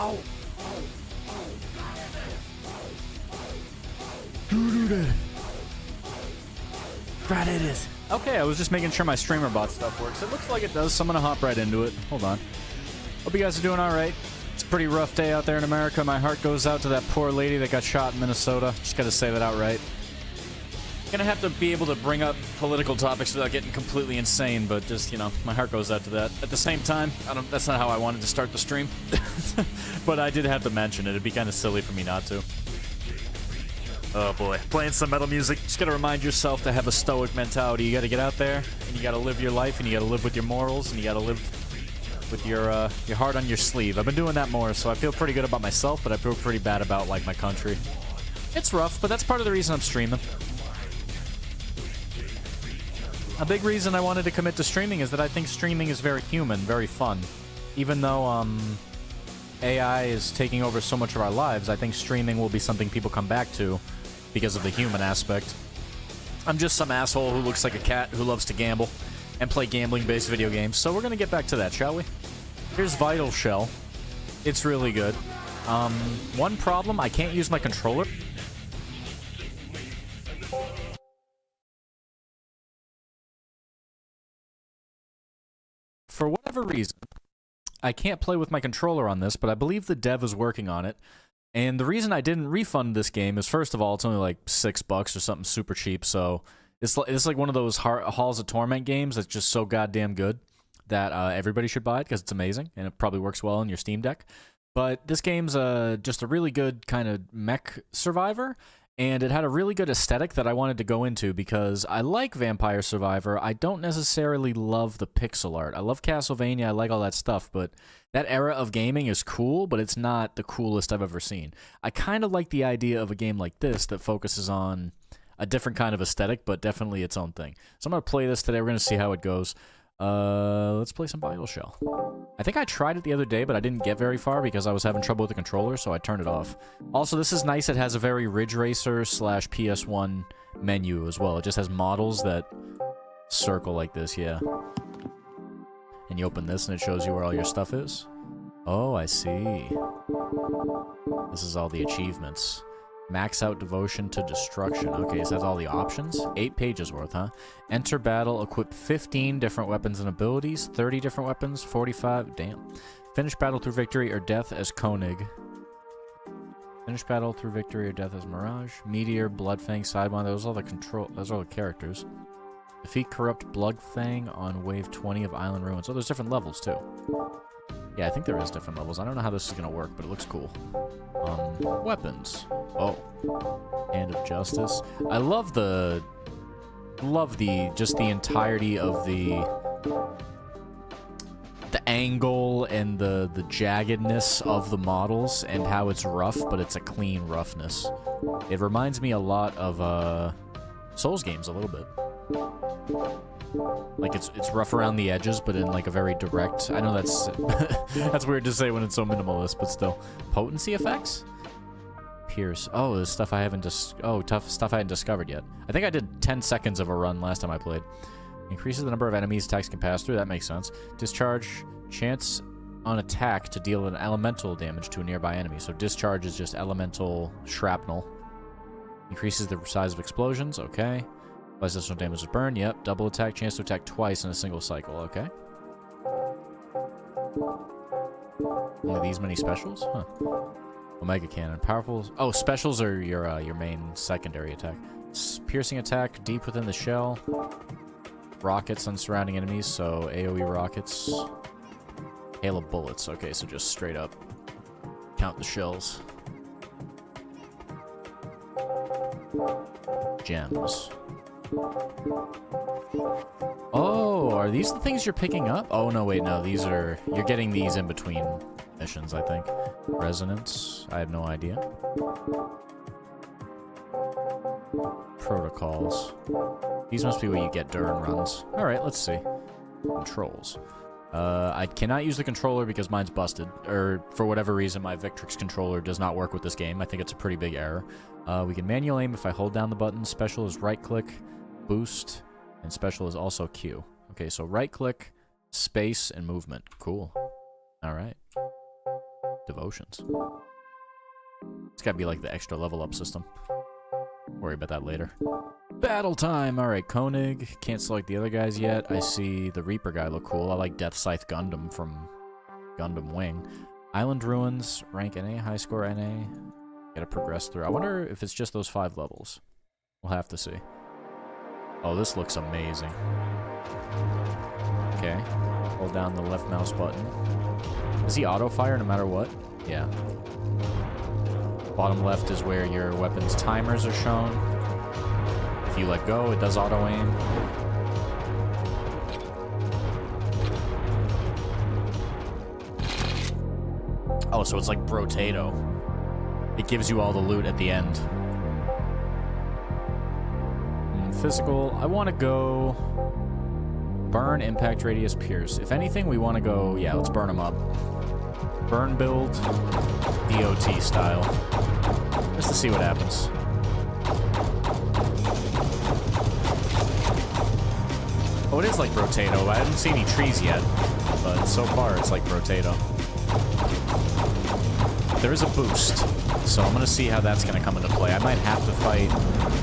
Oh! Right it is. Okay, I was just making sure my streamer bot stuff works. It looks like it does, so I'm gonna hop right into it. Hold on. Hope you guys are doing alright. It's a pretty rough day out there in America. My heart goes out to that poor lady that got shot in Minnesota. Just gotta say that outright. Gonna have to be able to bring up political topics without getting completely insane, but just, you know, my heart goes out to that. At the same time, that's not how I wanted to start the stream. But I did have to mention it. It'd be kind of silly for me not to. Oh boy, playing some metal music. Just gotta remind yourself to have a stoic mentality. You gotta get out there, and you gotta live your life, and you gotta live with your morals, and you gotta live with your heart on your sleeve. I've been doing that more, so I feel pretty good about myself, but I feel pretty bad about, like, my country. It's rough, but that's part of the reason I'm streaming. A big reason I wanted to commit to streaming is that I think streaming is very human, very fun. Even though, AI is taking over so much of our lives, I think streaming will be something people come back to because of the human aspect. I'm just some asshole who looks like a cat who loves to gamble and play gambling-based video games, so we're gonna get back to that, shall we? Here's Vital Shell. It's really good. One problem, I can't use my controller. For whatever reason, I can't play with my controller on this, but I believe the dev is working on it. And the reason I didn't refund this game is, first of all, it's only like $6 or something super cheap, so it's like one of those Halls of Torment games that's just so goddamn good that everybody should buy it because it's amazing, and it probably works well on your Steam Deck. But this game's just a really good kind of mech survivor, and it had a really good aesthetic that I wanted to go into because I like Vampire Survivor. I don't necessarily love the pixel art. I love Castlevania, I like all that stuff, but that era of gaming is cool, but it's not the coolest I've ever seen. I kind of like the idea of a game like this that focuses on a different kind of aesthetic, but definitely its own thing. So I'm going to play this today. We're going to see how it goes. Let's play some Vital Shell. I think I tried it the other day, but I didn't get very far because I was having trouble with the controller, so I turned it off. Also, this is nice. It has a very Ridge Racer / PS1 menu as well. It just has models that circle like this, yeah. And you open this, and it shows you where all your stuff is. Oh, I see. This is all the achievements. Max out devotion to destruction. Okay, so that's all the options. 8 pages worth, huh? Enter battle, equip 15 different weapons and abilities, 30 different weapons, 45... Damn. Finish battle through victory or death as Koenig. Finish battle through victory or death as Mirage. Meteor, Bloodfang, Sidewind. Those are all the characters. Defeat corrupt Bloodfang on wave 20 of Island Ruins. Oh, there's different levels, too. Yeah, I think there is different levels. I don't know how this is going to work, but it looks cool. Weapons. Oh. Hand of Justice. I love the... just the entirety of the angle and the jaggedness of the models and how it's rough, but it's a clean roughness. It reminds me a lot of, Souls games a little bit. Like, it's rough around the edges, but in, like, a very direct... I know that's... that's weird to say when it's so minimalist, but still. Potency effects? Pierce. Oh, there's stuff I haven't tough stuff I hadn't discovered yet. I think I did 10 seconds of a run last time I played. Increases the number of enemies attacks can pass through. That makes sense. Discharge. Chance on attack to deal an elemental damage to a nearby enemy. So discharge is just elemental shrapnel. Increases the size of explosions. Okay. Applies additional damage to burn. Yep. Double attack. Chance to attack twice in a single cycle. Okay. Only these many specials? Huh. Omega Cannon. Powerful... Oh, specials are your main secondary attack. Piercing attack deep within the shell. Rockets on surrounding enemies, so AoE rockets. Hail of bullets. Okay, so just straight up count the shells. Gems. Oh, are these the things you're picking up? Oh, no, wait, no. These are... You're getting these in between missions, I think. Resonance. I have no idea. Protocols. These must be what you get during runs. Alright, let's see. Controls. I cannot use the controller because mine's busted. Or, for whatever reason, my Victrix controller does not work with this game. I think it's a pretty big error. We can manual aim if I hold down the button. Special is right-click, boost, and special is also Q. Okay, so right-click, space, and movement. Cool. Alright. Devotions. It's gotta be like the extra level up system. Worry about that later. Battle time! Alright, Koenig. Can't select the other guys yet. I see the Reaper guy look cool. I like Death Scythe Gundam from Gundam Wing. Island Ruins, rank NA, high score NA. Gotta progress through. I wonder if it's just those 5 levels. We'll have to see. Oh, this looks amazing. Okay. Hold down the left mouse button. Is he auto-fire no matter what? Yeah. Bottom left is where your weapon's timers are shown. If you let go, it does auto-aim. Oh, so it's like Brotato. It gives you all the loot at the end. Physical, I want to go... Burn, impact radius, pierce. If anything, we want to go... Yeah, let's burn them up. Burn build, DOT style. Just to see what happens. Oh, it is like Brotato. I haven't seen any trees yet, but so far it's like Brotato. There is a boost, so I'm going to see how that's going to come into play. I might have to fight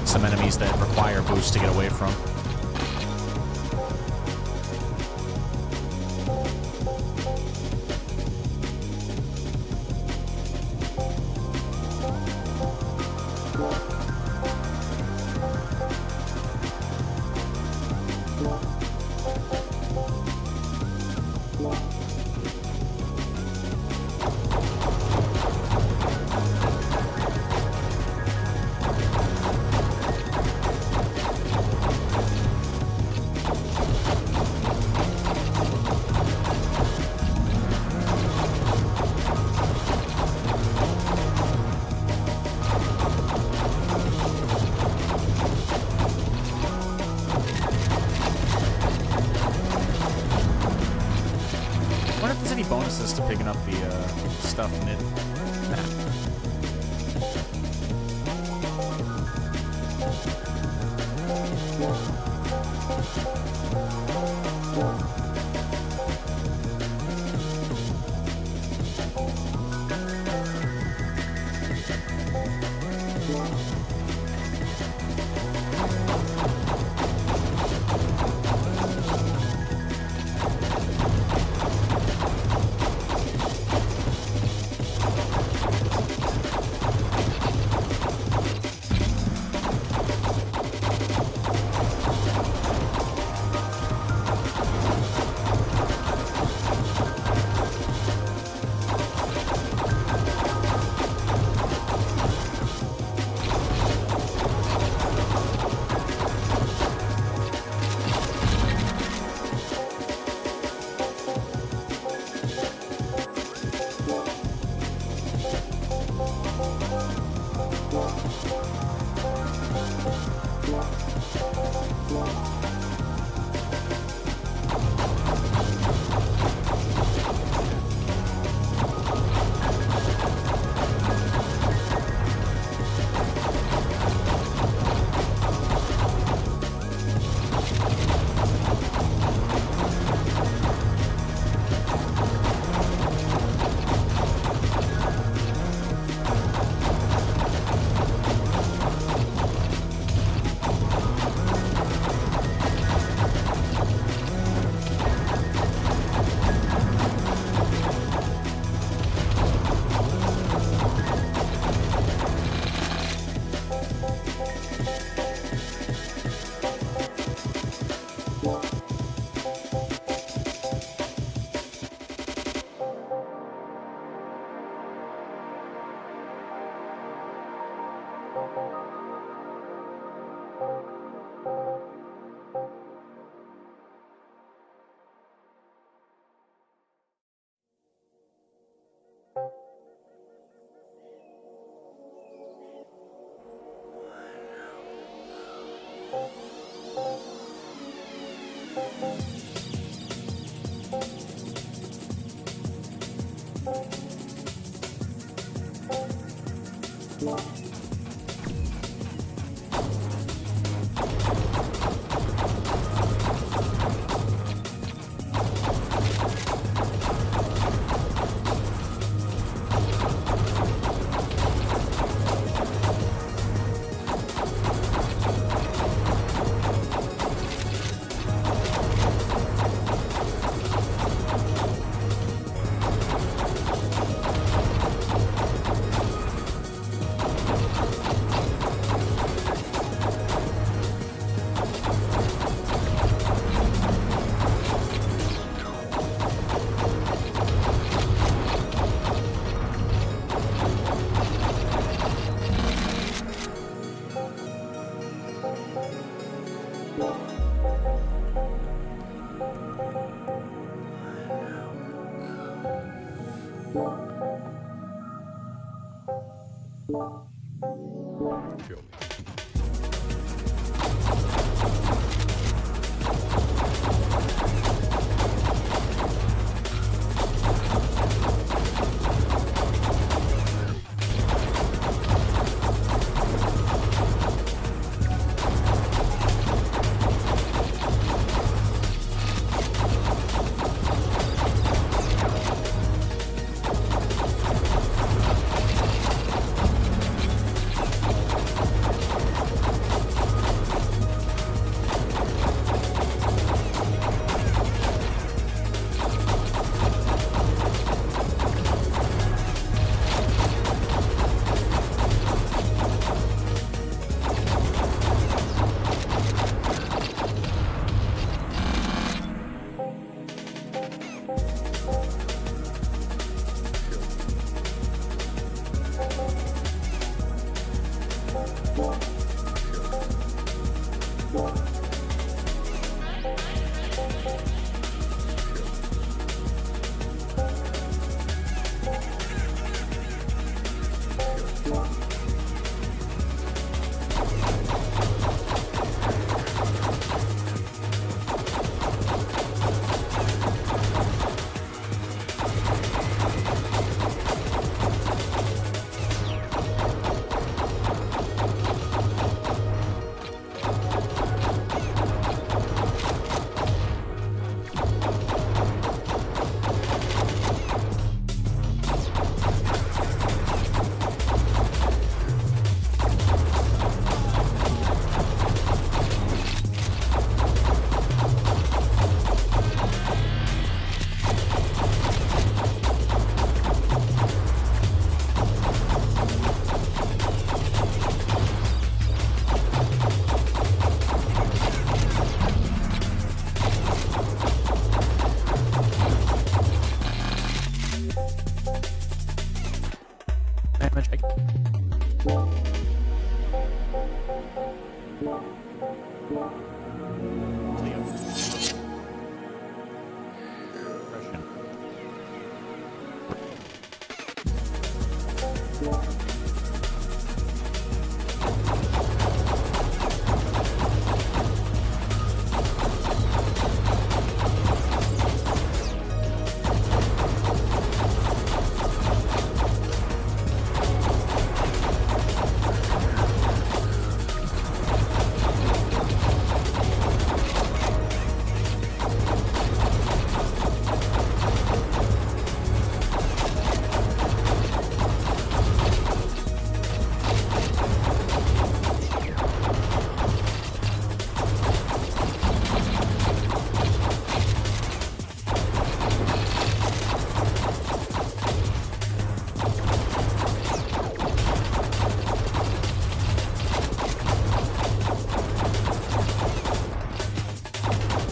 some enemies that require boost to get away from. Bonuses to picking up the stuff mid map.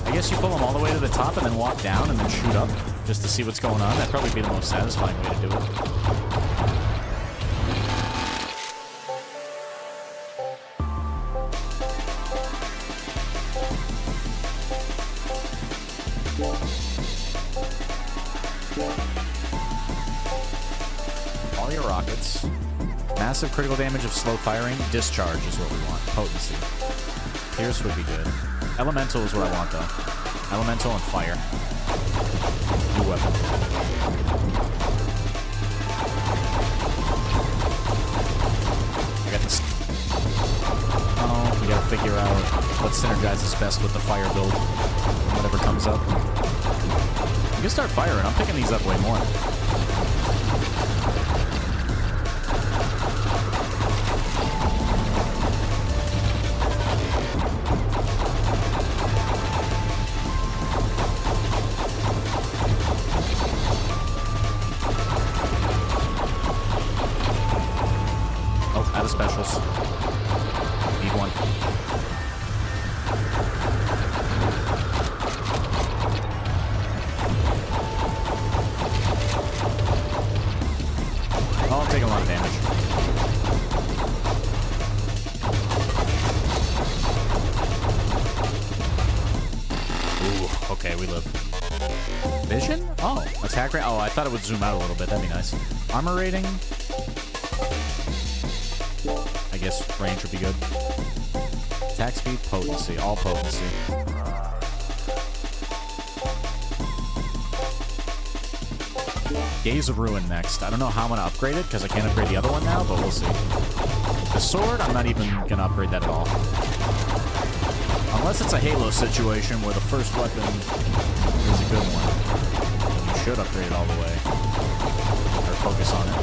I guess you pull them all the way to the top and then walk down and then shoot up just to see what's going on. That'd probably be the most satisfying way to do it. All your rockets. Massive critical damage of slow firing. Discharge is what we want. Potency. Pierce would be good. Elemental is what I want, though. Elemental and fire. New weapon. I got this. Oh, we gotta figure out what synergizes best with the fire build. Whatever comes up. You can start firing. I'm picking these up way more. Out of specials. Need one. Oh, I'm taking a lot of damage. Ooh, okay, we live. Vision? Oh, attack rate? Oh, I thought it would zoom out a little bit. That'd be nice. Armor rating? I guess range would be good. Attack speed, potency, all potency. Gaze of Ruin next. I don't know how I'm going to upgrade it, because I can't upgrade the other one now, but we'll see. The sword, I'm not even going to upgrade that at all. Unless it's a Halo situation where the first weapon is a good one. You should upgrade it all the way. Or focus on it.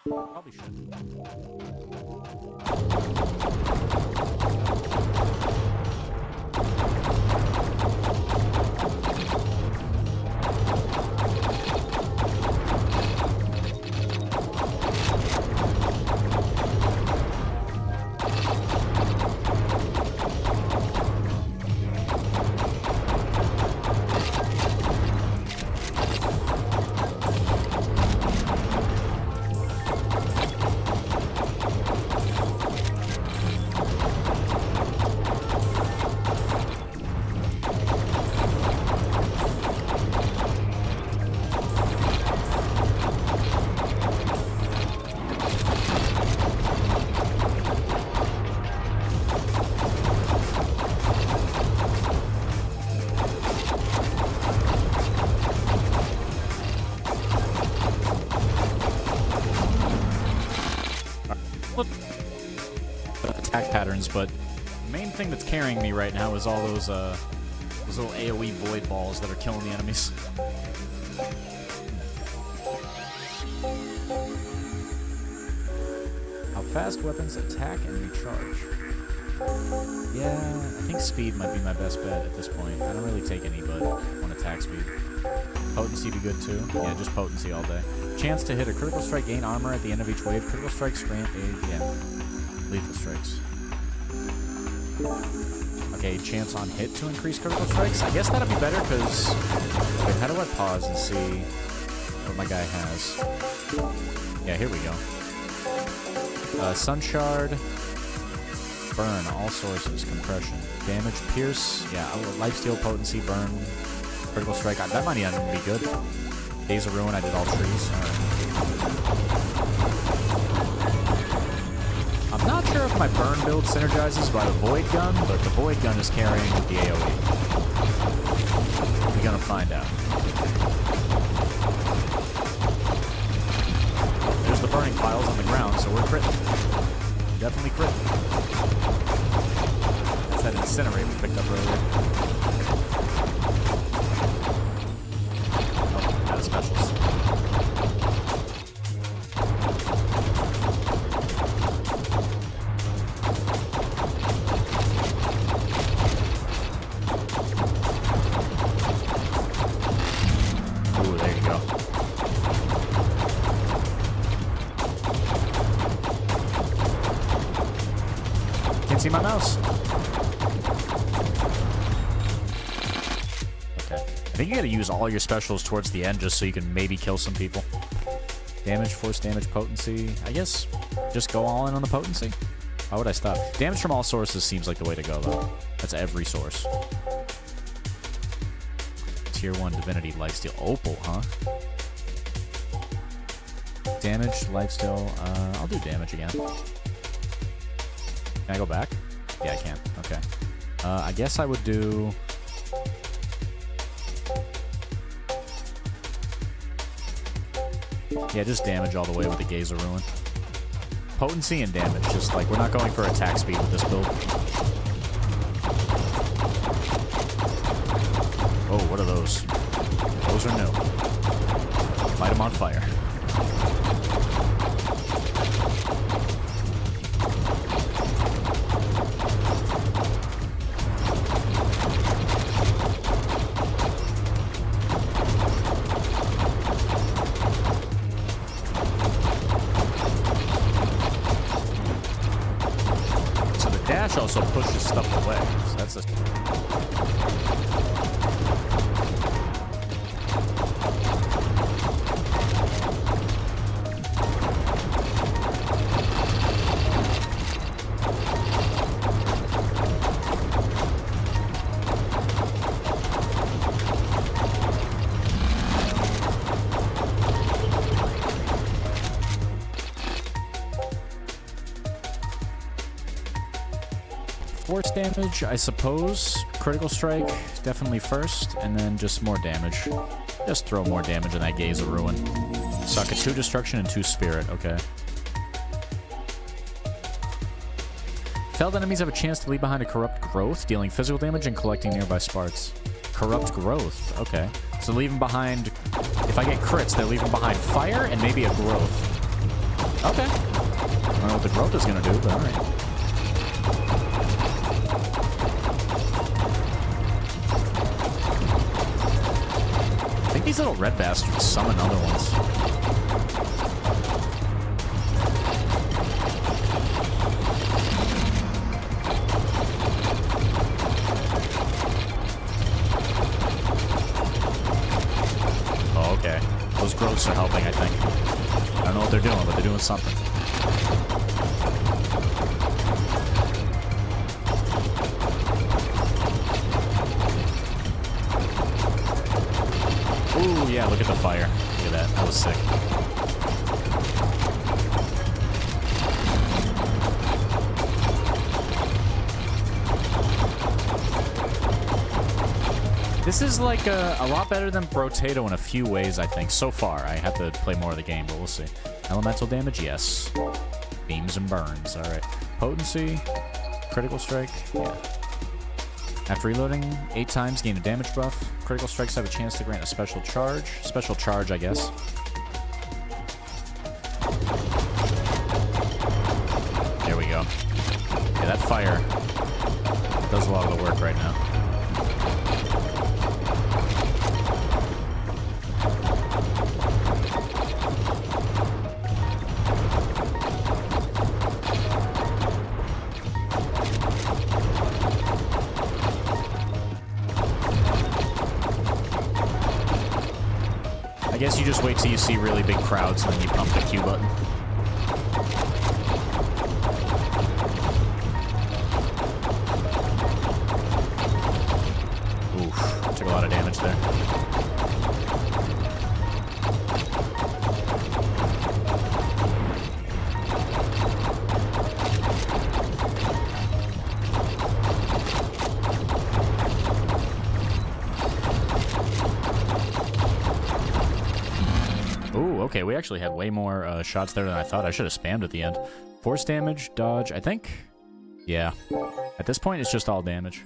Probably should. patterns, but the main thing that's carrying me right now is all those little AoE void balls that are killing the enemies. How fast weapons attack and recharge. Yeah, I think speed might be my best bet at this point. I don't really take any but on attack speed. Potency be good too. Yeah, just potency all day. Chance to hit a critical strike, gain armor at the end of each wave. Critical strikes grant lethal strikes. Okay, chance on hit to increase critical strikes. I guess that'd be better because... Wait, how do I pause and see what my guy has? Yeah, here we go. Sun Shard. Burn, all sources. Compression. Damage, pierce. Yeah, lifesteal, potency, burn. Critical strike. That might even be good. Days of Ruin, I did all trees. Alright. I'm not sure if my burn build synergizes by the Void Gun, but the Void Gun is carrying the AoE. We're gonna find out. There's the burning piles on the ground, so we're critting. Definitely critting. That's that Incinerate we picked up earlier. Oh, out of specials. Ooh, there you go. Can't see my mouse. Okay. I think you gotta use all your specials towards the end just so you can maybe kill some people. Damage, force damage, potency. I guess just go all in on the potency. Why would I stop? Damage from all sources seems like the way to go, though. That's every source. Tier 1 Divinity Lifesteal. Opal, huh? Damage, lifesteal. I'll do damage again. Can I go back? Yeah, I can. Okay. I guess I would do... Yeah, just damage all the way with the Gaze of Ruin. Potency and damage. Just like, we're not going for attack speed with this build. Oh, what are those? Those are new. Light them on fire. Dash also pushes stuff away, so that's a... Force damage, I suppose. Critical strike, definitely first, and then just more damage. Just throw more damage in that Gaze of Ruin. Suck at 2 destruction and 2 spirit, okay. Felled enemies have a chance to leave behind a corrupt growth, dealing physical damage and collecting nearby sparks. Corrupt growth, okay. So leaving behind, if I get crits, they're leaving behind fire and maybe a growth. Okay. I don't know what the growth is gonna do, but alright. I think these little red bastards summon other ones. Oh, okay. Those growths are helping, I think. I don't know what they're doing, but they're doing something. Ooh, yeah, look at the fire. Look at that. That was sick. This is like a lot better than Brotato in a few ways, I think, so far. I have to play more of the game, but we'll see. Elemental damage, yes. Beams and burns, alright. Potency, critical strike? Yeah. After reloading 8 times, gain a damage buff. Critical strikes have a chance to grant a special charge. Special charge, I guess. There we go. Yeah, that fire does a lot of the work right now. I guess you just wait till you see really big crowds and then you pump the Q button. Oof, took a lot of damage there. Okay, we actually had way more shots there than I thought. I should have spammed at the end. Force damage, dodge, I think. Yeah. At this point, it's just all damage.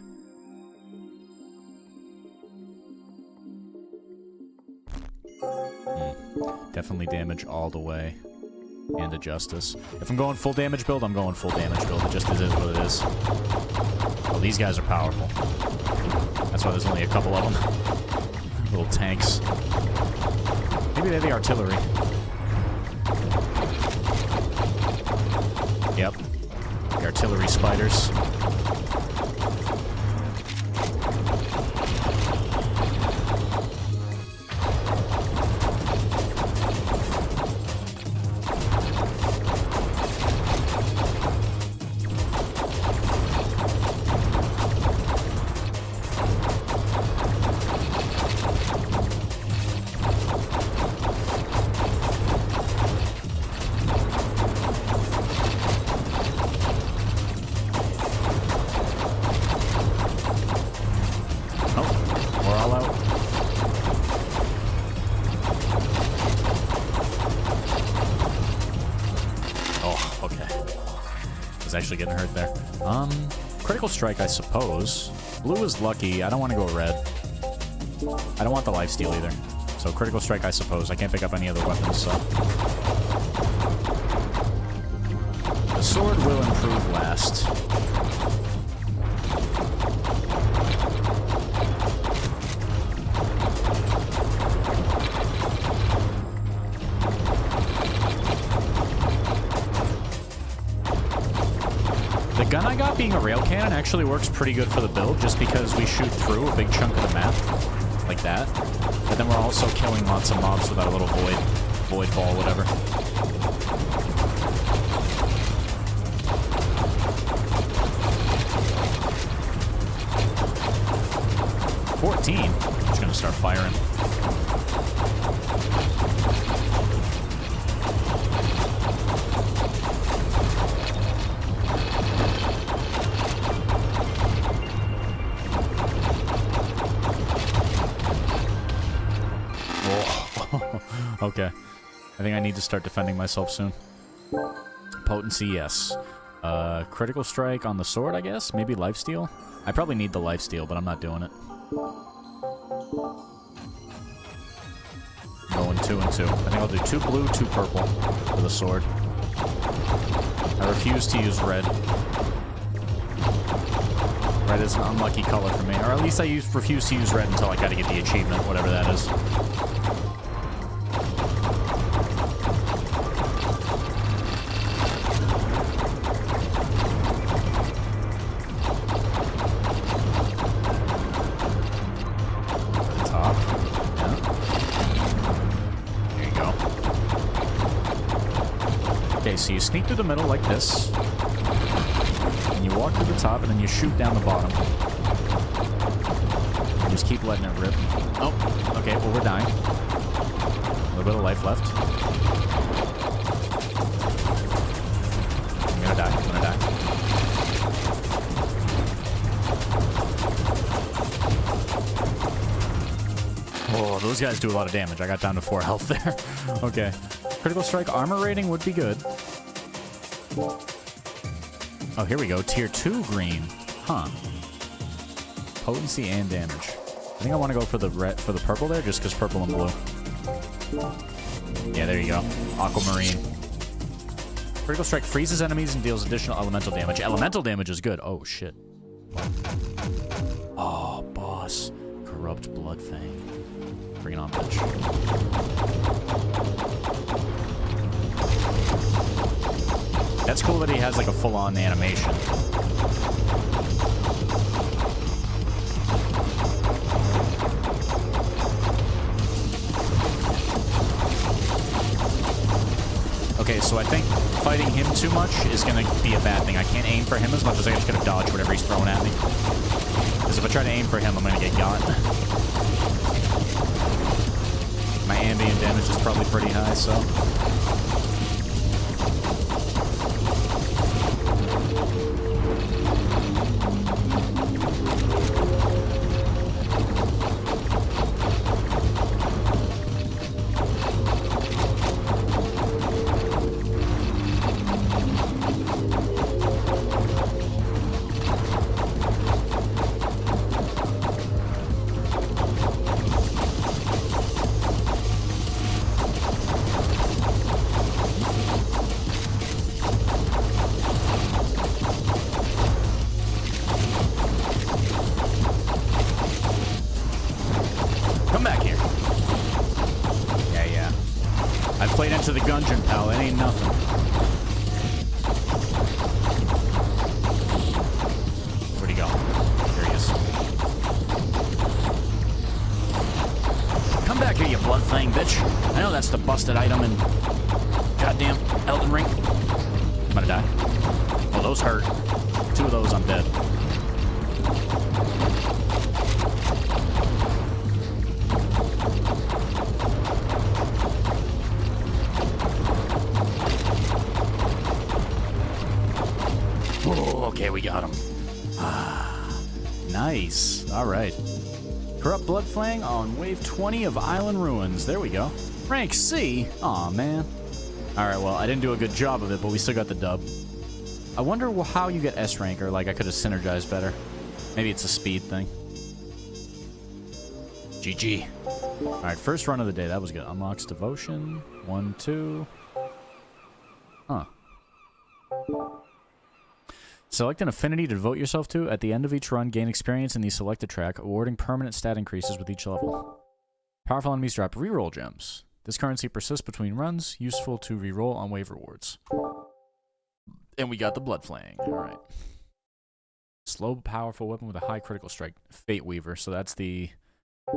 Definitely damage all the way. And a Justice. If I'm going full damage build, I'm going full damage build. It just is what it is. Oh, these guys are powerful. That's why there's only a couple of them. Little tanks. Maybe they're the artillery. Yep. The artillery spiders. Actually getting hurt there. Critical strike, I suppose. Blue is lucky. I don't want to go red. I don't want the lifesteal either. So critical strike, I suppose. I can't pick up any other weapons, so. The sword will improve last. The gun I got, being a rail cannon, actually works pretty good for the build, just because we shoot through a big chunk of the map, like that. But then we're also killing lots of mobs with that little void ball, whatever. 14. Just gonna start firing. Okay. I think I need to start defending myself soon. Potency, yes. Critical strike on the sword, I guess? Maybe lifesteal? I probably need the lifesteal, but I'm not doing it. Going 2 and 2. I think I'll do 2 blue, 2 purple for the sword. I refuse to use red. Red is an unlucky color for me. Or at least I refuse to use red until I gotta get the achievement, whatever that is. So you sneak through the middle like this, and you walk to the top, and then you shoot down the bottom. And just keep letting it rip. Oh, okay, well, we're dying. A little bit of life left. I'm gonna die, I'm gonna die. Oh, those guys do a lot of damage. I got down to 4 health there. Okay. Critical strike armor rating would be good. Oh, here we go. Tier 2 green. Huh. Potency and damage. I think I want to go for the red, for the purple there, just because purple and blue. Yeah, there you go. Aquamarine. Critical strike freezes enemies and deals additional elemental damage. Elemental damage is good. Oh, shit. Oh, boss. Corrupt Bloodfang. Bring it on, bitch. That's cool that he has like a full-on animation. Okay, so I think fighting him too much is going to be a bad thing. I can't aim for him as much as I just gotta dodge whatever he's throwing at me. Because if I try to aim for him, I'm going to get got. My ambient damage is probably pretty high, so... To the Gungeon, pal. It ain't nothing. Where'd he go? There he is. Come back here, you Bloodfang bitch. I know that's the busted item in goddamn Elden Ring. I'm gonna die. Oh, those hurt. 2 of those, I'm dead. Okay, we got him. Ah, nice. All right. Corrupt Bloodfang on wave 20 of Island Ruins. There we go. Rank C. Aw, man. All right, well, I didn't do a good job of it, but we still got the dub. I wonder how you get S rank, or like I could have synergized better. Maybe it's a speed thing. GG. All right, first run of the day. That was good. Unlocks Devotion. 1, 2. Huh. Select an affinity to devote yourself to. At the end of each run, gain experience in the selected track, awarding permanent stat increases with each level. Powerful enemies drop reroll gems. This currency persists between runs, useful to reroll on wave rewards. And we got the Bloodfang. Alright. Slow, powerful weapon with a high critical strike. Fate Weaver, so that's the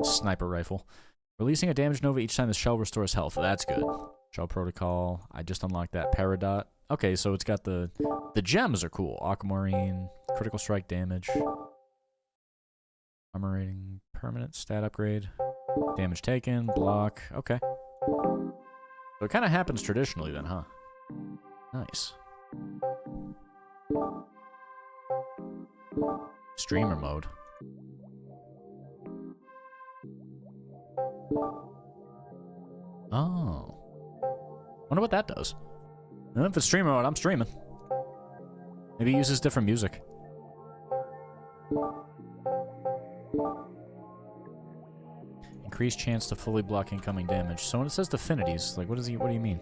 sniper rifle. Releasing a damage nova each time the shell restores health. That's good. Shell Protocol. I just unlocked that. Peridot. Okay, so it's got the gems are cool. Aquamarine, critical strike damage, armor rating, permanent stat upgrade, damage taken, block. Okay. So it kind of happens traditionally then, huh? Nice. Streamer mode. Oh. Wonder what that does. And if it's streamer mode, I'm streaming. Maybe it uses different music. Increased chance to fully block incoming damage. So when it says affinities, like what do you mean?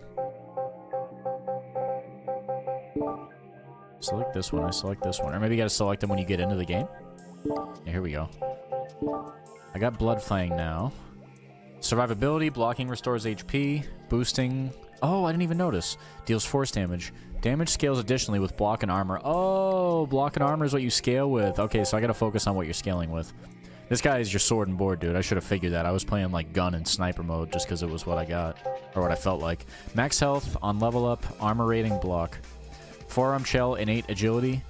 Select this one, I select this one. Or maybe you gotta select them when you get into the game? Yeah, here we go. I got Bloodfang now. Survivability, blocking restores HP, boosting... Oh, I didn't even notice. Deals force damage. Damage scales additionally with block and armor. Oh, block and armor is what you scale with. Okay, so I gotta focus on what you're scaling with. This guy is your sword and board, dude. I should have figured that. I was playing like gun and sniper mode just because it was what I got. Or what I felt like. Max health on level up, armor rating, block. Forearm shell, innate agility.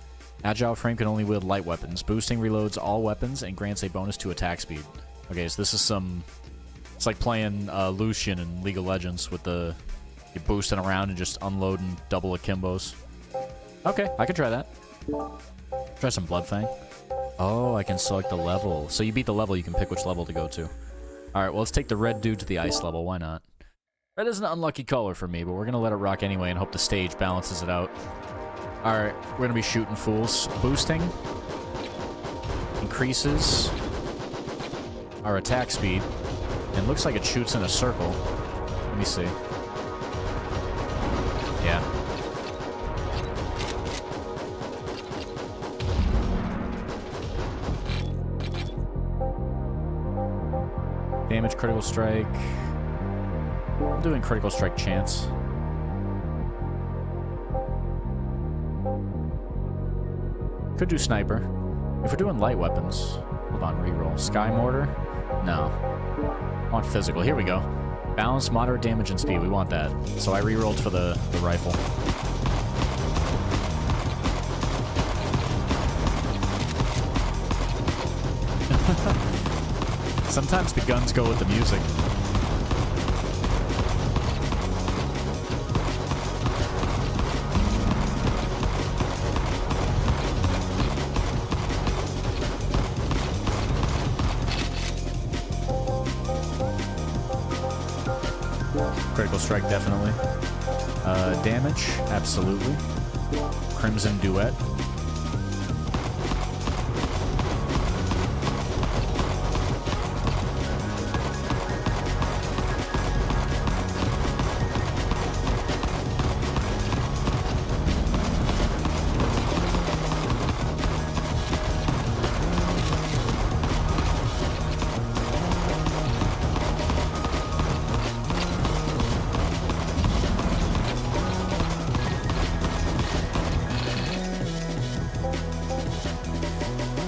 Agile frame can only wield light weapons. Boosting reloads all weapons and grants a bonus to attack speed. Okay, so this is some... It's like playing Lucian in League of Legends with the... You're boosting around and just unloading double akimbos. Okay, I could try that. Try some Bloodfang. Oh, I can select the level. So you beat the level, you can pick which level to go to. Alright, well, let's take the red dude to the ice level. Why not? Red is an unlucky color for me, but we're going to let it rock anyway and hope the stage balances it out. Alright, we're gonna be shooting fools. Boosting increases our attack speed. And looks like it shoots in a circle. Let me see. Yeah. Damage, critical strike. I'm doing critical strike chance. Could do sniper. If we're doing light weapons, hold on, reroll. Sky mortar? No. I want physical. Here we go. Balance, moderate damage, and speed. We want that. So I rerolled for the rifle. Sometimes the guns go with the music. Critical strike, definitely. Damage, absolutely. Crimson Duet.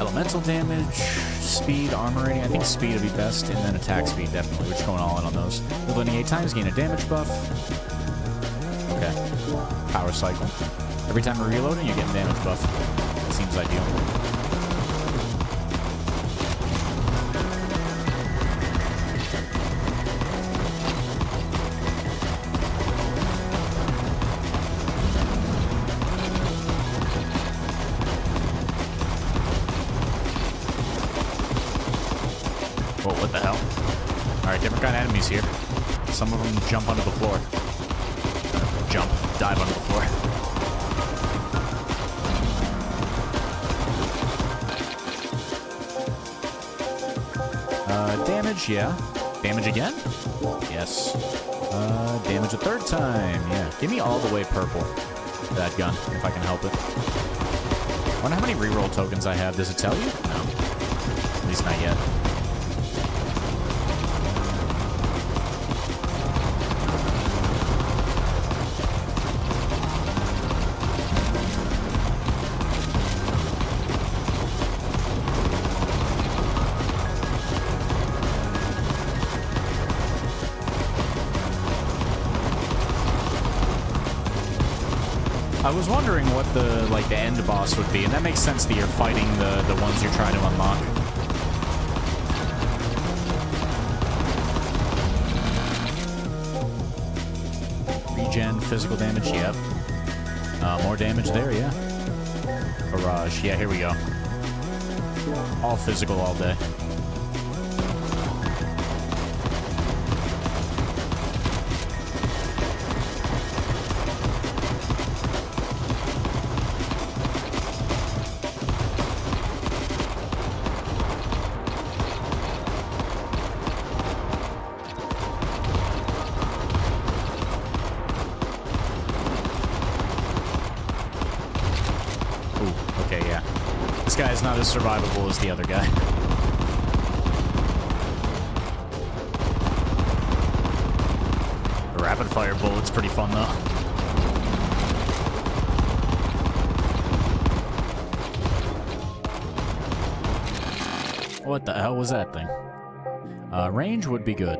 Elemental damage, speed, armor rating. I think speed would be best, and then attack speed, definitely. We're just going all in on those. Reloading 8 times, gain a damage buff. Okay. Power cycle. Every time we're reloading, you're getting damage buff. That seems ideal. Whoa, what the hell? Alright, different kind of enemies here. Some of them jump onto the floor. Dive onto the floor. Damage, yeah. Damage again? Yes. Damage a third time, yeah. Give me all the way purple. That gun, if I can help it. I wonder how many reroll tokens I have. Does it tell you? No. At least not yet. I was wondering what the end boss would be, and that makes sense that you're fighting the ones you're trying to unlock. Regen, physical damage, yep. More damage there, yeah. Barrage, yeah, here we go. All physical all day. Okay, yeah. This guy is not as survivable as the other guy. The rapid fire bullet's pretty fun, though. What the hell was that thing? Range would be good.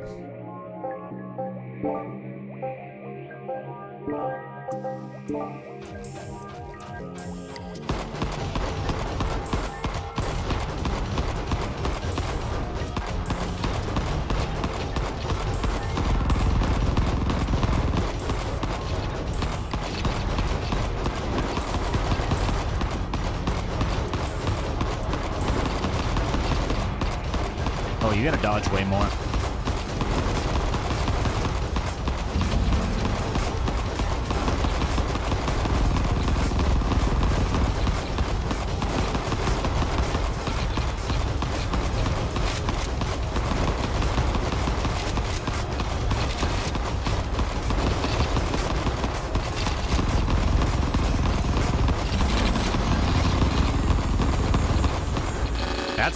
Oh, you gotta dodge way more.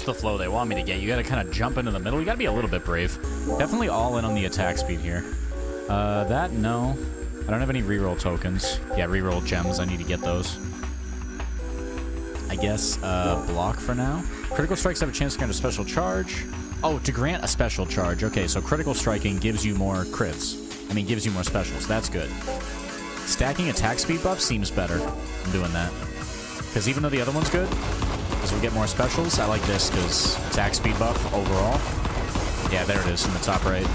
that's the flow they want me to get. You gotta kind of jump into the middle. You gotta be a little bit brave. Definitely all in on the attack speed here. That, no. I don't have any reroll tokens. Yeah, reroll gems. I need to get those. I guess, block for now. Critical strikes have a chance to grant a special charge. Oh, to grant a special charge. Okay, so critical striking gives you more crits. I mean, gives you more specials. That's good. Stacking attack speed buff seems better than doing that. Because even though the other one's good, because we get more specials, I like this because attack speed buff overall. Yeah, there it is in the top right.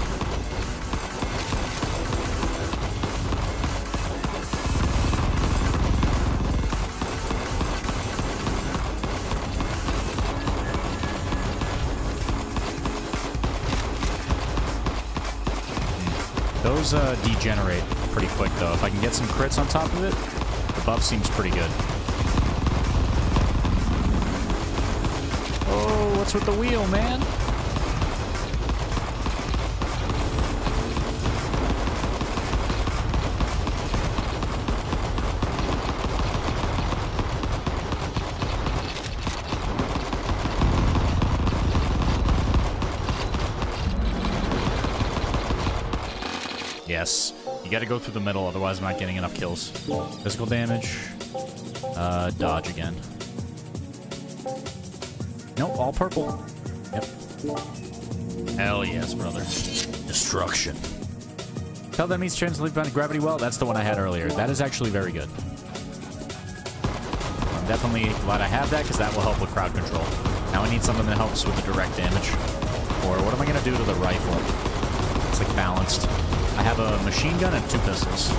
Those degenerate pretty quick, though. If I can get some crits on top of it, the buff seems pretty good. Oh, what's with the wheel, man? Yes. You gotta go through the middle, otherwise I'm not getting enough kills. Physical damage. Dodge again. Nope, all purple. Yep. Hell yes, brother. Destruction. Tell that means translate behind gravity well. That's the one I had earlier. That is actually very good. I'm definitely glad I have that, because that will help with crowd control. Now I need something that helps with the direct damage. Or what am I gonna do to the rifle? It's like balanced. I have a machine gun and 2 pistols.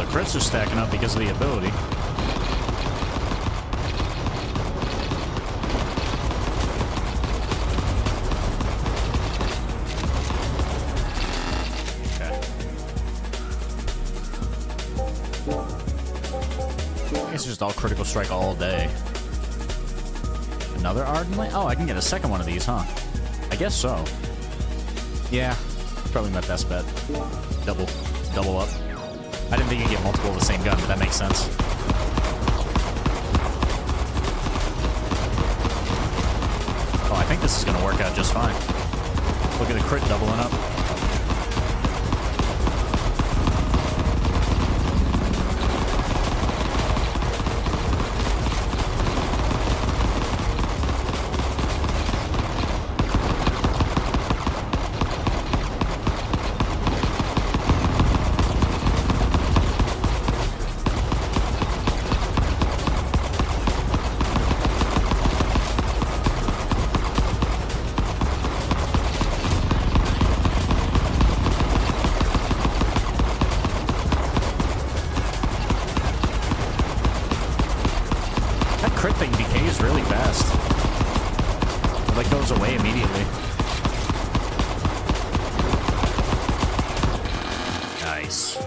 Crits are stacking up because of the ability. Okay. I guess it's just all critical strike all day. Another Ardent Light? Oh, I can get a second one of these, huh? I guess so. Yeah, probably my best bet. Double up. I didn't think you'd get multiple of the same gun, but that makes sense. Oh, I think this is going to work out just fine. Look at the crit doubling up. Crit thing decays really fast. It like goes away immediately. Nice.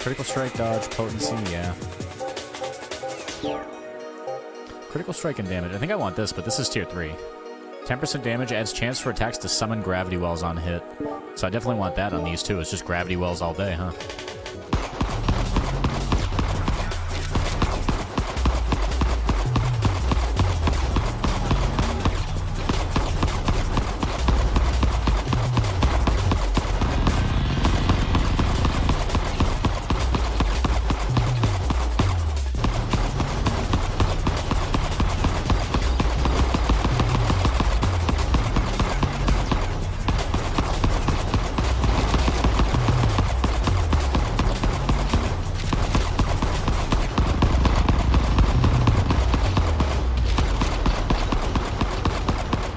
Critical strike, dodge, potency, yeah. Critical strike and damage. I think I want this, but this is tier 3. 10% damage adds chance for attacks to summon gravity wells on hit. So I definitely want that on these two. It's just gravity wells all day, huh?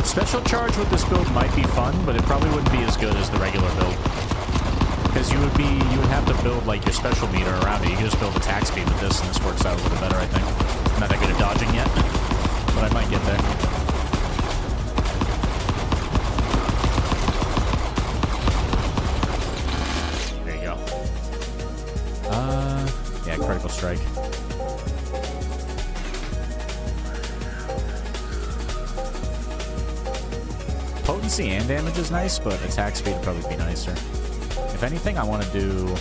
Special charge with this build might be fun, but it probably wouldn't be as good as the regular build. Because you would have to build like your special meter around it. You can just build attack speed with this, and this works out a little better, I think. I'm not that good at dodging yet, but I might get there. There you go. Yeah, critical strike. Potency and damage is nice, but attack speed would probably be nicer. If anything, I want to do...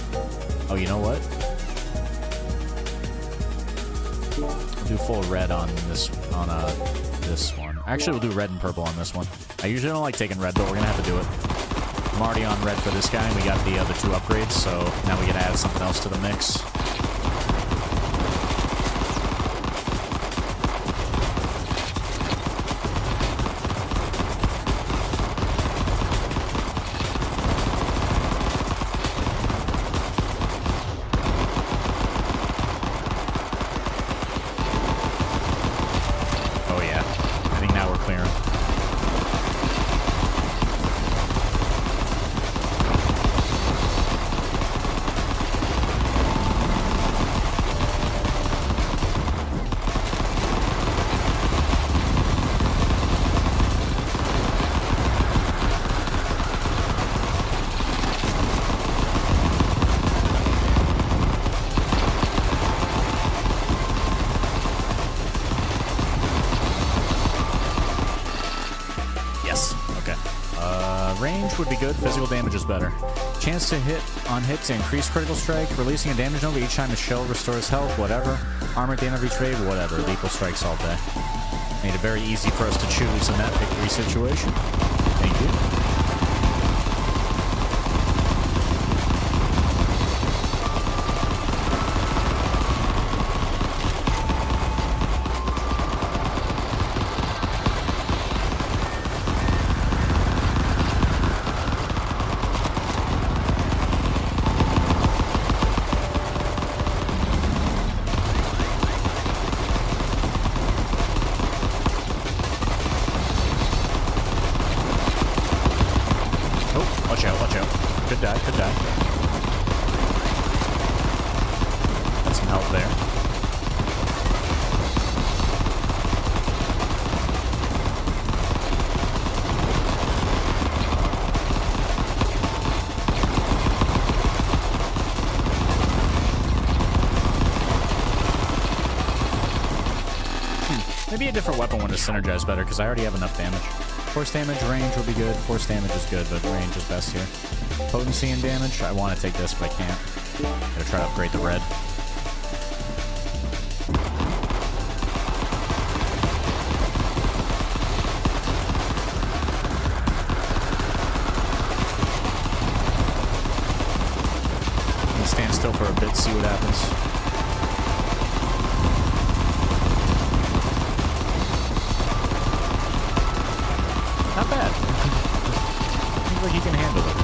Oh, you know what? We'll do full red on this one. Actually, we'll do red and purple on this one. I usually don't like taking red, but we're going to have to do it. I'm already on red for this guy, and we got the other 2 upgrades, so now we can add something else to the mix. Range would be good. Physical damage is better. Chance to hit on hits to increase critical strike. Releasing a damage nova each time a shell restores health. Whatever. Armor at the end of each wave. Whatever. Lethal strikes all day. Made it very easy for us to choose in that victory situation. Thank you. Watch out. Could die. Got some help there. Maybe a different weapon would synergize better, because I already have enough damage. Force damage, range will be good. Force damage is good, but range is best here. Potency and damage, I want to take this, but I can't. Gotta try to upgrade the red. I'm gonna stand still for a bit, see what happens. Not bad. Seems like he can handle it.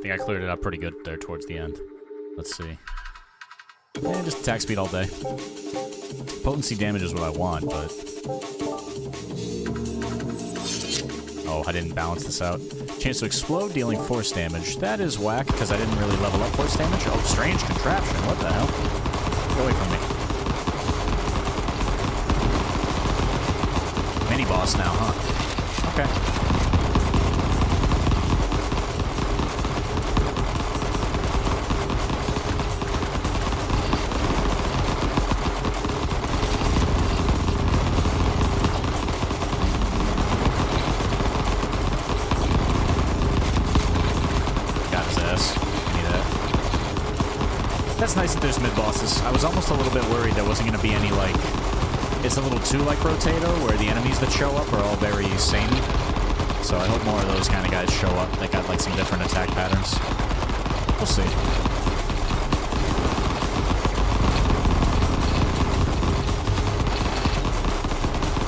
I cleared it up pretty good there towards the end. Let's see. Yeah, just attack speed all day. Potency damage is what I want, but... Oh, I didn't balance this out. Chance to explode, dealing force damage. That is whack, because I didn't really level up force damage. Oh, strange contraption. What the hell? Get away from me. Mini boss now, huh? Okay. That's nice that there's mid-bosses. I was almost a little bit worried there wasn't going to be any, like... It's a little too like Rotato, where the enemies that show up are all very samey. So I hope more of those kind of guys show up. They got like some different attack patterns. We'll see.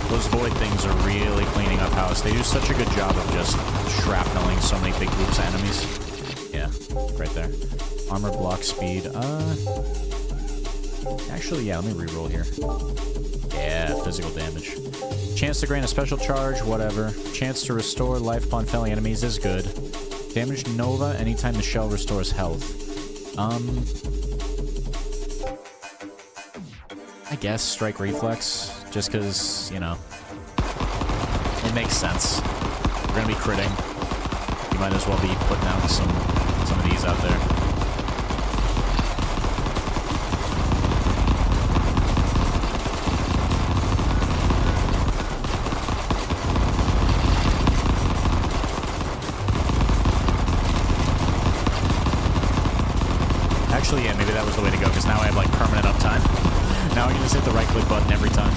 Those void things are really cleaning up house. They do such a good job of just shrapneling so many big groups of enemies. Yeah, right there. Armor block speed. Actually, yeah, let me reroll here. Yeah, physical damage. Chance to grant a special charge, whatever. Chance to restore life upon felling enemies is good. Damage Nova anytime the shell restores health. I guess strike reflex, just because, you know, it makes sense. We're gonna be critting. You might as well be putting out some of these out there. Actually, yeah, maybe that was the way to go, because now I have, like, permanent uptime. Now I can just hit the right-click button every time.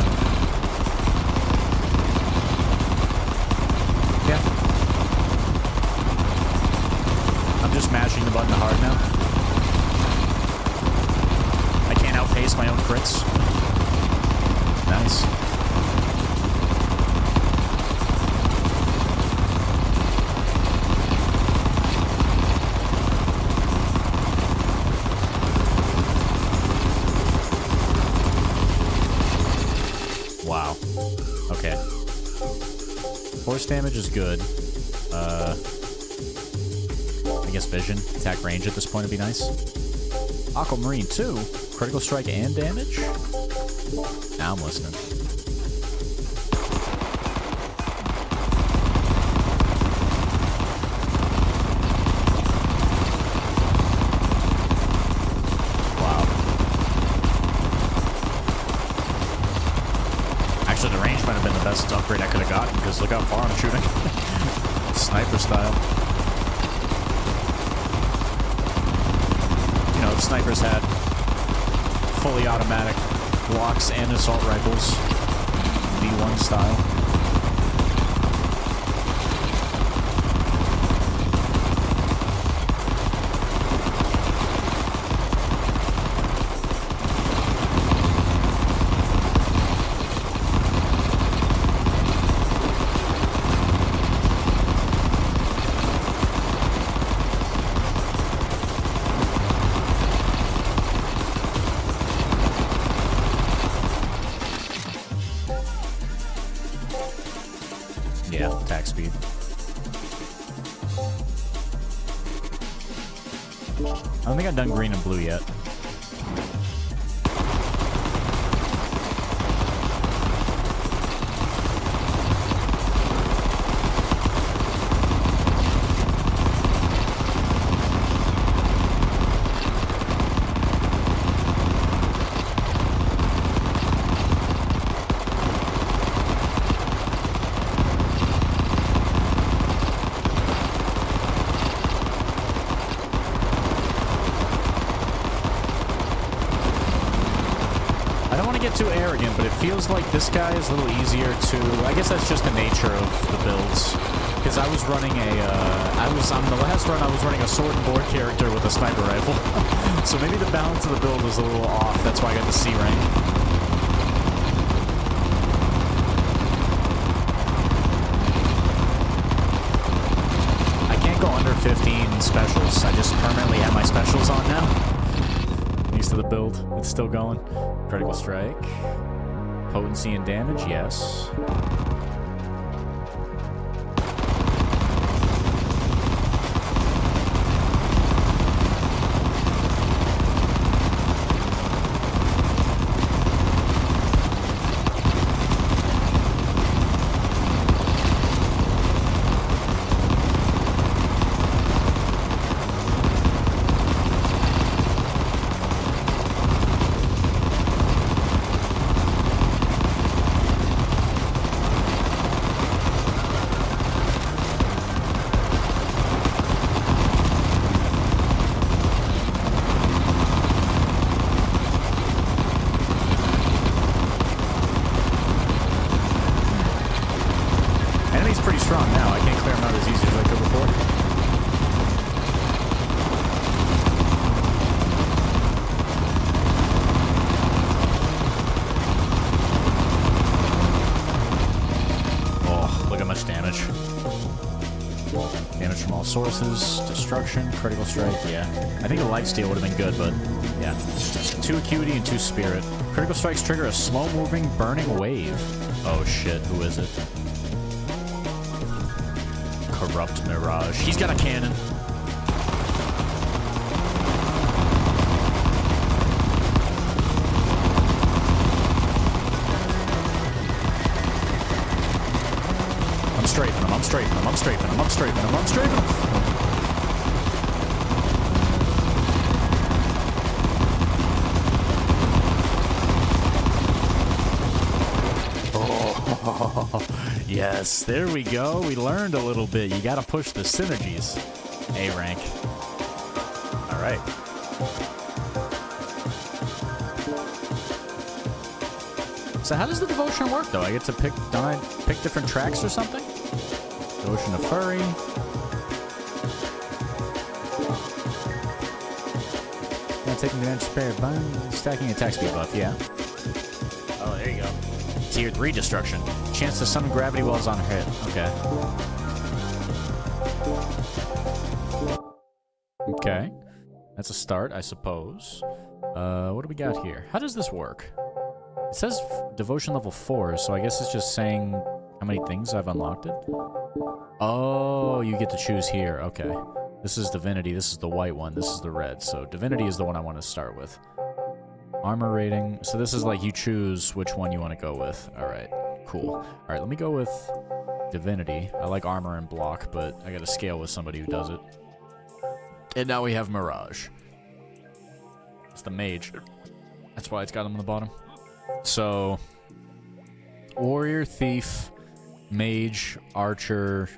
Yeah. I'm just mashing the button hard now. I can't outpace my own crits. Nice. Wow. Okay. Force damage is good. I guess vision. Attack range at this point would be nice. Aquamarine 2. Critical strike and damage? Now I'm listening. Actually, the range might have been the best upgrade I could have gotten, because look how far I'm shooting. Sniper style. You know, if snipers had fully automatic blocks and assault rifles, V1 style. Yeah, attack speed. I don't think I've done green and blue yet. I don't want to get too arrogant, but it feels like this guy is a little easier to... I guess that's just the nature of the builds. Because I was running a... on the last run, I was running a sword and board character with a sniper rifle. So maybe the balance of the build was a little off. That's why I got the C rank. I can't go under 15 specials. I just permanently have my specials on now. Thanks to the build. It's still going. Critical strike. Potency and damage, yes. strong now. I can't clear them out as easy as I could before. Oh, look how much damage. Damage from all sources, destruction, critical strike, yeah. I think a lifesteal would have been good, but yeah. 2 acuity and 2 spirit. Critical strikes trigger a slow-moving, burning wave. Oh shit, who is it? Corrupt Mirage. He's got a cannon. I'm strafing him, I'm strafing him, I'm strafing him, I'm strafing him, I'm strafing him. Oh, yes, there we go. We learned a little bit. You gotta push the synergies. A rank. Alright. So how does the devotion work, though? I get to pick different tracks or something? Devotion to Furry. Not taking advantage of spare bun. Stacking attack speed buff, yeah. Oh, there you go. Tier 3 destruction. Chance to summon gravity wells on hit. Okay. Okay. That's a start, I suppose. What do we got here? How does this work? It says devotion level 4, so I guess it's just saying how many things I've unlocked it. Oh, you get to choose here. Okay. This is divinity. This is the white one. This is the red. So divinity is the one I want to start with. Armor rating. So this is like you choose which one you want to go with. Alright, cool. Alright, let me go with divinity. I like armor and block, but I gotta scale with somebody who does it. And now we have Mirage. It's the mage. That's why it's got him on the bottom. So, warrior, thief, mage, archer,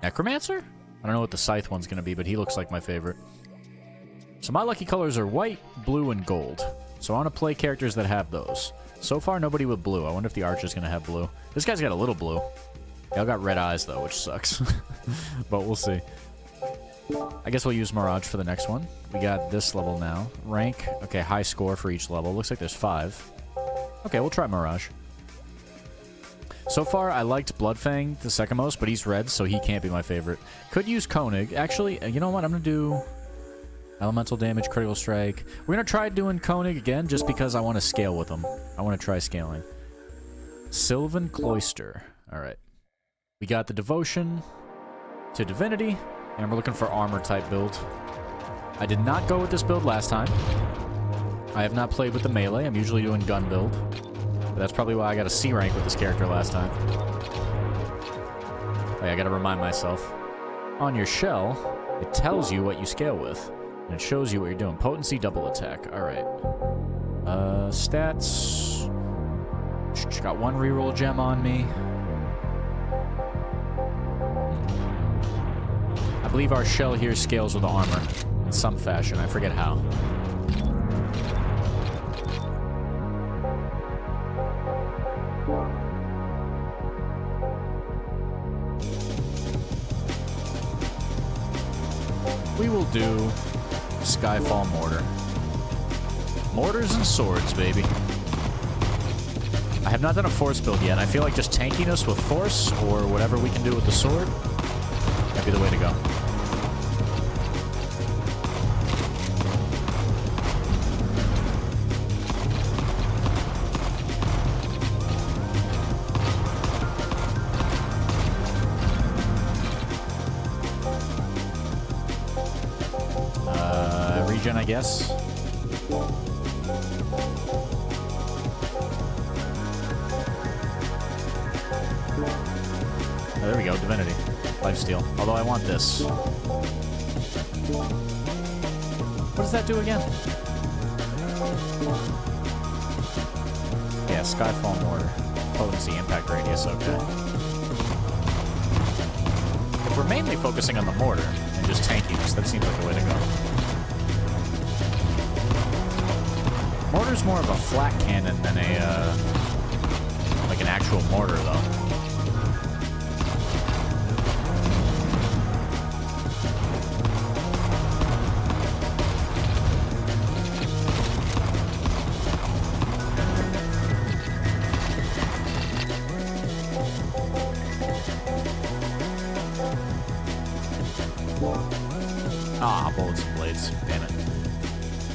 necromancer? I don't know what the scythe one's gonna be, but he looks like my favorite. So my lucky colors are white, blue, and gold. So I want to play characters that have those. So far, nobody with blue. I wonder if the archer's going to have blue. This guy's got a little blue. They all got red eyes, though, which sucks. But we'll see. I guess we'll use Mirage for the next one. We got this level now. Rank. Okay, high score for each level. Looks like there's 5. Okay, we'll try Mirage. So far, I liked Bloodfang the second most, but he's red, so he can't be my favorite. Could use Koenig. Actually, you know what? I'm going to do elemental damage, critical strike. We're going to try doing Koenig again, just because I want to scale with him. I want to try scaling. Sylvan Cloister. Alright. We got the Devotion to Divinity, and we're looking for armor-type build. I did not go with this build last time. I have not played with the melee. I'm usually doing gun build. But that's probably why I got a C rank with this character last time. Oh, yeah, I gotta remind myself. On your shell, it tells you what you scale with. And it shows you what you're doing. Potency, double attack. Alright. Stats. Got 1 reroll gem on me. I believe our shell here scales with armor. In some fashion. I forget how. We will do Skyfall Mortar. Mortars and swords, baby. I have not done a force build yet. I feel like just tankiness with force, or whatever we can do with the sword, might be the way to go. Regen, I guess. Oh, there we go, Divinity. Lifesteal. Although I want this. What does that do again? Yeah, Skyfall Mortar. Potency, impact radius, okay. If we're mainly focusing on the mortar and just tankiness, that seems like the way to go. Mortar's more of a flat cannon than a, like an actual mortar, though. bullets and blades. Damn it.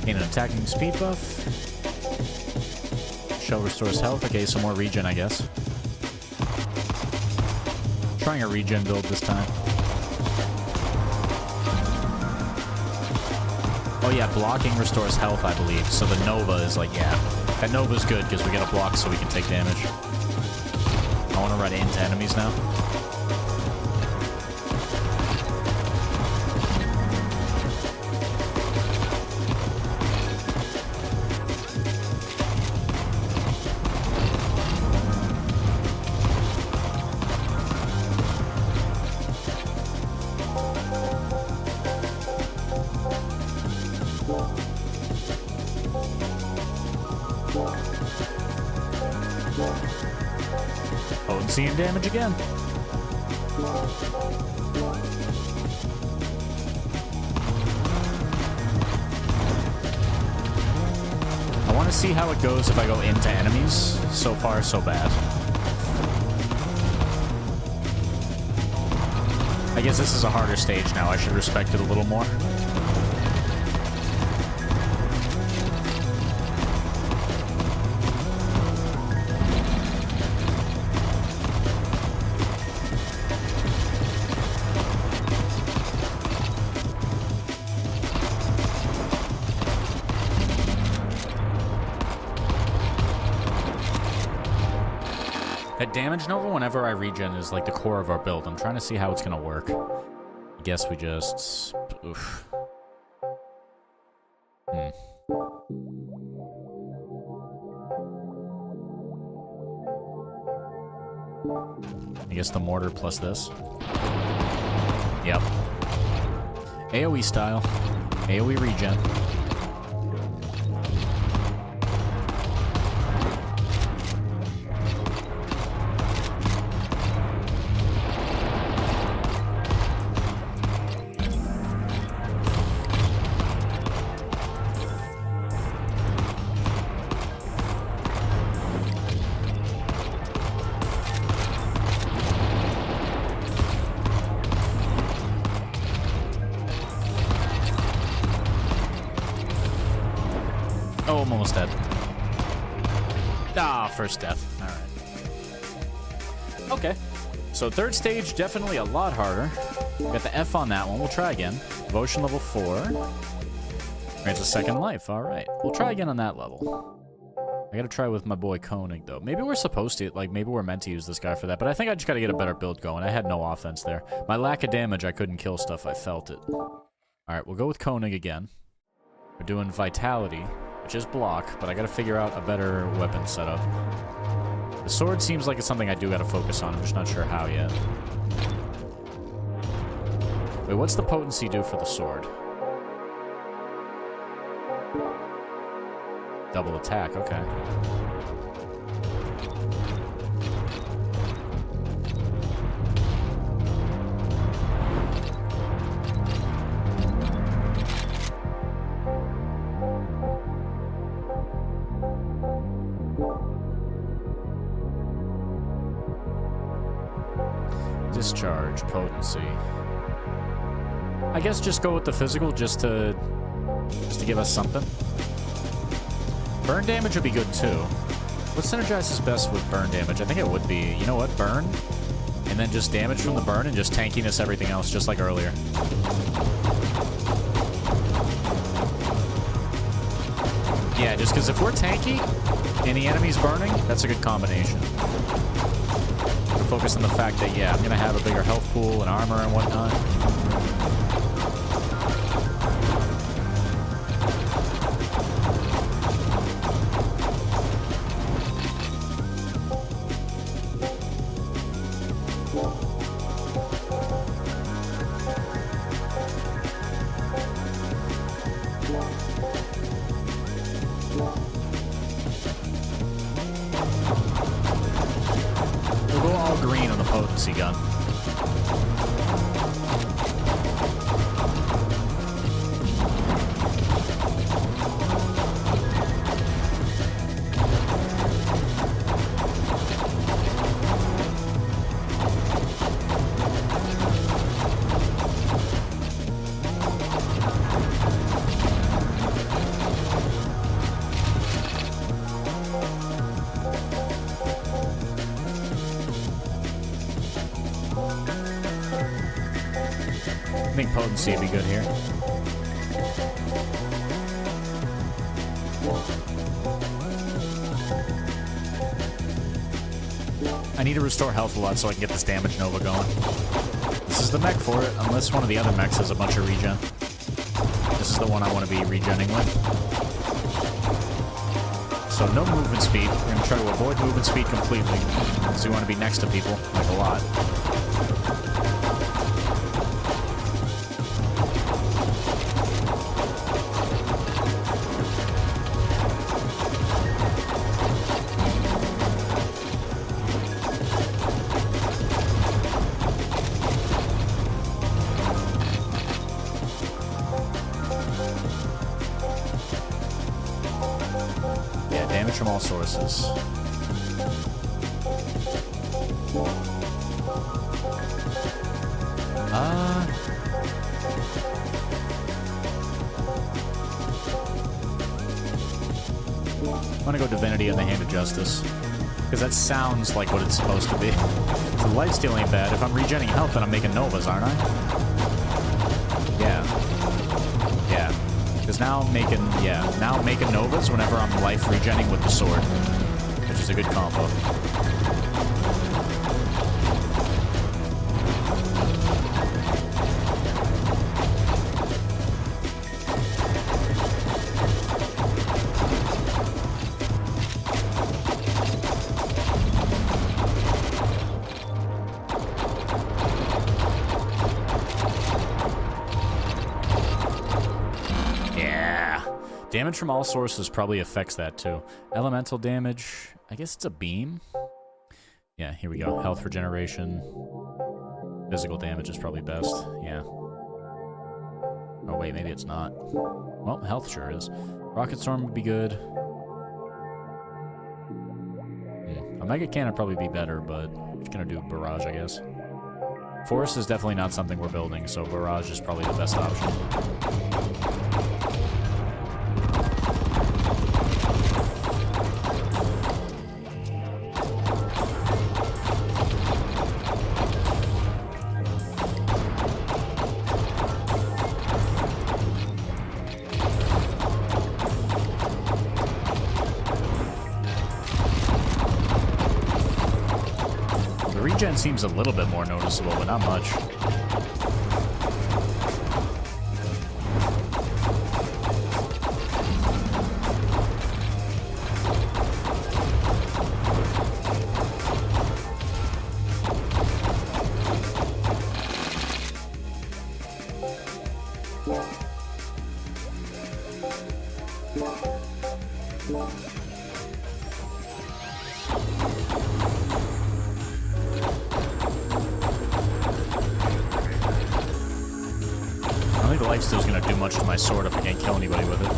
Gain an attacking speed buff. Shell restores health. Okay, some more regen, I guess. Trying a regen build this time. Oh yeah, blocking restores health, I believe. So the Nova is like, yeah. That Nova's good because we get a block so we can take damage. I want to run into enemies now. Potency and damage again. I want to see how it goes if I go into enemies. So far, so bad. I guess this is a harder stage now. I should respect it a little more. That damage Nova, whenever I regen, is like the core of our build. I'm trying to see how it's going to work. I guess we just... Oof. I guess the mortar plus this. Yep. AoE style. AoE regen. Oh, I'm almost dead. Ah, first death. Alright. Okay. So third stage, definitely a lot harder. Got the F on that one. We'll try again. Devotion level 4. Grants a second life. Alright. We'll try again on that level. I gotta try with my boy Koenig, though. Maybe we're supposed to, like, maybe we're meant to use this guy for that, but I think I just gotta get a better build going. I had no offense there. My lack of damage, I couldn't kill stuff. I felt it. Alright, we'll go with Koenig again. We're doing Vitality, which is block, but I gotta figure out a better weapon setup. The sword seems like it's something I do gotta focus on. I'm just not sure how yet. Wait, what's the potency do for the sword? Double attack, okay. Discharge, potency. I guess just go with the physical just to give us something. Burn damage would be good too. What synergizes best with burn damage? I think it would be, you know what, burn? And then just damage from the burn and just tankiness everything else, just like earlier. Yeah, just because if we're tanky and the enemy's burning, that's a good combination. Focus on the fact that, yeah, I'm going to have a bigger health pool and armor and whatnot. We'll go all green on the potency gun. think potency would be good here. I need to restore health a lot so I can get this damage Nova going. This is the mech for it, unless one of the other mechs has a bunch of regen. This is the one I want to be regenning with. So no movement speed. We're going to try to avoid movement speed completely. Because we want to be next to people, like a lot. From all sources. I'm gonna go Divinity in the Hand of Justice. Because that sounds like what it's supposed to be. So the lifesteal ain't bad. If I'm regenning health, then I'm making Novas, aren't I? Yeah. Yeah. Because now I'm making, now I'm making Novas whenever I'm life regenning with the sword. Which is a good combo. Damage from all sources probably affects that too. Elemental damage, I guess it's a beam. Yeah, here we go. Health regeneration. Physical damage is probably best. Yeah. Oh wait, maybe it's not. Well, health sure is. Rocket Storm would be good. A Mega Cannon would probably be better, but I'm just gonna do Barrage, I guess. Force is definitely not something we're building, so Barrage is probably the best option. Regen seems a little bit more noticeable, but not much. I think the lifesteal's gonna do much to my sword if I can't kill anybody with it.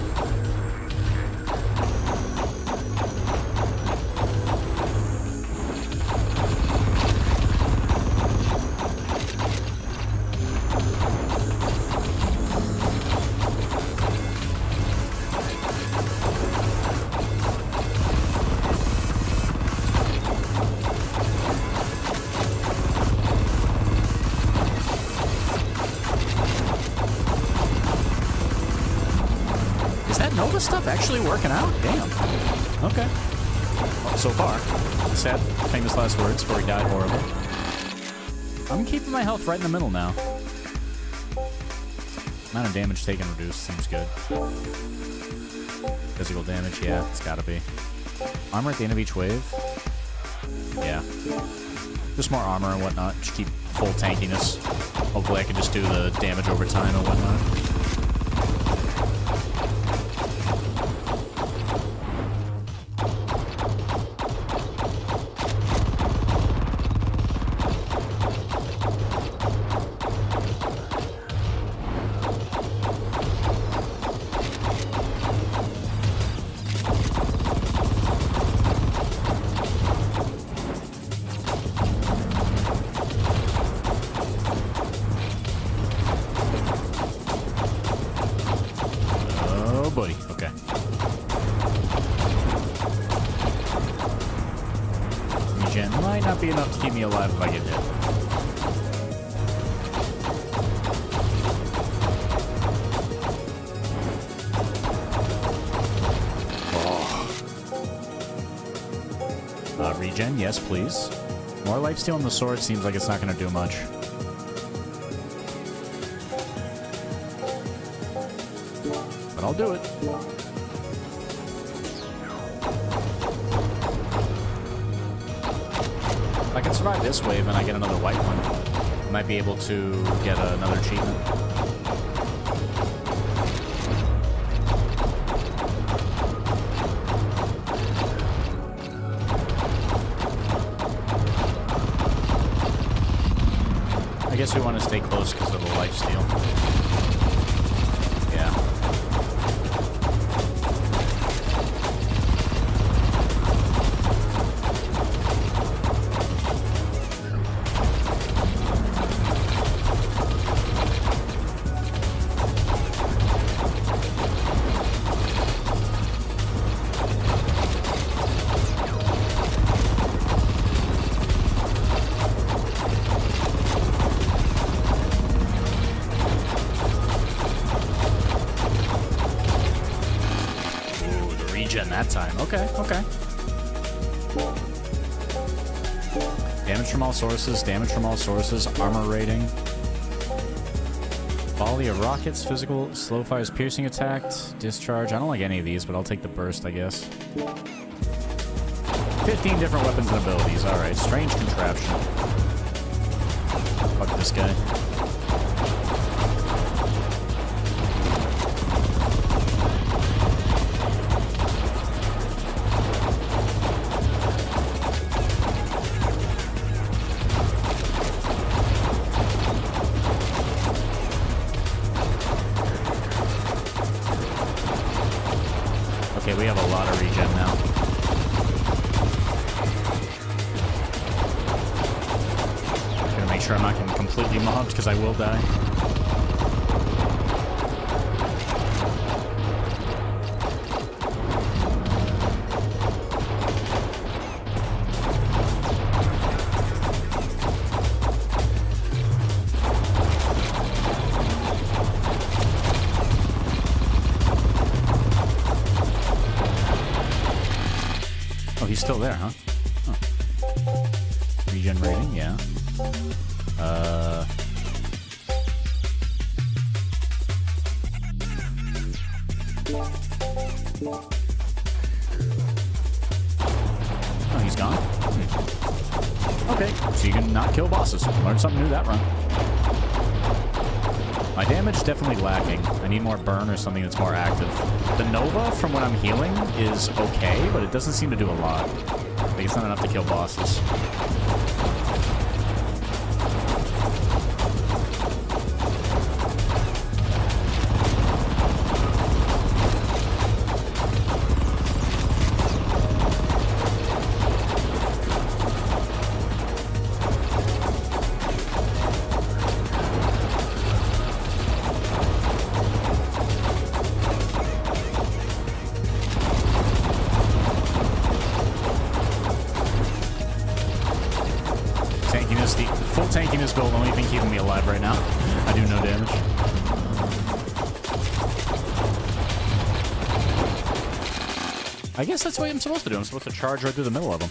Nova stuff actually working out? Damn. Okay. Well, so far. Sad, famous last words before he died horribly. I'm keeping my health right in the middle now. Amount of damage taken reduced seems good. Physical damage, yeah, it's gotta be. Armor at the end of each wave? Yeah. Just more armor and whatnot. Just keep full tankiness. Hopefully I can just do the damage over time and whatnot. Buddy, okay. Regen might not be enough to keep me alive if I get hit. Regen, yes, please. More lifesteal on the sword seems like it's not going to do much. But I'll do it. If I can survive this wave and I get another white one, I might be able to get another achievement. I guess we want to stay close because of the lifesteal. Yeah. That time. Okay, okay. Damage from all sources, damage from all sources, armor rating. Volley of rockets, physical, slow fires, piercing attack, discharge. I don't like any of these, but I'll take the burst, I guess. 15 different weapons and abilities. Alright, strange contraption. Fuck this guy. Okay, we have a lot of regen now. Gonna make sure I'm not getting completely mobbed because I will die. He's still there, huh? Regen rating, yeah. Oh, he's gone? Okay, so you can not kill bosses. Learn something new that run. My damage definitely lacking. I need more burn or something that's more active. The Nova, from what I'm healing, is okay, but it doesn't seem to do a lot. I think it's not enough to kill bosses. The full tankiness build, only thing keeping me alive right now. I do no damage. I guess that's what I'm supposed to do. I'm supposed to charge right through the middle of them.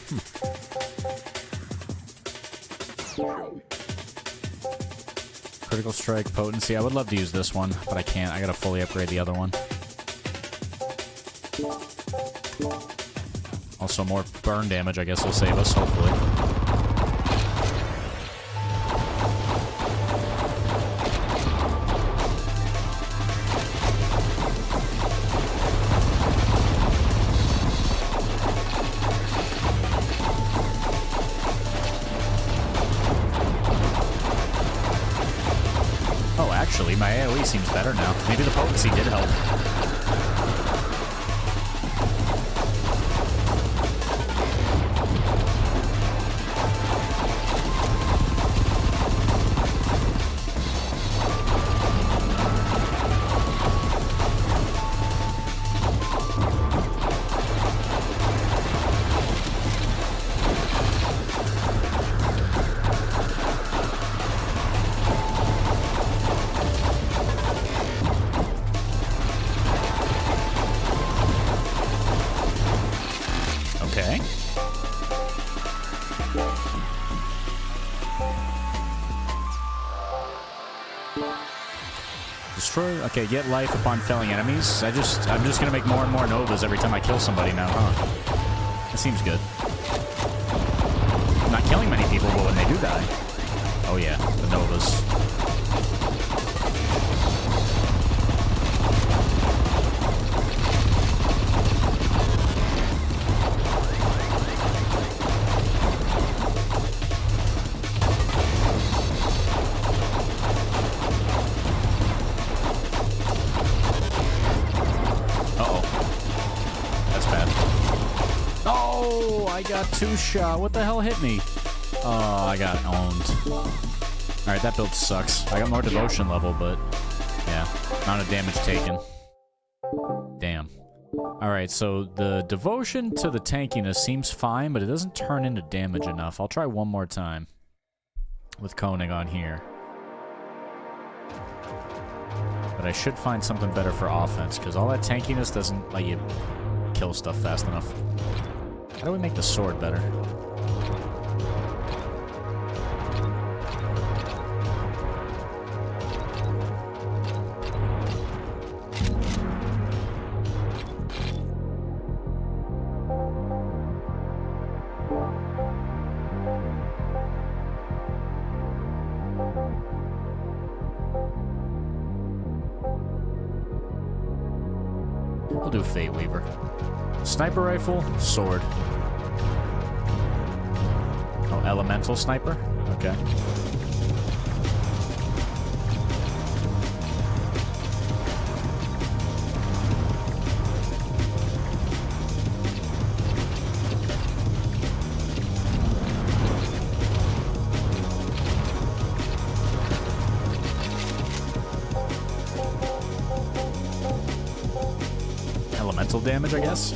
Critical strike, potency. I would love to use this one, but I can't. I gotta fully upgrade the other one. Also, more burn damage, I guess, will save us, hopefully. Actually, my AoE seems better now. Maybe the potency did help. Destroy. Okay, get life upon felling enemies. I'm just gonna make more and more Novas every time I kill somebody now, huh? That seems good. I'm not killing many people, but when they do die, oh yeah, the Novas. I got 2 shot. What the hell hit me? Oh, I got owned. Alright, that build sucks. I got more devotion level, but yeah, amount of damage taken. Damn. Alright, so the devotion to the tankiness seems fine, but it doesn't turn into damage enough. I'll try one more time with Koenig on here. But I should find something better for offense, because all that tankiness doesn't let you kill stuff fast enough. How do we make the sword better? We'll do Fate Weaver. Sniper rifle, sword. Oh, elemental sniper? Okay. Elemental damage, I guess?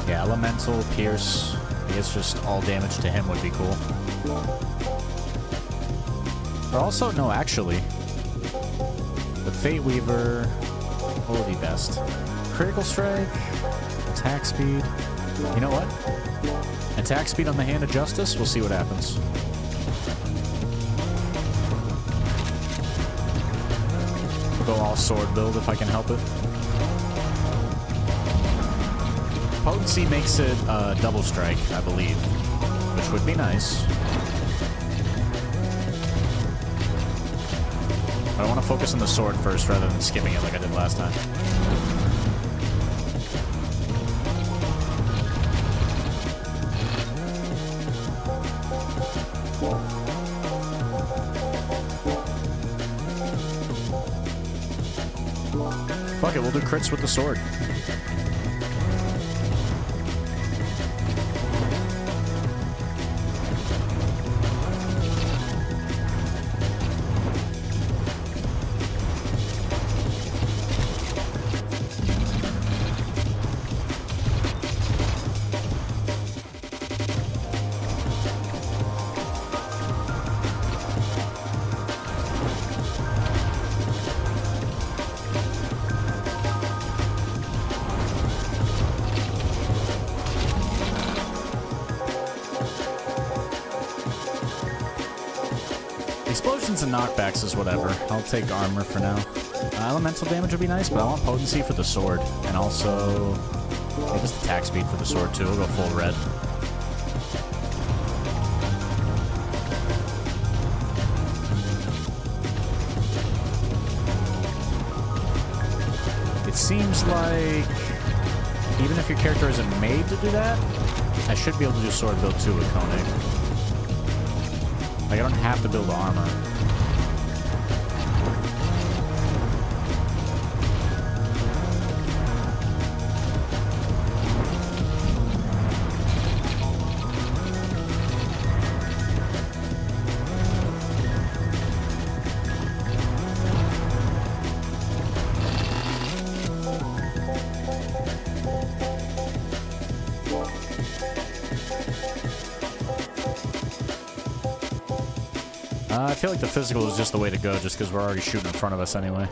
Yeah, elemental, pierce. I guess just all damage to him would be cool. But also, no, actually. The Fate Weaver, what would be best? Critical strike, attack speed. You know what? Attack speed on the Hand of Justice? We'll see what happens. We'll go all sword build if I can help it. Potency makes it double strike, I believe, which would be nice. But I want to focus on the sword first rather than skipping it like I did last time. Fuck it, we'll do crits with the sword. Explosions and knockbacks is whatever. I'll take armor for now. Elemental damage would be nice, but I want potency for the sword. And also, yeah, just attack speed for the sword too. We'll go full red. It seems like, even if your character isn't made to do that, I should be able to do sword build too with Koenig. Like, I don't have to build armor. I feel like the physical is just the way to go, just because we're already shooting in front of us anyway.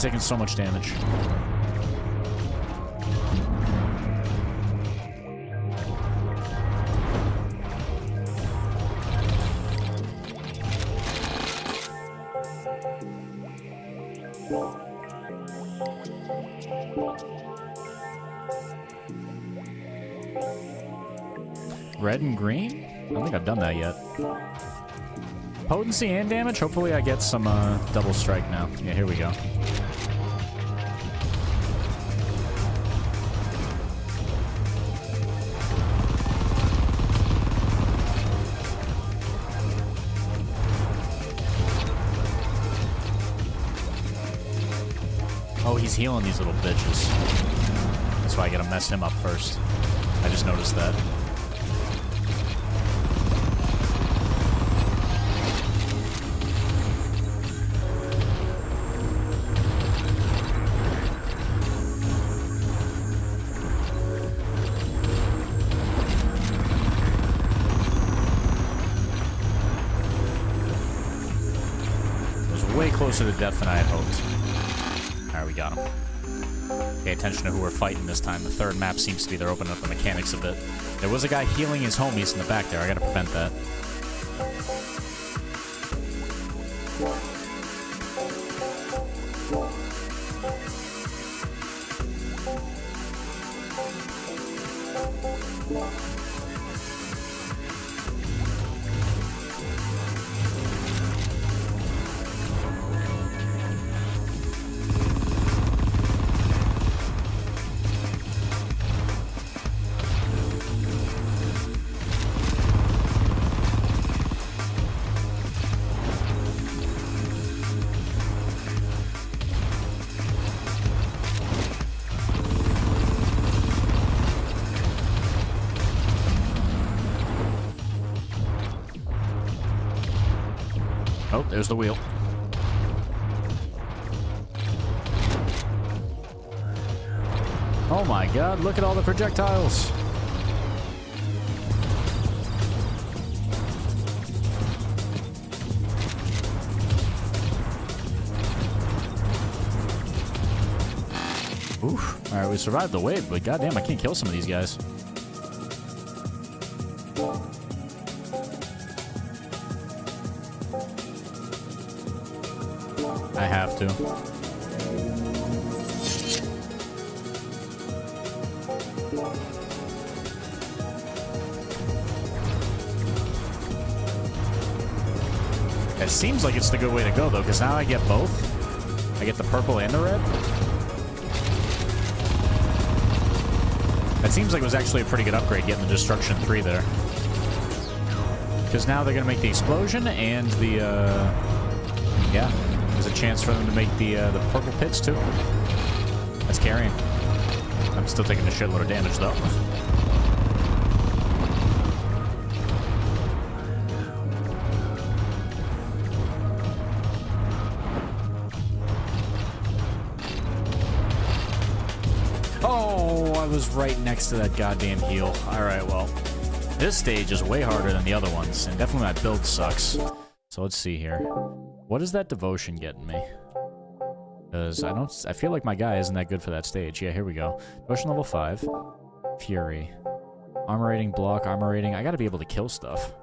taking so much damage. Red and green? I don't think I've done that yet. Potency and damage? Hopefully I get some double strike now. Yeah, here we go. Oh, he's healing these little bitches. That's why I gotta mess him up first. I just noticed that. Way closer to death than I had hoped. Alright, we got him. Pay attention to who we're fighting this time. The third map seems to be they're opening up the mechanics a bit. There was a guy healing his homies in the back there. I gotta prevent that. Oh, there's the wheel. Oh my god, look at all the projectiles. Oof. Alright, we survived the wave, but goddamn, I can't kill some of these guys. I have to. It seems like it's the good way to go, though, because now I get both. I get the purple and the red. That seems like it was actually a pretty good upgrade, getting the Destruction 3 there. Because now they're going to make the explosion and the, yeah. There's a chance for them to make the purple pits, too. That's carrying. I'm still taking a shitload of damage, though. Oh, I was right next to that goddamn heal. Alright, well. This stage is way harder than the other ones, and definitely my build sucks. So let's see here. What is that devotion getting me? Because I feel like my guy isn't that good for that stage. Yeah, here we go. Devotion level 5. Fury. Armor rating, block, armor rating. I gotta be able to kill stuff.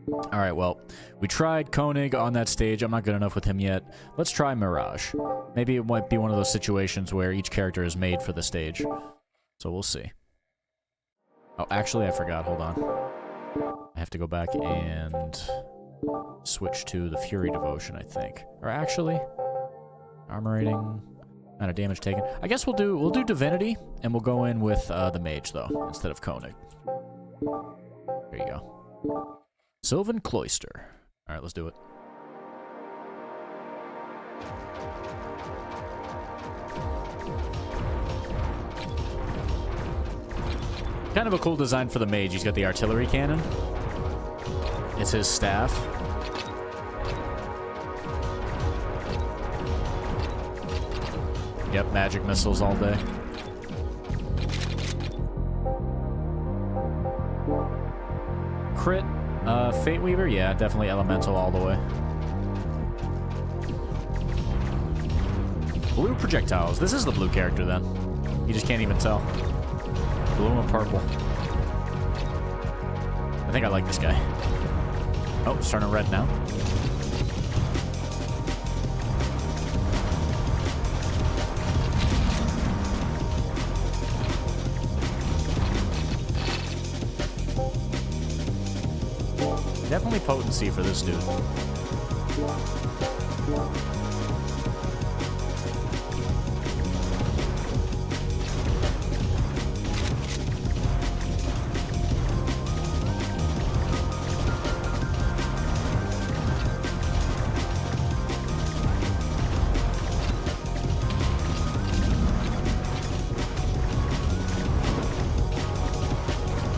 Alright, well, we tried Koenig on that stage. I'm not good enough with him yet. Let's try Mirage. Maybe it might be one of those situations where each character is made for the stage. So we'll see. Oh, actually, I forgot. Hold on. I have to go back and switch to the Fury Devotion, I think. Or actually, armor rating, amount of damage taken. I guess we'll do Divinity, and we'll go in with the Mage, though, instead of Koenig. There you go. Sylvan Cloister. All right, let's do it. Kind of a cool design for the Mage. He's got the artillery cannon. It's his staff. Yep, magic missiles all day. Crit, Fate Weaver, yeah, definitely elemental all the way. Blue projectiles. This is the blue character then. You just can't even tell. Blue and purple. I think I like this guy. Oh, it's turning red now. Definitely potency for this dude.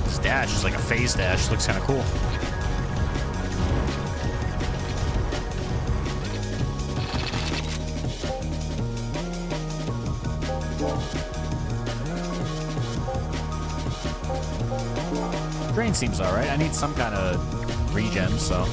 This dash is like a phase dash. Looks kind of cool. Drain seems alright. I need some kind of regen, so.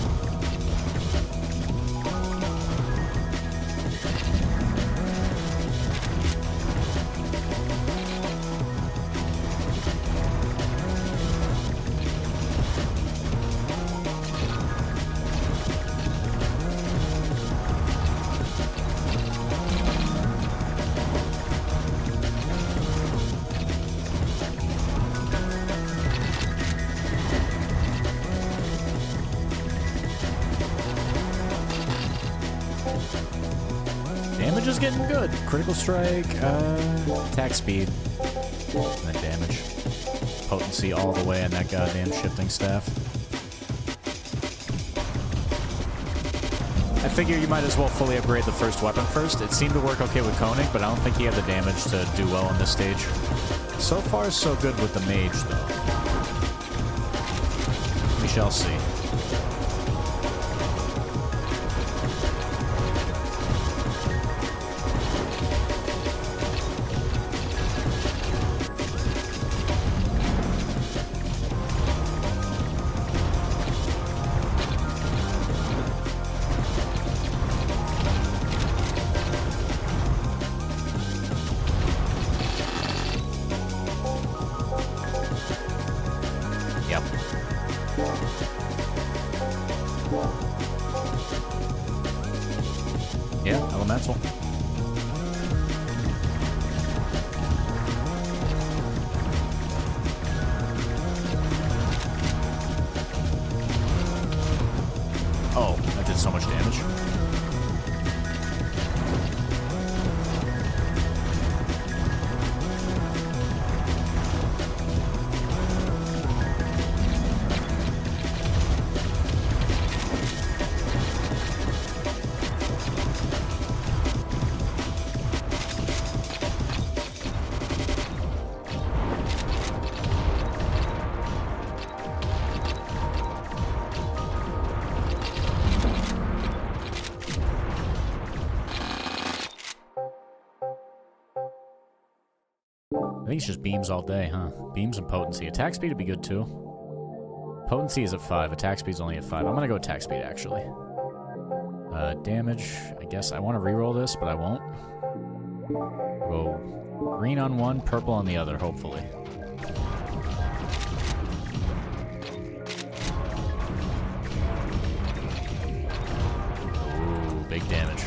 Damage is getting good. Critical strike, attack speed, and then damage. Potency all the way in that goddamn shifting staff. I figure you might as well fully upgrade the first weapon first. It seemed to work okay with Koenig, but I don't think he had the damage to do well on this stage. So far, so good with the mage, though. We shall see. Yep. Yeah, elemental. Oh, that did so much damage. I think it's just beams all day, huh? Beams and potency. Attack speed would be good, too. Potency is at 5. Attack speed's only at 5. I'm gonna go attack speed, actually. Damage. I guess I want to reroll this, but I won't. Go green on one, purple on the other, hopefully. Ooh, big damage.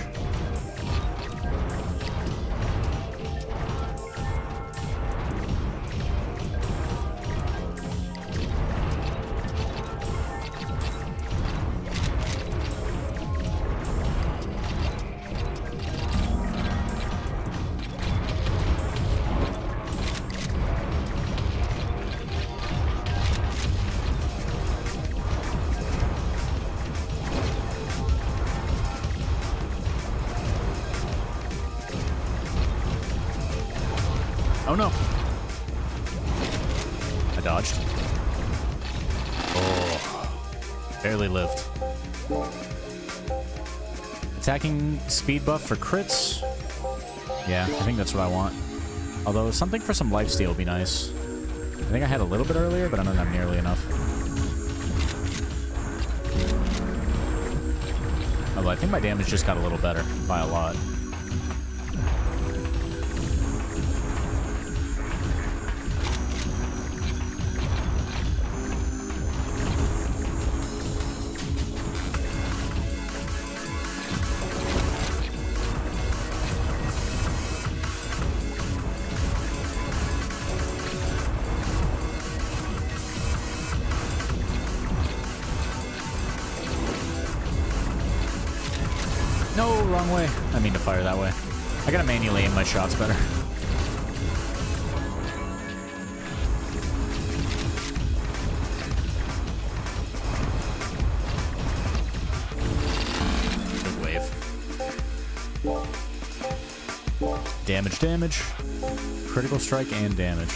Oh no! I dodged. Oh. Barely lived. Attacking speed buff for crits? Yeah, I think that's what I want. Although something for some lifesteal would be nice. I think I had a little bit earlier, but I don't have nearly enough. Although I think my damage just got a little better, by a lot. wrong way. I mean to fire that way. I gotta manually aim my shots better. Good wave. Damage, damage. Critical strike and damage.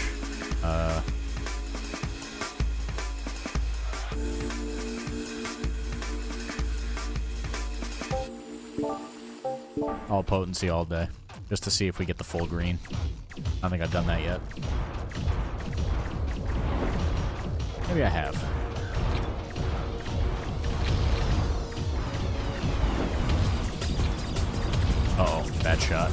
All potency all day. Just to see if we get the full green. I don't think I've done that yet. Maybe I have. Uh-oh, bad shot.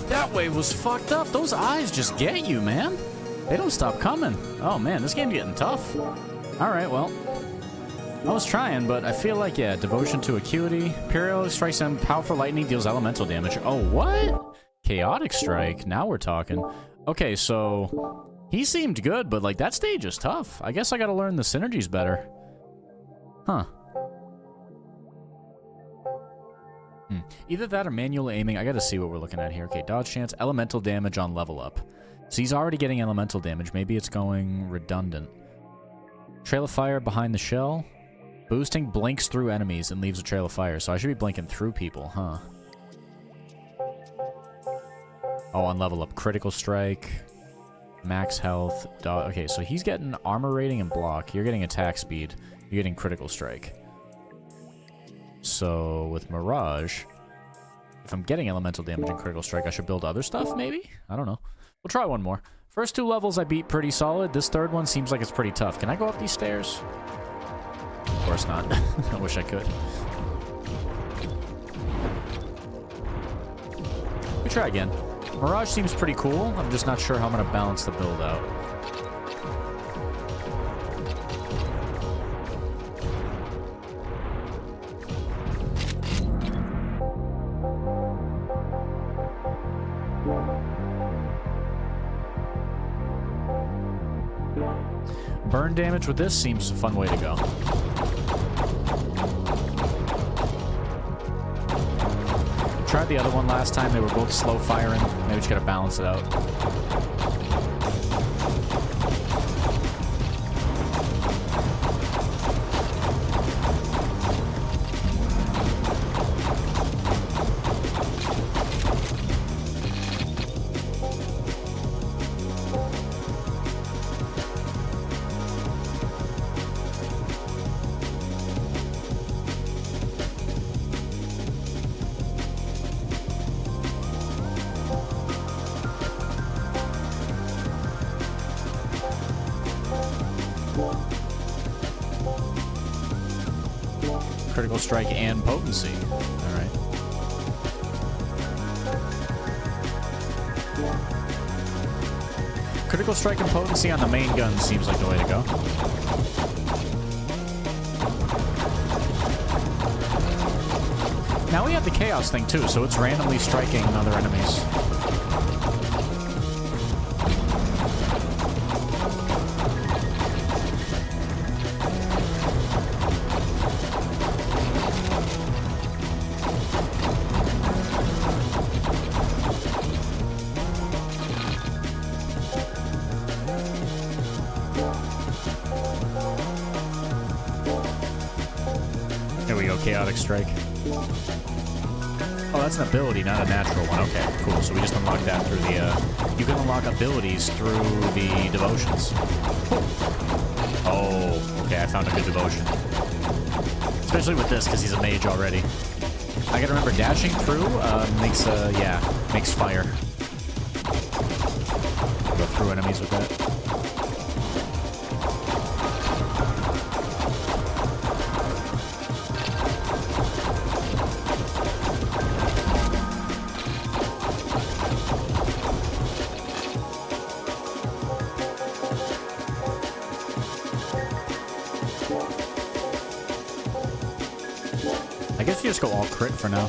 That wave was fucked up. Those eyes just get you, man. They don't stop coming. Oh, man, this game's getting tough. All right, well. I was trying, but I feel like, yeah, devotion to acuity. Periodic strikes and powerful lightning deals elemental damage. Oh, what? Chaotic strike. Now we're talking. Okay, so he seemed good, but, like, that stage is tough. I guess I gotta learn the synergies better. Huh. Either that or manual aiming. I gotta see what we're looking at here. Okay, dodge chance, elemental damage on level up. So he's already getting elemental damage. Maybe it's going redundant. Trail of fire behind the shell. Boosting blinks through enemies and leaves a trail of fire. So I should be blinking through people, huh? Oh, on level up. Critical strike. Max health. Okay, so he's getting armor rating and block. You're getting attack speed. You're getting critical strike. So, with Mirage, if I'm getting elemental damage and critical strike, I should build other stuff, maybe? I don't know. We'll try one more. First two levels I beat pretty solid. This third one seems like it's pretty tough. Can I go up these stairs? Of course not. I wish I could. We try again. Mirage seems pretty cool. I'm just not sure how I'm going to balance the build out. Burn damage with this seems a fun way to go. Tried the other one last time. They were both slow firing. Maybe just gotta balance it out. Critical strike and potency. Alright. Critical strike and potency on the main gun seems like the way to go. Now we have the chaos thing too, so it's randomly striking other enemies. There we go, chaotic strike. Oh, that's an ability, not a natural one. Okay, cool. So we just unlocked that through the, you can unlock abilities through the devotions. Oh, okay, I found a good devotion. Especially with this, because he's a mage already. I gotta remember, dashing through, makes fire. through enemies with that. I guess you just go all crit for now.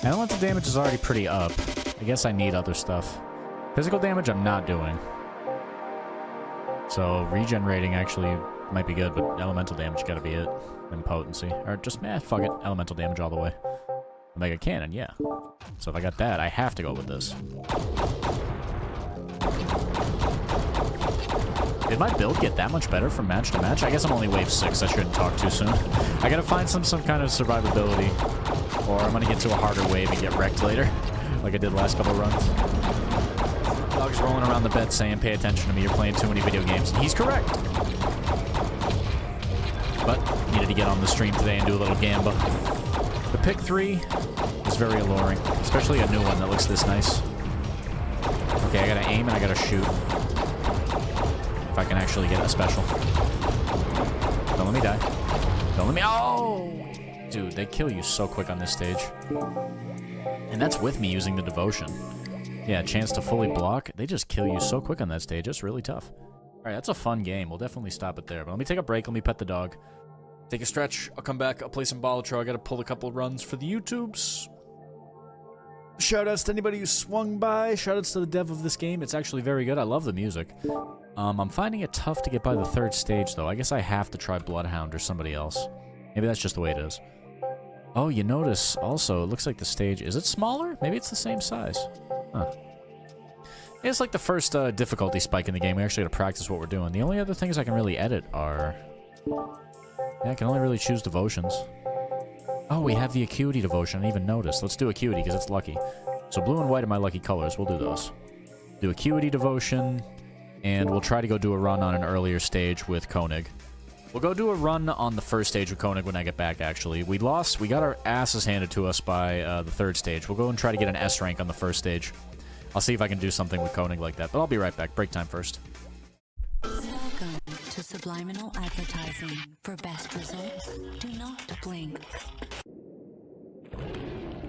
Elemental damage is already pretty up. I guess I need other stuff. Physical damage I'm not doing. So regenerating actually might be good, but elemental damage gotta be it. And potency. Or just, fuck it. Elemental damage all the way. Omega Cannon, yeah. So if I got that, I have to go with this. Did my build get that much better from match to match? I guess I'm only wave 6. I shouldn't talk too soon. I gotta find some kind of survivability. Or I'm gonna get to a harder wave and get wrecked later. Like I did last couple runs. Dog's rolling around the bed saying, pay attention to me, you're playing too many video games. And he's correct. But needed to get on the stream today and do a little gamba. The pick 3 is very alluring. Especially a new one that looks this nice. Okay, I gotta aim and I gotta shoot. If I can actually get a special. Don't let me die. Don't let me... Oh! Dude, they kill you so quick on this stage. And that's with me using the devotion. Yeah, chance to fully block. They just kill you so quick on that stage. It's really tough. Alright, that's a fun game. We'll definitely stop it there. But let me take a break. Let me pet the dog. Take a stretch. I'll come back. I'll play some Balatro. I gotta pull a couple runs for the YouTubes. Shoutouts to anybody who swung by. Shoutouts to the dev of this game. It's actually very good. I love the music. I'm finding it tough to get by the 3rd stage, though. I guess I have to try Bloodhound or somebody else. Maybe that's just the way it is. Oh, you notice also, it looks like the stage... Is it smaller? Maybe it's the same size. Huh. It's like the first difficulty spike in the game. We actually got to practice what we're doing. The only other things I can really edit are... Yeah, I can only really choose devotions. Oh, we have the Acuity devotion. I didn't even notice. Let's do Acuity, because it's lucky. So blue and white are my lucky colors. We'll do those. Do Acuity devotion, and we'll try to go do a run on an earlier stage with Koenig. We'll go do a run on the 1st stage with Koenig when I get back, actually. We lost. We got our asses handed to us by the 3rd stage. We'll go and try to get an S rank on the 1st stage. I'll see if I can do something with Koenig like that, but I'll be right back. Break time first. Welcome to subliminal advertising. For best results, do not blink.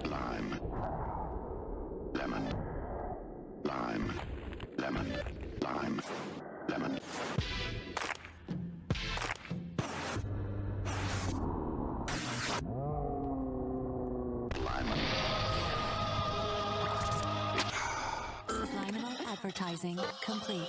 Lime. Lemon. Lime. Lemon. Lime. Lemon. Subliminal advertising complete.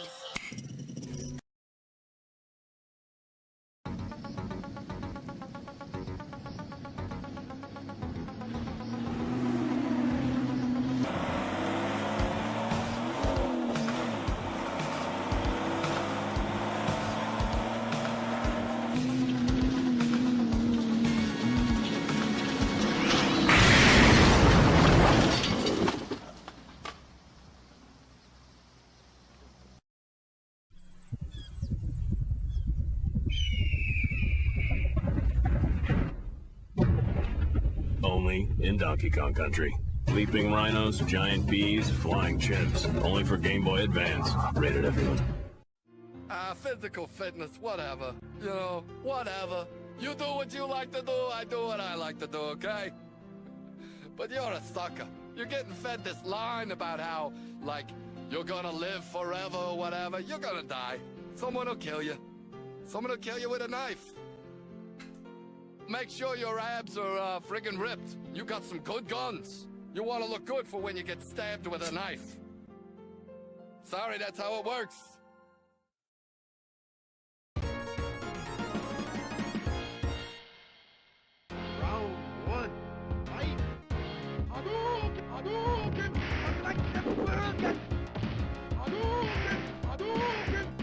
Only in Donkey Kong Country. Leaping rhinos, giant bees, flying chimps. Only for Game Boy Advance. Rated everyone. Physical fitness, whatever. You know, whatever. You do what you like to do, I do what I like to do, okay? But you're a sucker. You're getting fed this line about how, like, you're gonna live forever or whatever. You're gonna die. Someone will kill you. Someone will kill you with a knife. make sure your abs are friggin' ripped. You got some good guns. You want to look good for when you get stabbed with a knife. Sorry, that's how it works. Round one, fight! Hadouken! Hadouken! Hadouken! Hadouken! Hadouken! Hadouken! Hadouken!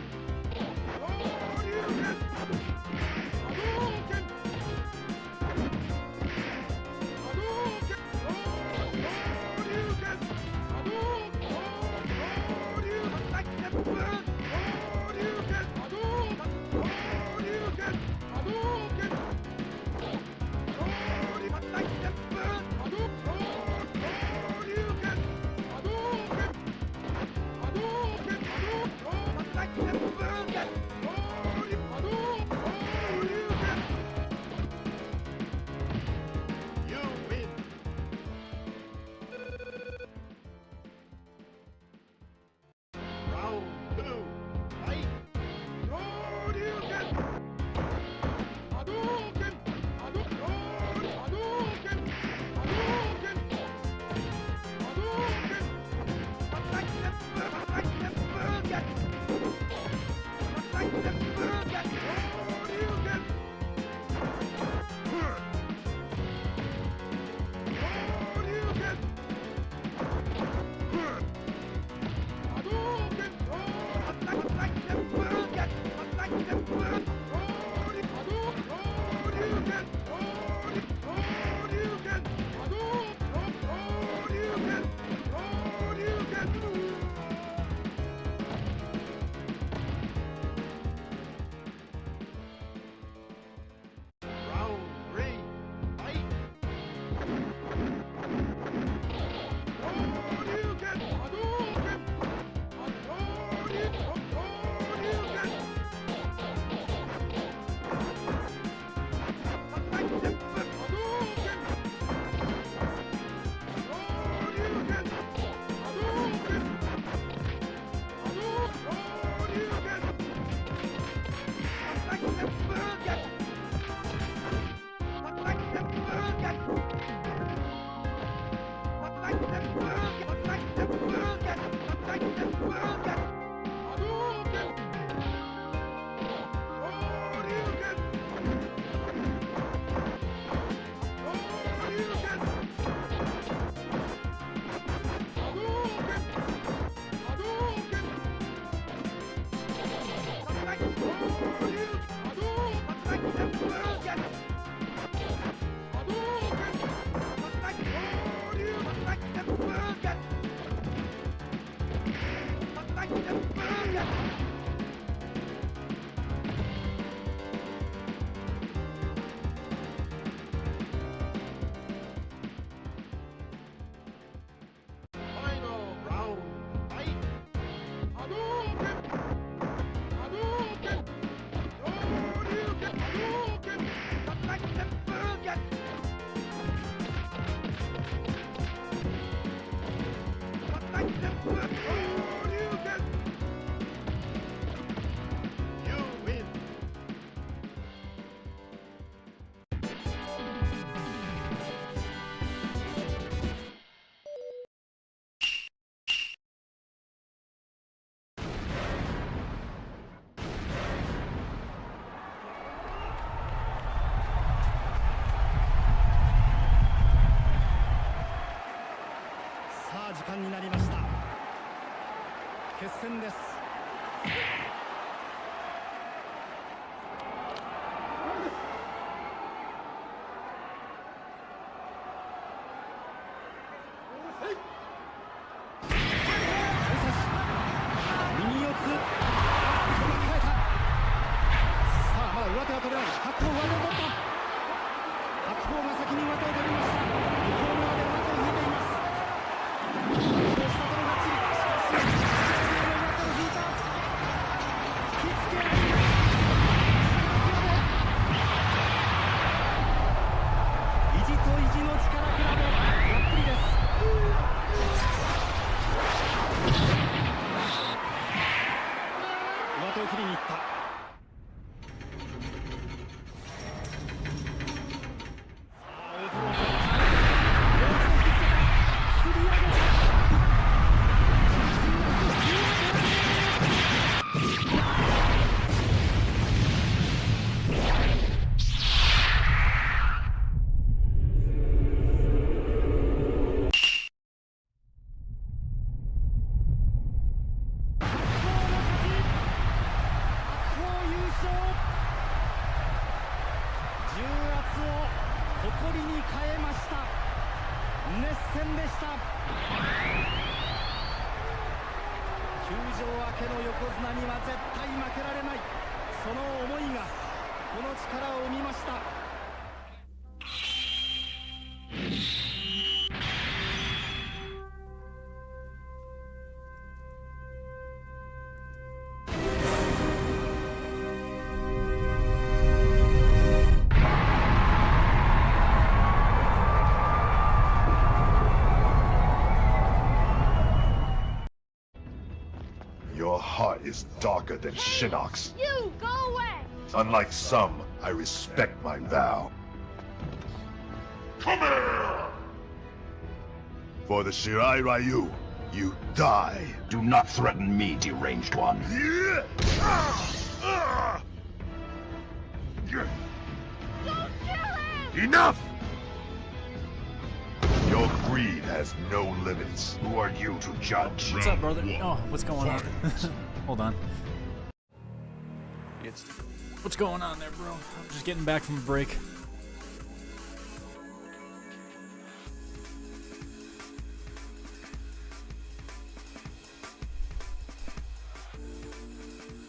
熱戦でした。球場明けの横綱には絶対負けられない、その思いがこの力を生みました。Your heart is darker than Shinnok's. You go away! Unlike some, I respect my vow. Come here! For the Shirai Ryu, you die. Do not threaten me, deranged one. Don't kill him! Enough! Your greed has no limits. Who are you to judge? What's up, brother? Oh, what's going on? Hold on. What's going on there, bro? I'm just getting back from a break.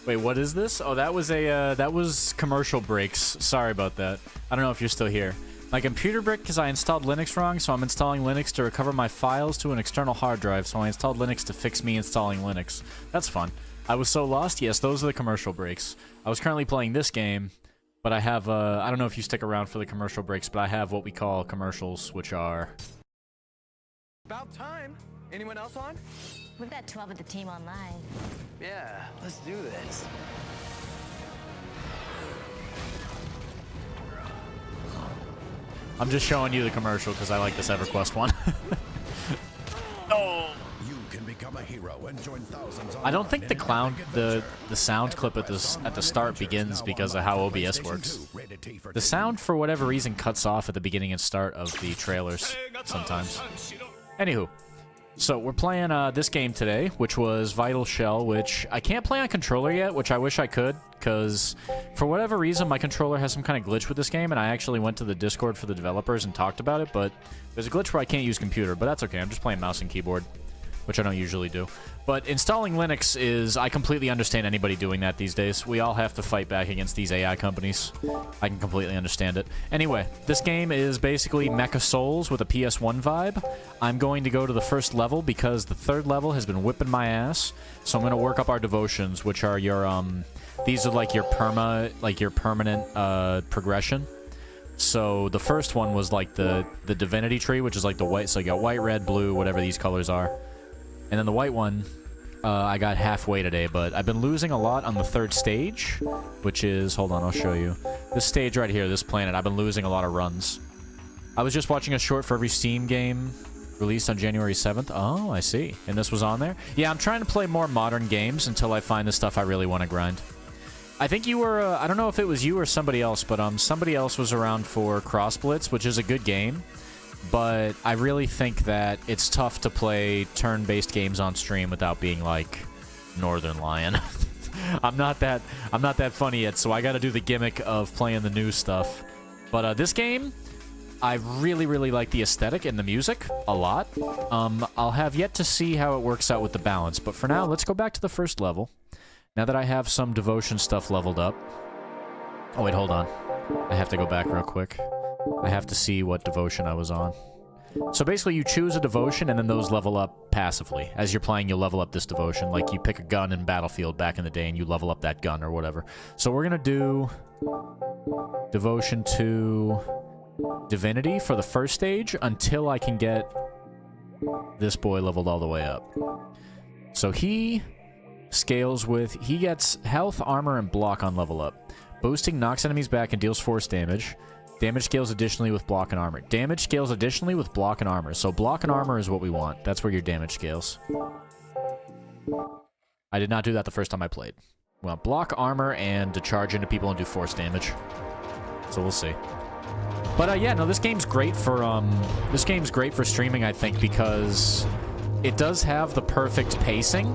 Wait, what is this? Oh, that was a that was commercial breaks. Sorry about that. I don't know if you're still here. My computer bricked because I installed Linux wrong, so I'm installing Linux to recover my files to an external hard drive, so I installed Linux to fix me installing Linux. That's fun. I was so lost. Yes, those are the commercial breaks. I was currently playing this game, but I have, I don't know if you stick around for the commercial breaks, but I have what we call commercials, which are... About time. Anyone else on? We've got 12 of the team online. Yeah, let's do this. I'm just showing you the commercial because I like this EverQuest one. Oh! You can become a hero and join thousands. I don't think the sound clip at the start begins because of how OBS works. The sound, for whatever reason, cuts off at the beginning and start of the trailers sometimes. Anywho, so we're playing this game today, which was Vital Shell, which I can't play on controller yet, which I wish I could, because for whatever reason, my controller has some kind of glitch with this game, and I actually went to the Discord for the developers and talked about it, but there's a glitch where I can't use computer, but that's okay. I'm just playing mouse and keyboard, which I don't usually do. But installing Linux is... I completely understand anybody doing that these days. We all have to fight back against these AI companies. I can completely understand it. Anyway, this game is basically Mecha Souls with a PS1 vibe. I'm going to go to the first level because the third level has been whipping my ass. So I'm going to work up our devotions, which are your, these are like your permanent, progression. So the first one was like the divinity tree, which is like the white, so you got white, red, blue, whatever these colors are. And then the white one, I got halfway today, but I've been losing a lot on the third stage, which is, hold on, I'll show you. This stage right here, this planet, I've been losing a lot of runs. I was just watching a short for every Steam game released on January 7th. Oh, I see. And this was on there? Yeah, I'm trying to play more modern games until I find the stuff I really want to grind. I think you were, I don't know if it was you or somebody else, but somebody else was around for Cross Blitz, which is a good game. But I really think that it's tough to play turn-based games on stream without being like Northern Lion. I'm not that funny yet, so I got to do the gimmick of playing the new stuff. But this game, I really, really like the aesthetic and the music a lot. I'll have yet to see how it works out with the balance. But for now, let's go back to the first level. Now that I have some devotion stuff leveled up. Oh wait, hold on. I have to go back real quick. I have to see what devotion I was on. So basically, you choose a devotion, and then those level up passively. As you're playing, you'll level up this devotion. Like, you pick a gun in Battlefield back in the day, and you level up that gun or whatever. So we're going to do devotion to divinity for the first stage until I can get this boy leveled all the way up. So he scales with... He gets health, armor, and block on level up. Boosting knocks enemies back and deals force damage. Damage scales additionally with block and armor. Damage scales additionally with block and armor. So block and armor is what we want. That's where your damage scales. I did not do that the first time I played. We want block, armor, and to charge into people and do force damage. So we'll see. But yeah, no, this game's great for streaming, I think, because it does have the perfect pacing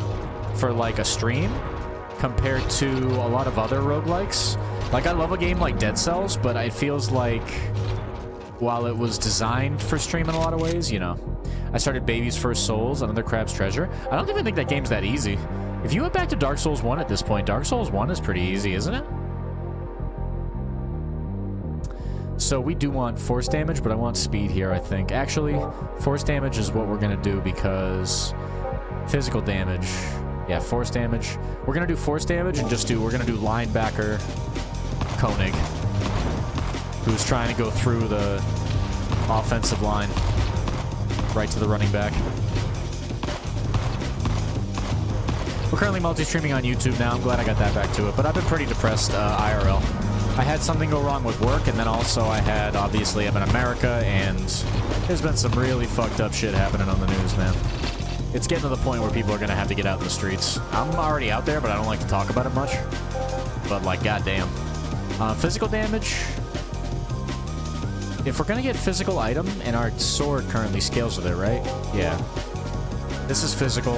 for like a stream compared to a lot of other roguelikes. Like, I love a game like Dead Cells, but it feels like while it was designed for stream in a lot of ways, you know. I started Baby's First Souls, Another Crab's Treasure. I don't even think that game's that easy. If you went back to Dark Souls 1 at this point, Dark Souls 1 is pretty easy, isn't it? So we do want force damage, but I want speed here, I think. Actually, force damage is what we're going to do because physical damage... Yeah, force damage. We're going to do force damage and we're going to do linebacker Koenig, who's trying to go through the offensive line right to the running back. We're currently multi-streaming on YouTube now. I'm glad I got that back to it, but I've been pretty depressed IRL. I had something go wrong with work, and then also obviously I'm in America, and there's been some really fucked up shit happening on the news, man. It's getting to the point where people are going to have to get out in the streets. I'm already out there, but I don't like to talk about it much. But, like, goddamn. Physical damage. If we're going to get physical item, and our sword currently scales with it, right? Yeah. This is physical.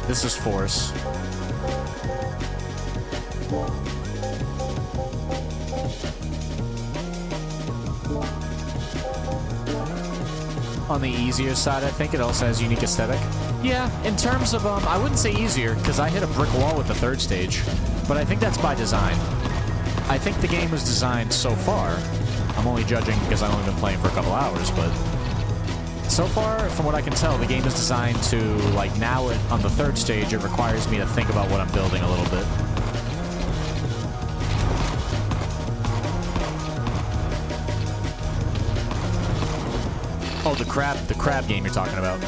This is force. On the easier side, I think it also has unique aesthetic. Yeah, in terms of, I wouldn't say easier, because I hit a brick wall with the third stage, but I think that's by design. I think the game was designed so far. I'm only judging because I've only been playing for a couple hours, but so far, from what I can tell, the game is designed to, like, now on the third stage, it requires me to think about what I'm building a little bit. Oh, the crab game you're talking about.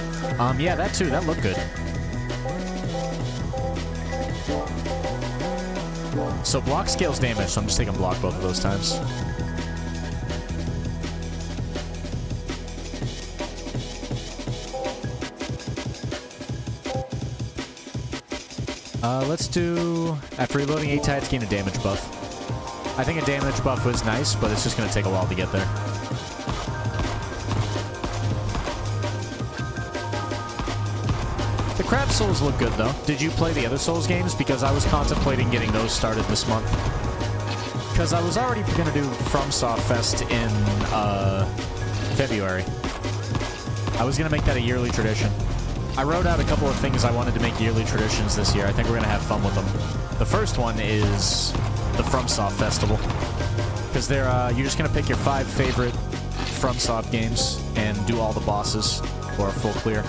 Yeah, that too. That looked good. So block scales damage, so I'm just taking block both of those times. Let's do... After reloading 8 tides, gain a damage buff. I think a damage buff was nice, but it's just going to take a while to get there. The Crab Souls look good, though. Did you play the other Souls games? Because I was contemplating getting those started this month. Because I was already going to do FromSoft Fest in February. I was going to make that a yearly tradition. I wrote out a couple of things I wanted to make yearly traditions this year. I think we're going to have fun with them. The first one is the FromSoft Festival. Because you're just going to pick your 5 favorite FromSoft games and do all the bosses for a full clear.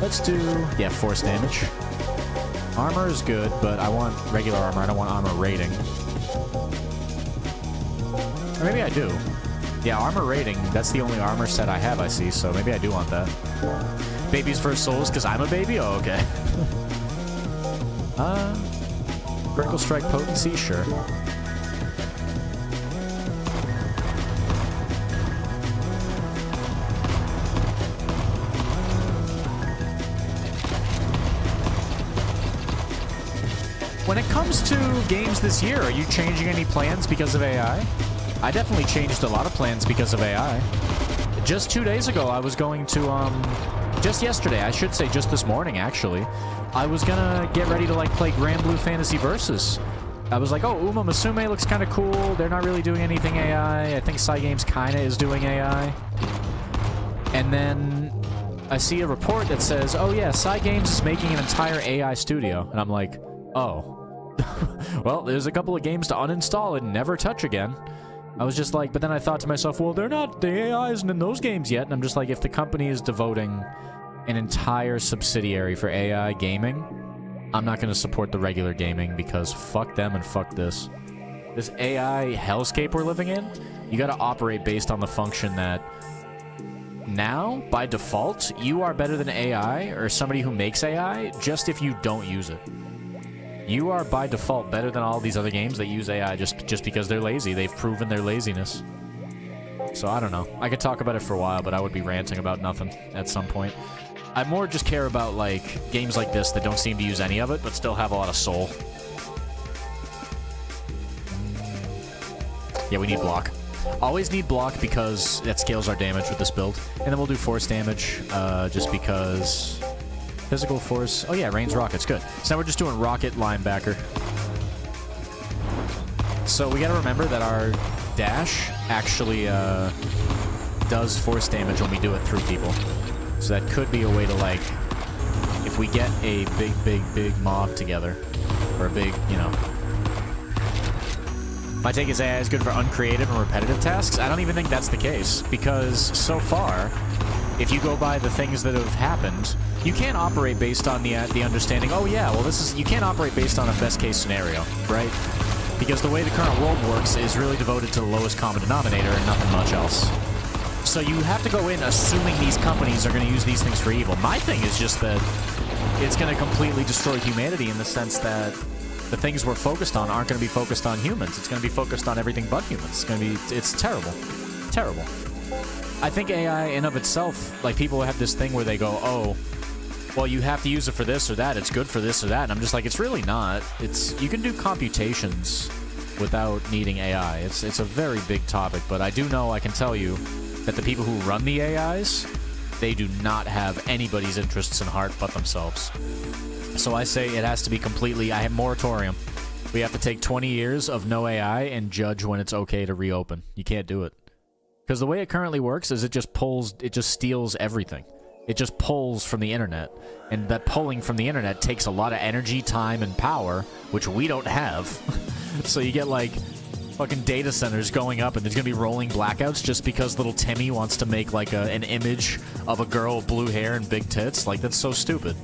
Let's do, yeah, force damage. Armor is good, but I want regular armor. I don't want armor rating. Or maybe I do. Yeah, armor rating. That's the only armor set I have, I see, so maybe I do want that. Baby's First Souls, because I'm a baby? Oh, okay. Critical Strike Potency? Sure. When it comes to games this year, are you changing any plans because of AI? I definitely changed a lot of plans because of AI. Just 2 days ago, I was going to, just yesterday, I should say just this morning, actually, I was gonna get ready to, like, play Grand Blue Fantasy Versus. I was like, oh, Uma Musume looks kind of cool. They're not really doing anything AI. I think Cygames kind of is doing AI. And then I see a report that says, oh, yeah, Cygames is making an entire AI studio. And I'm like, oh. Well, there's a couple of games to uninstall and never touch again. I was just like, but then I thought to myself, well, the AI isn't in those games yet. And I'm just like, if the company is devoting an entire subsidiary for AI gaming, I'm not going to support the regular gaming because fuck them and fuck this. This AI hellscape we're living in, you got to operate based on the function that now, by default, you are better than AI or somebody who makes AI just if you don't use it. You are, by default, better than all these other games that use AI just because they're lazy. They've proven their laziness. So, I don't know. I could talk about it for a while, but I would be ranting about nothing at some point. I more just care about, like, games like this that don't seem to use any of it, but still have a lot of soul. Yeah, we need block. Always need block because that scales our damage with this build. And then we'll do force damage, just because... Physical force. Oh yeah, range rockets. Good. So now we're just doing rocket linebacker. So we gotta remember that our dash actually does force damage when we do it through people. So that could be a way to, like, if we get a big mob together, or a big, you know... My take is AI is good for uncreative and repetitive tasks. I don't even think that's the case, because so far, if you go by the things that have happened, you can't operate based on the understanding, oh yeah, well this is... You can't operate based on a best-case scenario, right? Because the way the current world works is really devoted to the lowest common denominator and nothing much else. So you have to go in assuming these companies are going to use these things for evil. My thing is just that it's going to completely destroy humanity in the sense that the things we're focused on aren't going to be focused on humans. It's going to be focused on everything but humans. It's going to be... It's terrible. Terrible. I think AI in of itself, like, people have this thing where they go, oh, well, you have to use it for this or that. It's good for this or that. And I'm just like, it's really not. It's... You can do computations without needing AI. It's a very big topic, but I do know, I can tell you, that the people who run the AIs, they do not have anybody's interests in heart but themselves. So I say it has to be completely... I have moratorium. We have to take 20 years of no AI and judge when it's okay to reopen. You can't do it. Because the way it currently works is it just pulls... It just steals everything. It just pulls from the internet. And that pulling from the internet takes a lot of energy, time, and power, which we don't have. So you get, like, fucking data centers going up, and there's gonna be rolling blackouts just because little Timmy wants to make, like, an image of a girl with blue hair and big tits. Like, that's so stupid.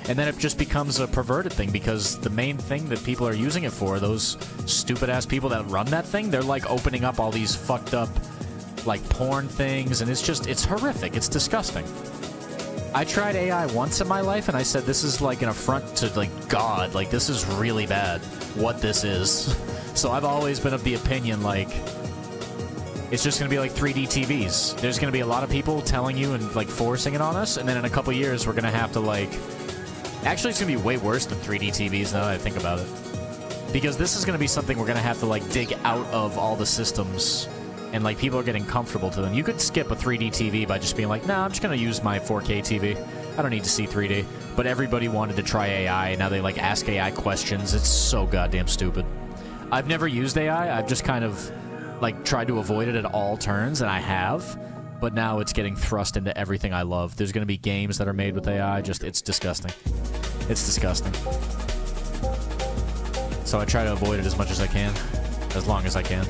And then it just becomes a perverted thing, because the main thing that people are using it for, those stupid-ass people that run that thing, they're, like, opening up all these fucked up, like, porn things, and it's just... It's horrific. It's disgusting. I tried AI once in my life, and I said, this is like an affront to, like, God. Like, this is really bad, what this is. So I've always been of the opinion, like, it's just going to be like 3D TVs. There's going to be a lot of people telling you and, like, forcing it on us, and then in a couple years, we're going to have to, like... Actually, it's going to be way worse than 3D TVs now that I think about it. Because this is going to be something we're going to have to, like, dig out of all the systems... And, like, people are getting comfortable to them. You could skip a 3D TV by just being like, nah, I'm just going to use my 4K TV. I don't need to see 3D. But everybody wanted to try AI, and now they, like, ask AI questions. It's so goddamn stupid. I've never used AI. I've just kind of, like, tried to avoid it at all turns, and I have. But now it's getting thrust into everything I love. There's going to be games that are made with AI. Just, it's disgusting. It's disgusting. So I try to avoid it as much as I can. As long as I can.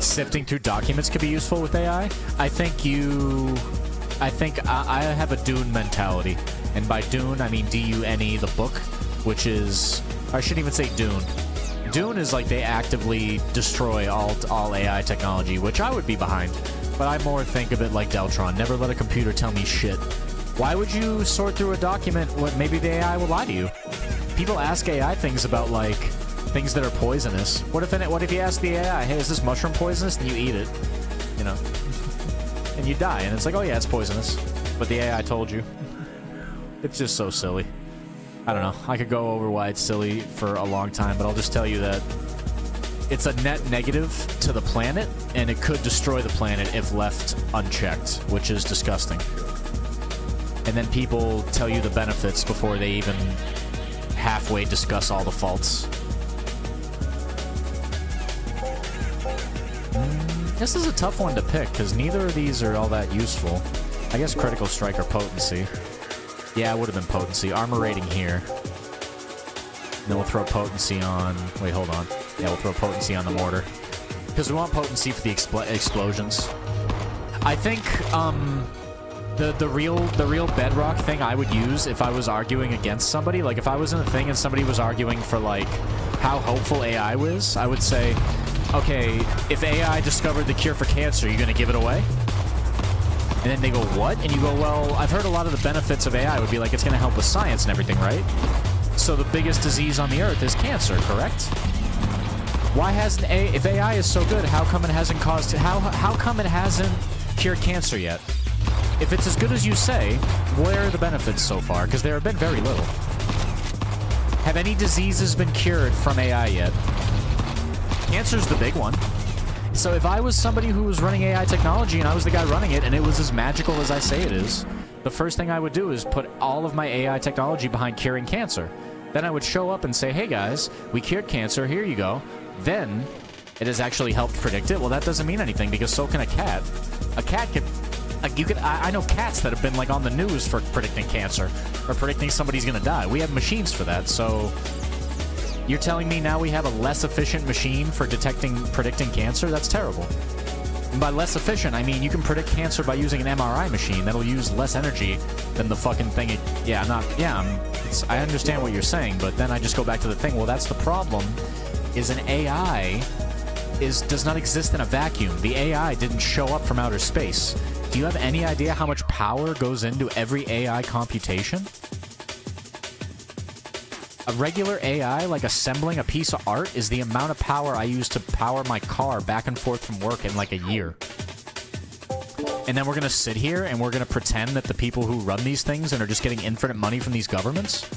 Sifting through documents could be useful with AI. I think I have a Dune mentality. And by Dune, I mean D-U-N-E, the book, which is... I shouldn't even say Dune. Dune is like they actively destroy all AI technology, which I would be behind. But I more think of it like Deltron. Never let a computer tell me shit. Why would you sort through a document when maybe the AI will lie to you? People ask AI things about, like... things that are poisonous. What if you ask the AI, hey, is this mushroom poisonous? Then you eat it, you know, and you die. And it's like, oh yeah, it's poisonous. But the AI told you. It's just so silly. I don't know. I could go over why it's silly for a long time, but I'll just tell you that it's a net negative to the planet, and it could destroy the planet if left unchecked, which is disgusting. And then people tell you the benefits before they even halfway discuss all the faults. This is a tough one to pick, because neither of these are all that useful. I guess Critical Strike or Potency. Yeah, it would have been Potency. Armor rating here. And then we'll throw Potency on... Wait, hold on. Yeah, we'll throw Potency on the Mortar. Because we want Potency for the explosions. I think, the real bedrock thing I would use if I was arguing against somebody, like if I was in a thing and somebody was arguing for, like, how hopeful AI was, I would say... Okay, if AI discovered the cure for cancer, are you going to give it away? And then they go, what? And you go, well, I've heard a lot of the benefits of AI would be like it's going to help with science and everything, right? So the biggest disease on the earth is cancer, correct? Why hasn't if AI is so good, how come it hasn't how come it hasn't cured cancer yet? If it's as good as you say, where are the benefits so far? Because there have been very little. Have any diseases been cured from AI yet? Cancer's the big one. So if I was somebody who was running AI technology and I was the guy running it and it was as magical as I say it is, the first thing I would do is put all of my AI technology behind curing cancer. Then I would show up and say, hey guys, we cured cancer, here you go. Then it has actually helped predict it. Well, that doesn't mean anything because so can a cat. A cat could, like, I know cats that have been like on the news for predicting cancer or predicting somebody's gonna die. We have machines for that, so you're telling me now we have a less efficient machine for predicting cancer? That's terrible. And by less efficient, I mean you can predict cancer by using an MRI machine that'll use less energy than the fucking thing. I understand what you're saying, but then I just go back to the thing. Well, that's the problem. Is an AI does not exist in a vacuum. The AI didn't show up from outer space. Do you have any idea how much power goes into every AI computation? A regular AI, like assembling a piece of art, is the amount of power I use to power my car back and forth from work in like a year. And then we're going to sit here and we're going to pretend that the people who run these things and are just getting infinite money from these governments?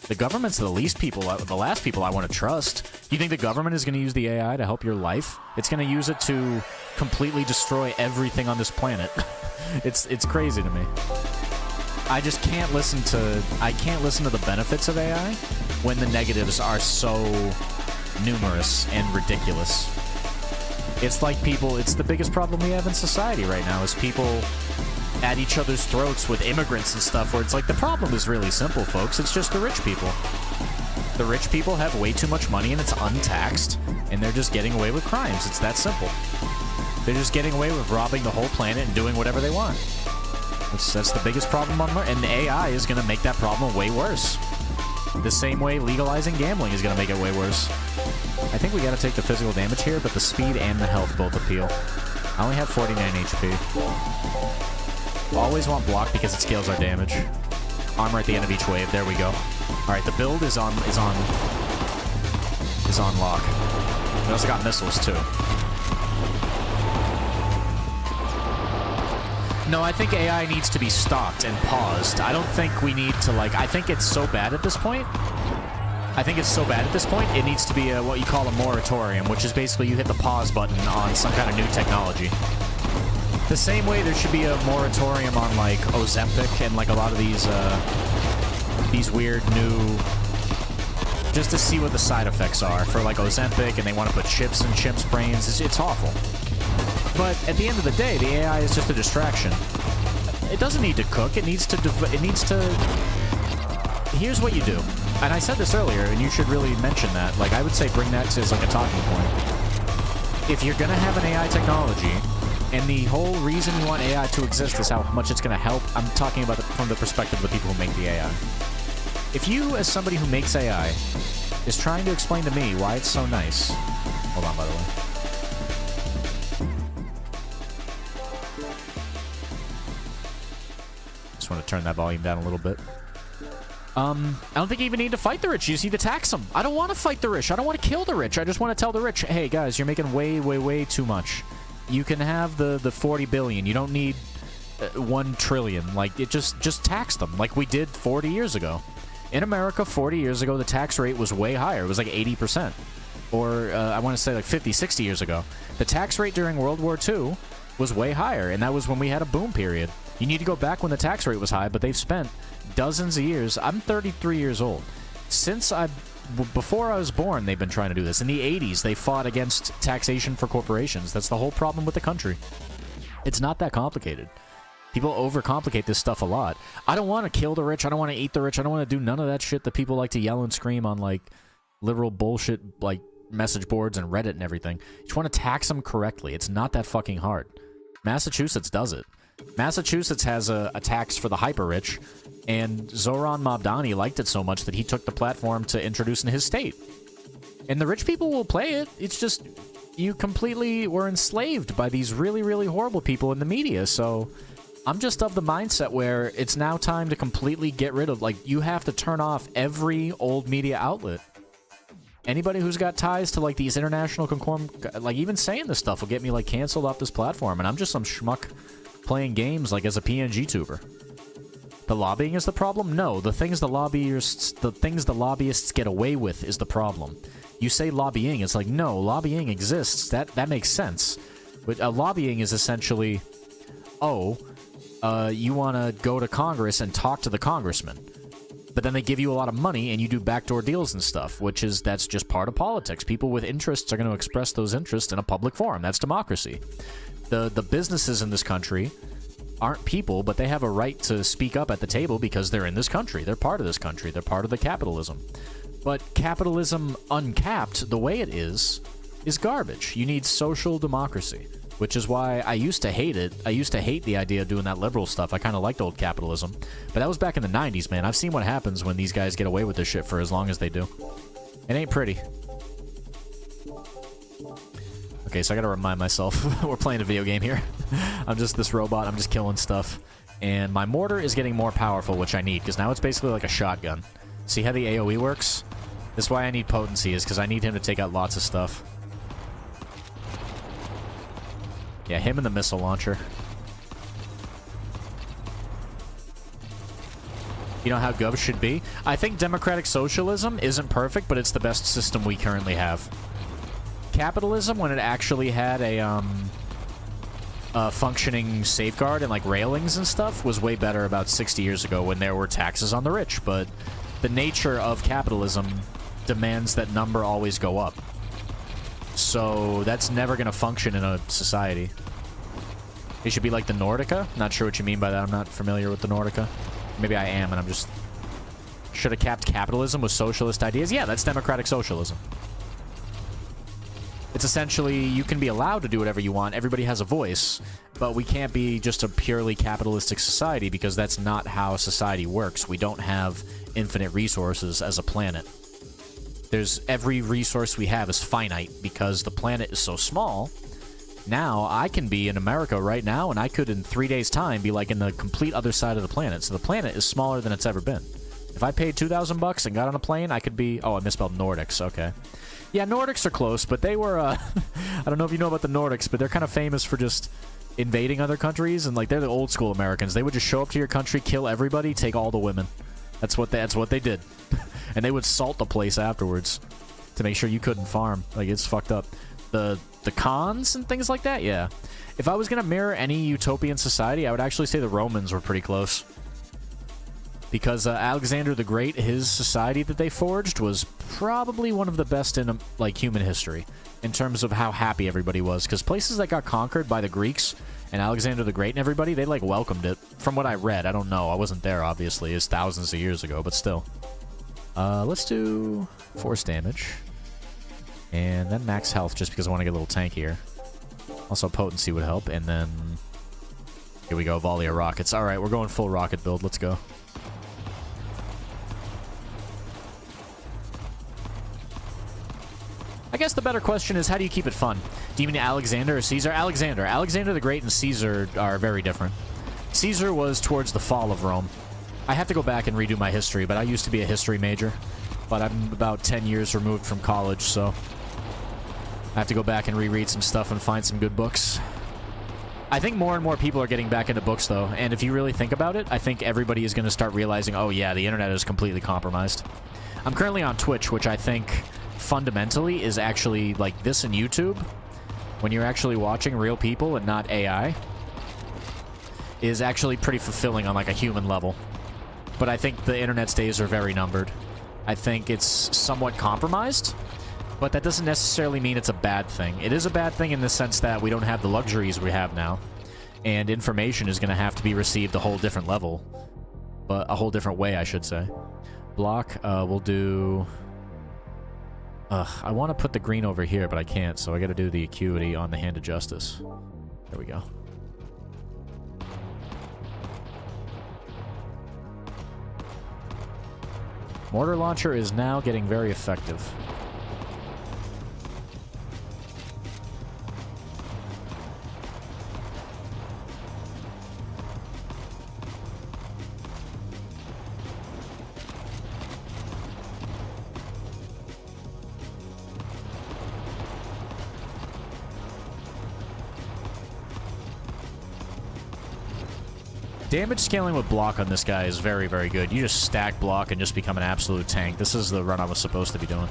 The government's the last people I want to trust. You think the government is going to use the AI to help your life? It's going to use it to completely destroy everything on this planet. It's crazy to me. I just can't listen to the benefits of AI when the negatives are so numerous and ridiculous. It's like it's the biggest problem we have in society right now is people at each other's throats with immigrants and stuff, where it's like the problem is really simple, folks. It's just the rich people. The rich people have way too much money and it's untaxed, and they're just getting away with crimes. It's that simple. They're just getting away with robbing the whole planet and doing whatever they want. That's the biggest problem on Earth, and the AI is going to make that problem way worse. The same way legalizing gambling is going to make it way worse. I think we got to take the physical damage here, but the speed and the health both appeal. I only have 49 HP. Always want block because it scales our damage. Armor at the end of each wave. There we go. All right, the build is on lock. We also got missiles too. No, I think AI needs to be stopped and paused. I don't think we need to, like, I think it's so bad at this point. It needs to be what you call a moratorium, which is basically you hit the pause button on some kind of new technology. The same way there should be a moratorium on, like, Ozempic and, like, a lot of these weird new... Just to see what the side effects are for, like, Ozempic, and they want to put chips in chimps' brains. It's awful. But at the end of the day, the AI is just a distraction. It doesn't need to cook. It needs to... Here's what you do. And I said this earlier, and you should really mention that. Like, I would say bring that as, like, a talking point. If you're going to have an AI technology, and the whole reason you want AI to exist is how much it's going to help, I'm talking about it from the perspective of the people who make the AI. If you, as somebody who makes AI, is trying to explain to me why it's so nice... Hold on, by the way. Just want to turn that volume down a little bit. I don't think you even need to fight the rich. You just need to tax them. I don't want to fight the rich. I don't want to kill the rich. I just want to tell the rich, hey, guys, you're making way, way, way too much. You can have the 40 billion. You don't need 1 trillion. Like, it just tax them like we did 40 years ago. In America, 40 years ago, the tax rate was way higher. It was like 80%. Or, I want to say like 50, 60 years ago. The tax rate during World War II was way higher, and that was when we had a boom period. You need to go back when the tax rate was high, but they've spent dozens of years. I'm 33 years old. Before I was born, they've been trying to do this. In the 80s, they fought against taxation for corporations. That's the whole problem with the country. It's not that complicated. People overcomplicate this stuff a lot. I don't want to kill the rich. I don't want to eat the rich. I don't want to do none of that shit that people like to yell and scream on, like, liberal bullshit, like, message boards and Reddit and everything. You just want to tax them correctly. It's not that fucking hard. Massachusetts does it. Massachusetts has a tax for the hyper-rich, and Zoran Mobdani liked it so much that he took the platform to introduce in his state. And the rich people will play it. It's just, you completely were enslaved by these really, really horrible people in the media, so I'm just of the mindset where it's now time to completely get rid of, like, you have to turn off every old media outlet. Anybody who's got ties to, like, these international like, even saying this stuff will get me, like, canceled off this platform, and I'm just some schmuck playing games, like, as a PNG tuber. The lobbying is the problem? No, the things the lobbyists get away with is the problem. You say lobbying, it's like, no, lobbying exists. That makes sense. But lobbying is essentially, you want to go to Congress and talk to the congressman. But then they give you a lot of money and you do backdoor deals and stuff, that's just part of politics. People with interests are going to express those interests in a public forum. That's democracy. The businesses in this country aren't people, but they have a right to speak up at the table because they're in this country. They're part of this country. They're part of the capitalism. But capitalism uncapped, the way it is garbage. You need social democracy, which is why I used to hate it. I used to hate the idea of doing that liberal stuff. I kind of liked old capitalism. But that was back in the 90s, man. I've seen what happens when these guys get away with this shit for as long as they do. It ain't pretty. Okay, so I gotta remind myself, we're playing a video game here. I'm just this robot, I'm just killing stuff. And my mortar is getting more powerful, which I need, because now it's basically like a shotgun. See how the AoE works? This is why I need potency, is because I need him to take out lots of stuff. Yeah, him and the missile launcher. You know how Gov should be? I think democratic socialism isn't perfect, but it's the best system we currently have. Capitalism, when it actually had a functioning safeguard and like railings and stuff, was way better about 60 years ago when there were taxes on the rich. But the nature of capitalism demands that number always go up. So that's never going to function in a society. It should be like the Nordica. Not sure what you mean by that. I'm not familiar with the Nordica. Maybe I am, and I'm just... Should have capped capitalism with socialist ideas? Yeah, that's democratic socialism. It's essentially, you can be allowed to do whatever you want. Everybody has a voice, but we can't be just a purely capitalistic society because that's not how society works. We don't have infinite resources as a planet. Every resource we have is finite because the planet is so small. Now, I can be in America right now, and I could, in 3 days' time, be like in the complete other side of the planet. So the planet is smaller than it's ever been. If I paid $2,000 and got on a plane, I could be... Oh, I misspelled Nordics. Okay. Yeah, Nordics are close, but they were, I don't know if you know about the Nordics, but they're kind of famous for just invading other countries, and, like, they're the old-school Americans. They would just show up to your country, kill everybody, take all the women. That's what they did. And they would salt the place afterwards to make sure you couldn't farm. Like, it's fucked up. The cons and things like that, yeah. If I was going to mirror any utopian society, I would actually say the Romans were pretty close. Because Alexander the Great, his society that they forged was probably one of the best in, like, human history. In terms of how happy everybody was. Because places that got conquered by the Greeks and Alexander the Great and everybody, they, like, welcomed it. From what I read, I don't know. I wasn't there, obviously. It's thousands of years ago, but still. Let's do force damage. And then max health, just because I want to get a little tankier. Also, potency would help. And then... Here we go, volley of rockets. Alright, we're going full rocket build. Let's go. I guess the better question is, how do you keep it fun? Do you mean Alexander or Caesar? Alexander. Alexander the Great and Caesar are very different. Caesar was towards the fall of Rome. I have to go back and redo my history, but I used to be a history major. But I'm about 10 years removed from college, so... I have to go back and reread some stuff and find some good books. I think more and more people are getting back into books, though. And if you really think about it, I think everybody is going to start realizing, oh yeah, the internet is completely compromised. I'm currently on Twitch, which I think... fundamentally is actually like this in YouTube, when you're actually watching real people and not AI, is actually pretty fulfilling on like a human level. But I think the internet's days are very numbered. I think it's somewhat compromised, but that doesn't necessarily mean it's a bad thing. It is a bad thing in the sense that we don't have the luxuries we have now, and information is going to have to be received a whole different level, but a whole different way, I should say. Block, we'll do... I want to put the green over here, but I can't, so I gotta do the acuity on the Hand of Justice. There we go. Mortar launcher is now getting very effective. Damage scaling with block on this guy is very, very good. You just stack block and just become an absolute tank. This is the run I was supposed to be doing.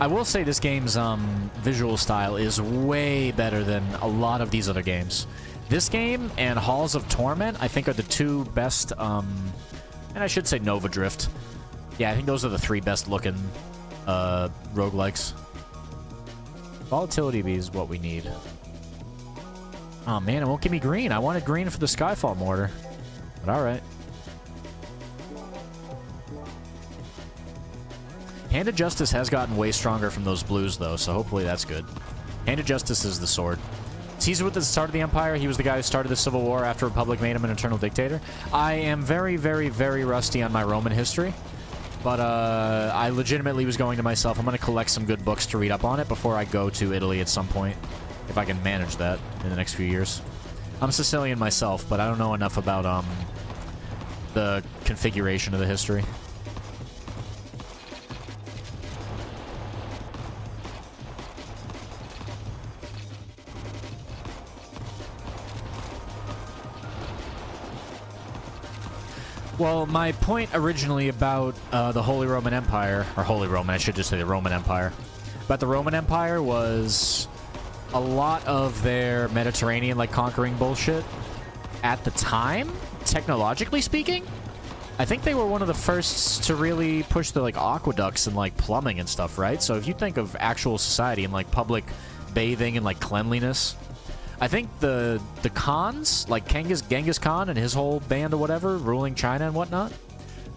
I will say this game's visual style is way better than a lot of these other games. This game and Halls of Torment, I think, are the two best, and I should say Nova Drift. Yeah, I think those are the three best looking roguelikes. Volatility is what we need. Oh man, it won't give me green. I wanted green for the Skyfall mortar. But alright. Hand of Justice has gotten way stronger from those blues, though, so hopefully that's good. Hand of Justice is the sword. Caesar with the start of the Empire, he was the guy who started the Civil War after Republic made him an eternal dictator. I am very, very, very rusty on my Roman history. But I legitimately was going to myself, I'm going to collect some good books to read up on it before I go to Italy at some point. If I can manage that in the next few years. I'm Sicilian myself, but I don't know enough about the configuration of the history. Well, my point originally about the Holy Roman Empire, or Holy Roman, I should just say the Roman Empire, about the Roman Empire was a lot of their Mediterranean, like, conquering bullshit at the time, technologically speaking. I think they were one of the first to really push the, like, aqueducts and, like, plumbing and stuff, right? So if you think of actual society and, like, public bathing and, like, cleanliness, I think the Khans, like Genghis Khan and his whole band or whatever, ruling China and whatnot,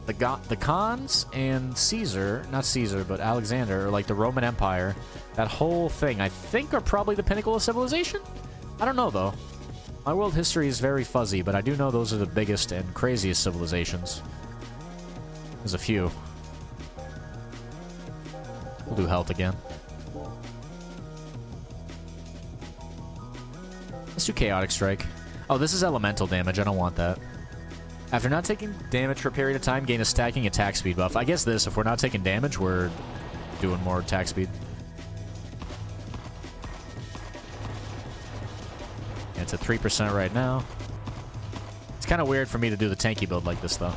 the Khans and Caesar, not Caesar, but Alexander, or like the Roman Empire, that whole thing, I think are probably the pinnacle of civilization? I don't know, though. My world history is very fuzzy, but I do know those are the biggest and craziest civilizations. There's a few. We'll do health again. Let's do Chaotic Strike. Oh, this is elemental damage. I don't want that. After not taking damage for a period of time, gain a stacking attack speed buff. I guess this, if we're not taking damage, we're doing more attack speed. Yeah, it's at 3% right now. It's kind of weird for me to do the tanky build like this, though.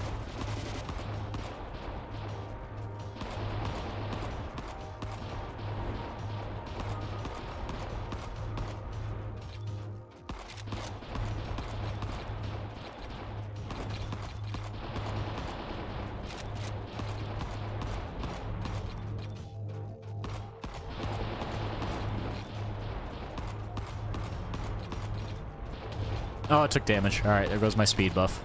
Oh, it took damage. Alright, there goes my speed buff.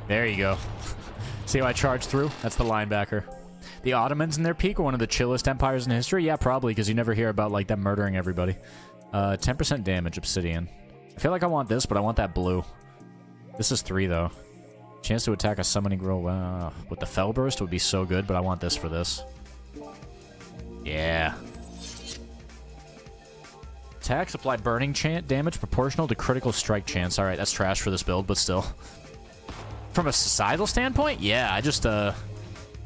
There you go. See how I charged through? That's the linebacker. The Ottomans in their peak were one of the chillest empires in history? Yeah, probably, because you never hear about, like, them murdering everybody. 10% damage, Obsidian. I feel like I want this, but I want that blue. This is 3, though. Chance to attack a summoning grow with the Fell Burst would be so good, but I want this for this. Yeah. Attacks apply burning damage proportional to critical strike chance. Alright, that's trash for this build, but still. From a societal standpoint, yeah, I just, the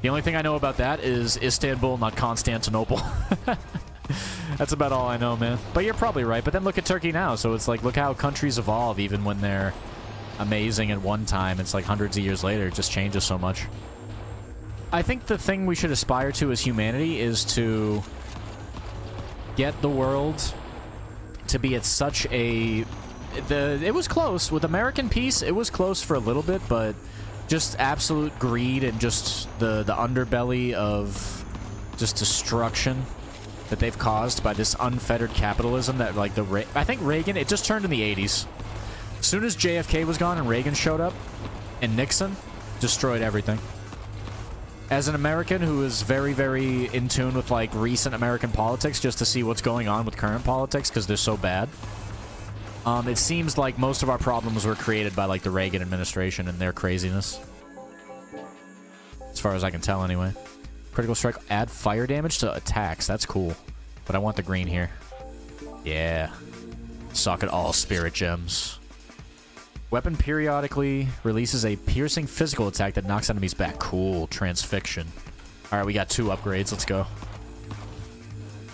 only thing I know about that is Istanbul, not Constantinople. That's about all I know, man. But you're probably right. But then look at Turkey now. So it's like, look how countries evolve even when they're amazing at one time. It's like hundreds of years later. It just changes so much. I think the thing we should aspire to as humanity is to get the world to be at such a... It was close. With American peace, it was close for a little bit, but just absolute greed and just the underbelly of just destruction that they've caused by this unfettered capitalism that, like, I think Reagan, it just turned in the 80s. As soon as JFK was gone and Reagan showed up, and Nixon, destroyed everything. As an American who is very, very in tune with, like, recent American politics, just to see what's going on with current politics, because they're so bad, it seems like most of our problems were created by, like, the Reagan administration and their craziness. As far as I can tell, anyway. Critical strike, add fire damage to attacks. That's cool. But I want the green here. Yeah. Socket all spirit gems. Weapon periodically releases a piercing physical attack that knocks enemies back. Cool. Transfixion. Alright, we got 2 upgrades. Let's go.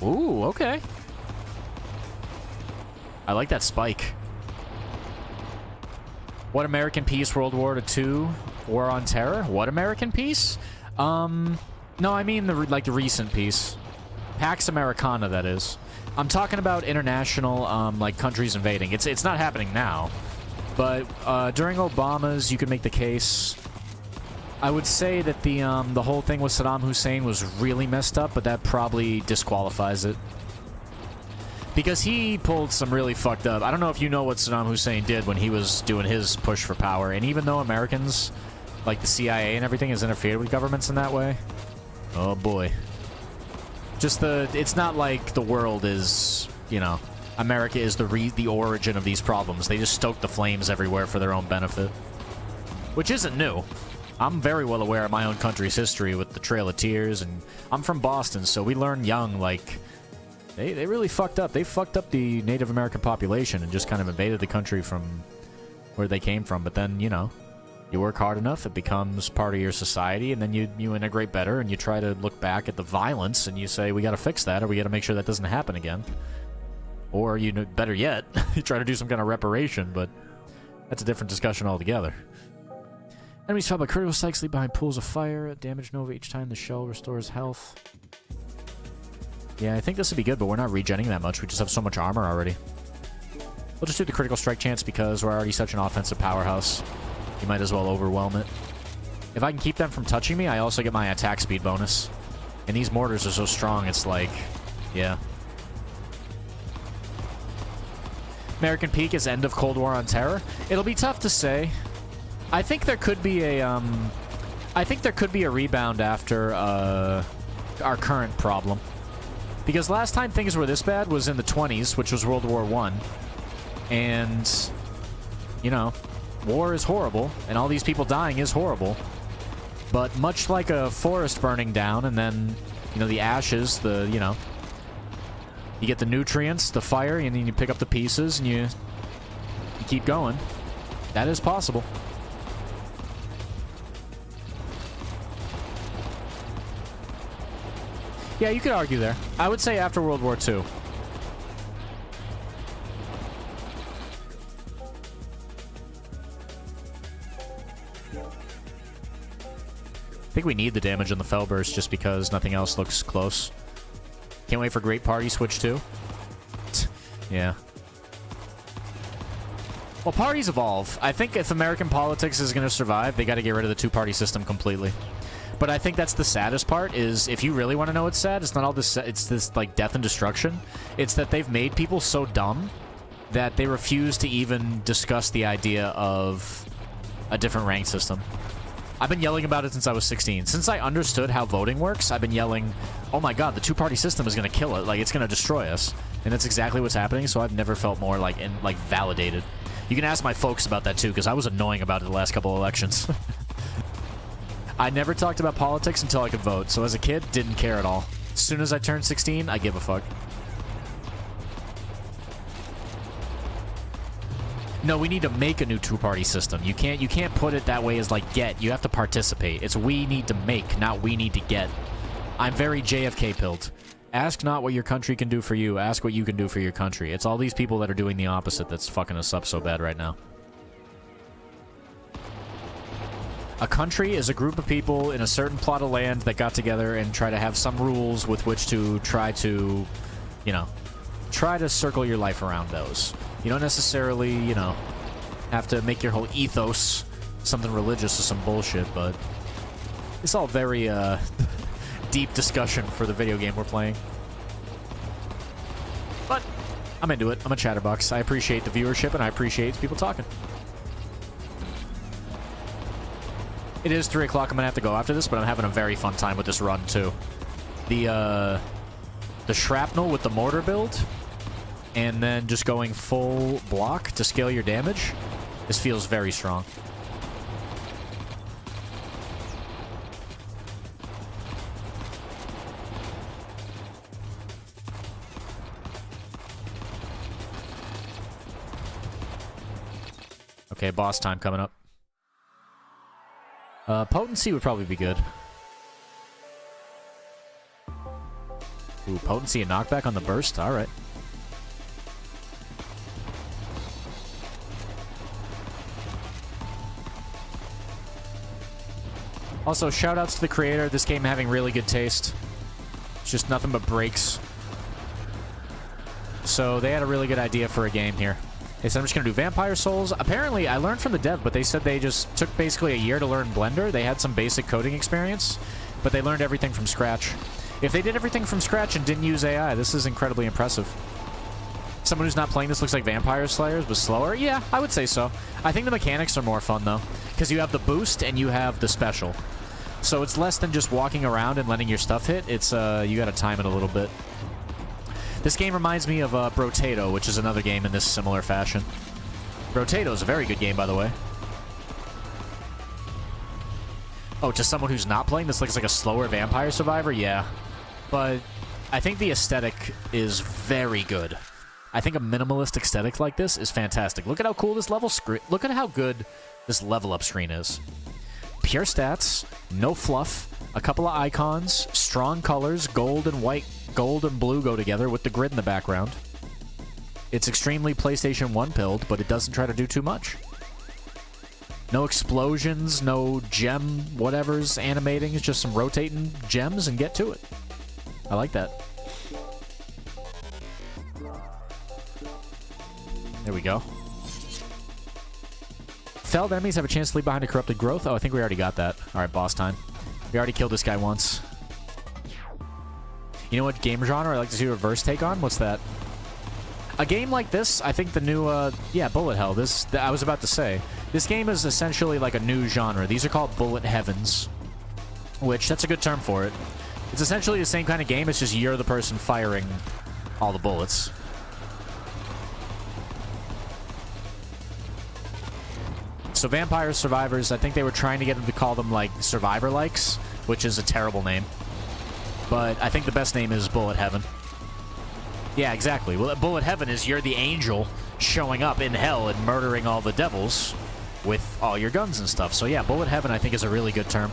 Ooh, okay. I like that spike. What American peace? World War II? War on Terror? What American peace? No, I mean the recent peace. Pax Americana, that is. I'm talking about international, like, countries invading. It's not happening now. But, during Obama's, you could make the case... I would say that the whole thing with Saddam Hussein was really messed up, but that probably disqualifies it. Because he pulled some really fucked up... I don't know if you know what Saddam Hussein did when he was doing his push for power. And even though Americans, like the CIA and everything, has interfered with governments in that way... Oh, boy. Just it's not like the world is, you know... America is the origin of these problems. They just stoke the flames everywhere for their own benefit. Which isn't new. I'm very well aware of my own country's history with the Trail of Tears, and I'm from Boston, so we learned young, like... They really fucked up. They fucked up the Native American population and just kind of invaded the country from where they came from. But then, you know, you work hard enough, it becomes part of your society, and then you integrate better, and you try to look back at the violence, and you say, we gotta fix that, or we gotta make sure that doesn't happen again. Or, you know, better yet, you try to do some kind of reparation, but that's a different discussion altogether. Enemies found by critical strikes leave behind pools of fire. Damage Nova each time the shell restores health. Yeah, I think this would be good, but we're not regenning that much. We just have so much armor already. We'll just do the critical strike chance because we're already such an offensive powerhouse. You might as well overwhelm it. If I can keep them from touching me, I also get my attack speed bonus. And these mortars are so strong, it's like... Yeah. American Peak is end of Cold War on Terror. It'll be tough to say. I think there could be a, I think there could be a rebound after, our current problem. Because last time things were this bad was in the 20s, which was World War I. And, you know, war is horrible, and all these people dying is horrible. But much like a forest burning down, and then, you know, the ashes, the, you know... You get the nutrients, the fire, and then you pick up the pieces, and you keep going. That is possible. Yeah, you could argue there. I would say after World War II. I think we need the damage on the Fellburst just because nothing else looks close. Can't wait for Great Party Switch 2. Yeah. Well, parties evolve. I think if American politics is going to survive, they got to get rid of the two-party system completely. But I think that's the saddest part, is if you really want to know what's sad, it's not all this, it's this, like, death and destruction. It's that they've made people so dumb that they refuse to even discuss the idea of a different rank system. I've been yelling about it since I was 16. Since I understood how voting works, I've been yelling, oh my god, the two-party system is going to kill it. Like, it's going to destroy us. And that's exactly what's happening, so I've never felt more, like, validated. You can ask my folks about that, too, because I was annoying about it the last couple of elections. I never talked about politics until I could vote, so as a kid, didn't care at all. As soon as I turned 16, I give a fuck. No, we need to make a new two-party system. You can't put it that way as, like, get. You have to participate. It's we need to make, not we need to get. I'm very JFK-pilled. Ask not what your country can do for you. Ask what you can do for your country. It's all these people that are doing the opposite that's fucking us up so bad right now. A country is a group of people in a certain plot of land that got together and try to have some rules with which to try to, you know, try to circle your life around those. You don't necessarily, you know, have to make your whole ethos something religious or some bullshit, but it's all very, deep discussion for the video game we're playing. But I'm into it. I'm a chatterbox. I appreciate the viewership, and I appreciate people talking. It is 3 o'clock. I'm gonna have to go after this, but I'm having a very fun time with this run, too. The shrapnel with the mortar build, and then just going full block to scale your damage. This feels very strong. Okay, boss time coming up. Potency would probably be good. Ooh, potency and knockback on the burst. All right. Also, shoutouts to the creator. This game having really good taste. It's just nothing but breaks. So they had a really good idea for a game here. They said, I'm just going to do Vampire Souls. Apparently, I learned from the dev, but they said they just took basically a year to learn Blender. They had some basic coding experience, but they learned everything from scratch. If they did everything from scratch and didn't use AI, this is incredibly impressive. Someone who's not playing this looks like Vampire Slayers, but slower? Yeah, I would say so. I think the mechanics are more fun, though, because you have the boost and you have the special. So it's less than just walking around and letting your stuff hit. It's, you gotta time it a little bit. This game reminds me of Brotato, which is another game in this similar fashion. Brotato is a very good game, by the way. Oh, to someone who's not playing, this looks like a slower Vampire Survivor? Yeah. But I think the aesthetic is very good. I think a minimalist aesthetic like this is fantastic. Look at how cool this level screen... Look at how good this level up screen is. Pure stats, no fluff, a couple of icons, strong colors, gold and white, gold and blue go together with the grid in the background. It's extremely PlayStation 1 pilled, but it doesn't try to do too much. No explosions, no gem whatevers animating. It's just some rotating gems and get to it. I like that. There we go. Felled enemies have a chance to leave behind a corrupted growth. Oh, I think we already got that. Alright, boss time. We already killed this guy once. You know what game genre I like to see a reverse take on? What's that? A game like this, I think the new, yeah, bullet hell. I was about to say. This game is essentially like a new genre. These are called bullet heavens, which, that's a good term for it. It's essentially the same kind of game, it's just you're the person firing all the bullets. So Vampire Survivors, I think they were trying to get them to call them, like, Survivor-likes, which is a terrible name. But I think the best name is Bullet Heaven. Yeah, exactly. Well, Bullet Heaven is you're the angel showing up in hell and murdering all the devils with all your guns and stuff. So yeah, Bullet Heaven I think is a really good term.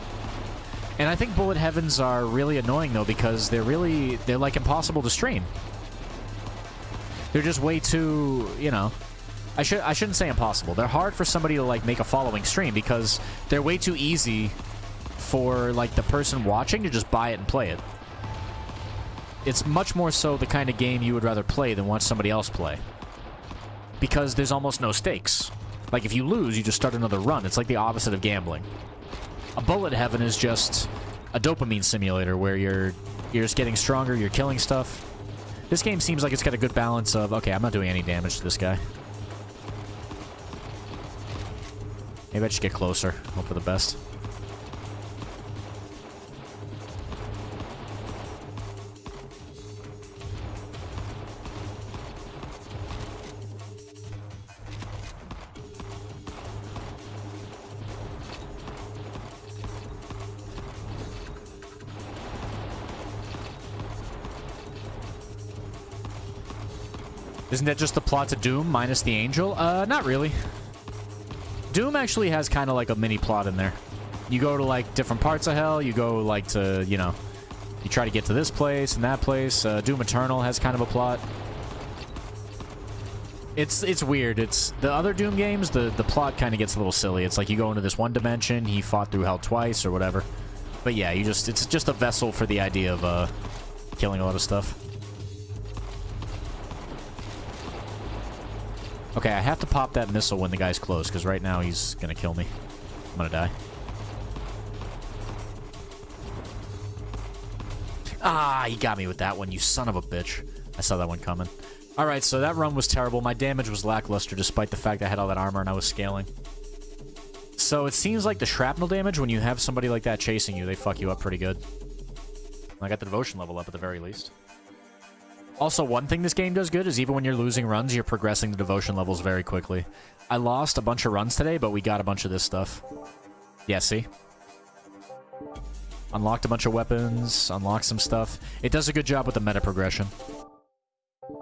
And I think Bullet Heavens are really annoying, though, because they're like impossible to stream. They're just way too, you know... I shouldn't say impossible. They're hard for somebody to, like, make a following stream because they're way too easy for, like, the person watching to just buy it and play it. It's much more so the kind of game you would rather play than watch somebody else play. Because there's almost no stakes. Like, if you lose, you just start another run. It's like the opposite of gambling. A bullet heaven is just a dopamine simulator where you're just getting stronger, you're killing stuff. This game seems like it's got a good balance of, okay, I'm not doing any damage to this guy. Maybe I just get closer. Hope for the best. Isn't that just the plot to Doom minus the angel? Not really. Doom actually has kind of like a mini plot in there. You go to like different parts of hell, you go like to, you know, you try to get to this place and that place. Doom Eternal has kind of a plot. It's weird. It's the other Doom games, the plot kind of gets a little silly. It's like you go into this one dimension, he fought through hell twice or whatever. But yeah, it's just a vessel for the idea of killing a lot of stuff. Okay, I have to pop that missile when the guy's close, because right now he's gonna kill me. I'm gonna die. Ah, he got me with that one, you son of a bitch. I saw that one coming. Alright, so that run was terrible. My damage was lackluster, despite the fact I had all that armor and I was scaling. So it seems like the shrapnel damage, when you have somebody like that chasing you, they fuck you up pretty good. I got the devotion level up at the very least. Also, one thing this game does good is even when you're losing runs, you're progressing the devotion levels very quickly. I lost a bunch of runs today, but we got a bunch of this stuff. Yeah, see? Unlocked a bunch of weapons, unlocked some stuff. It does a good job with the meta progression.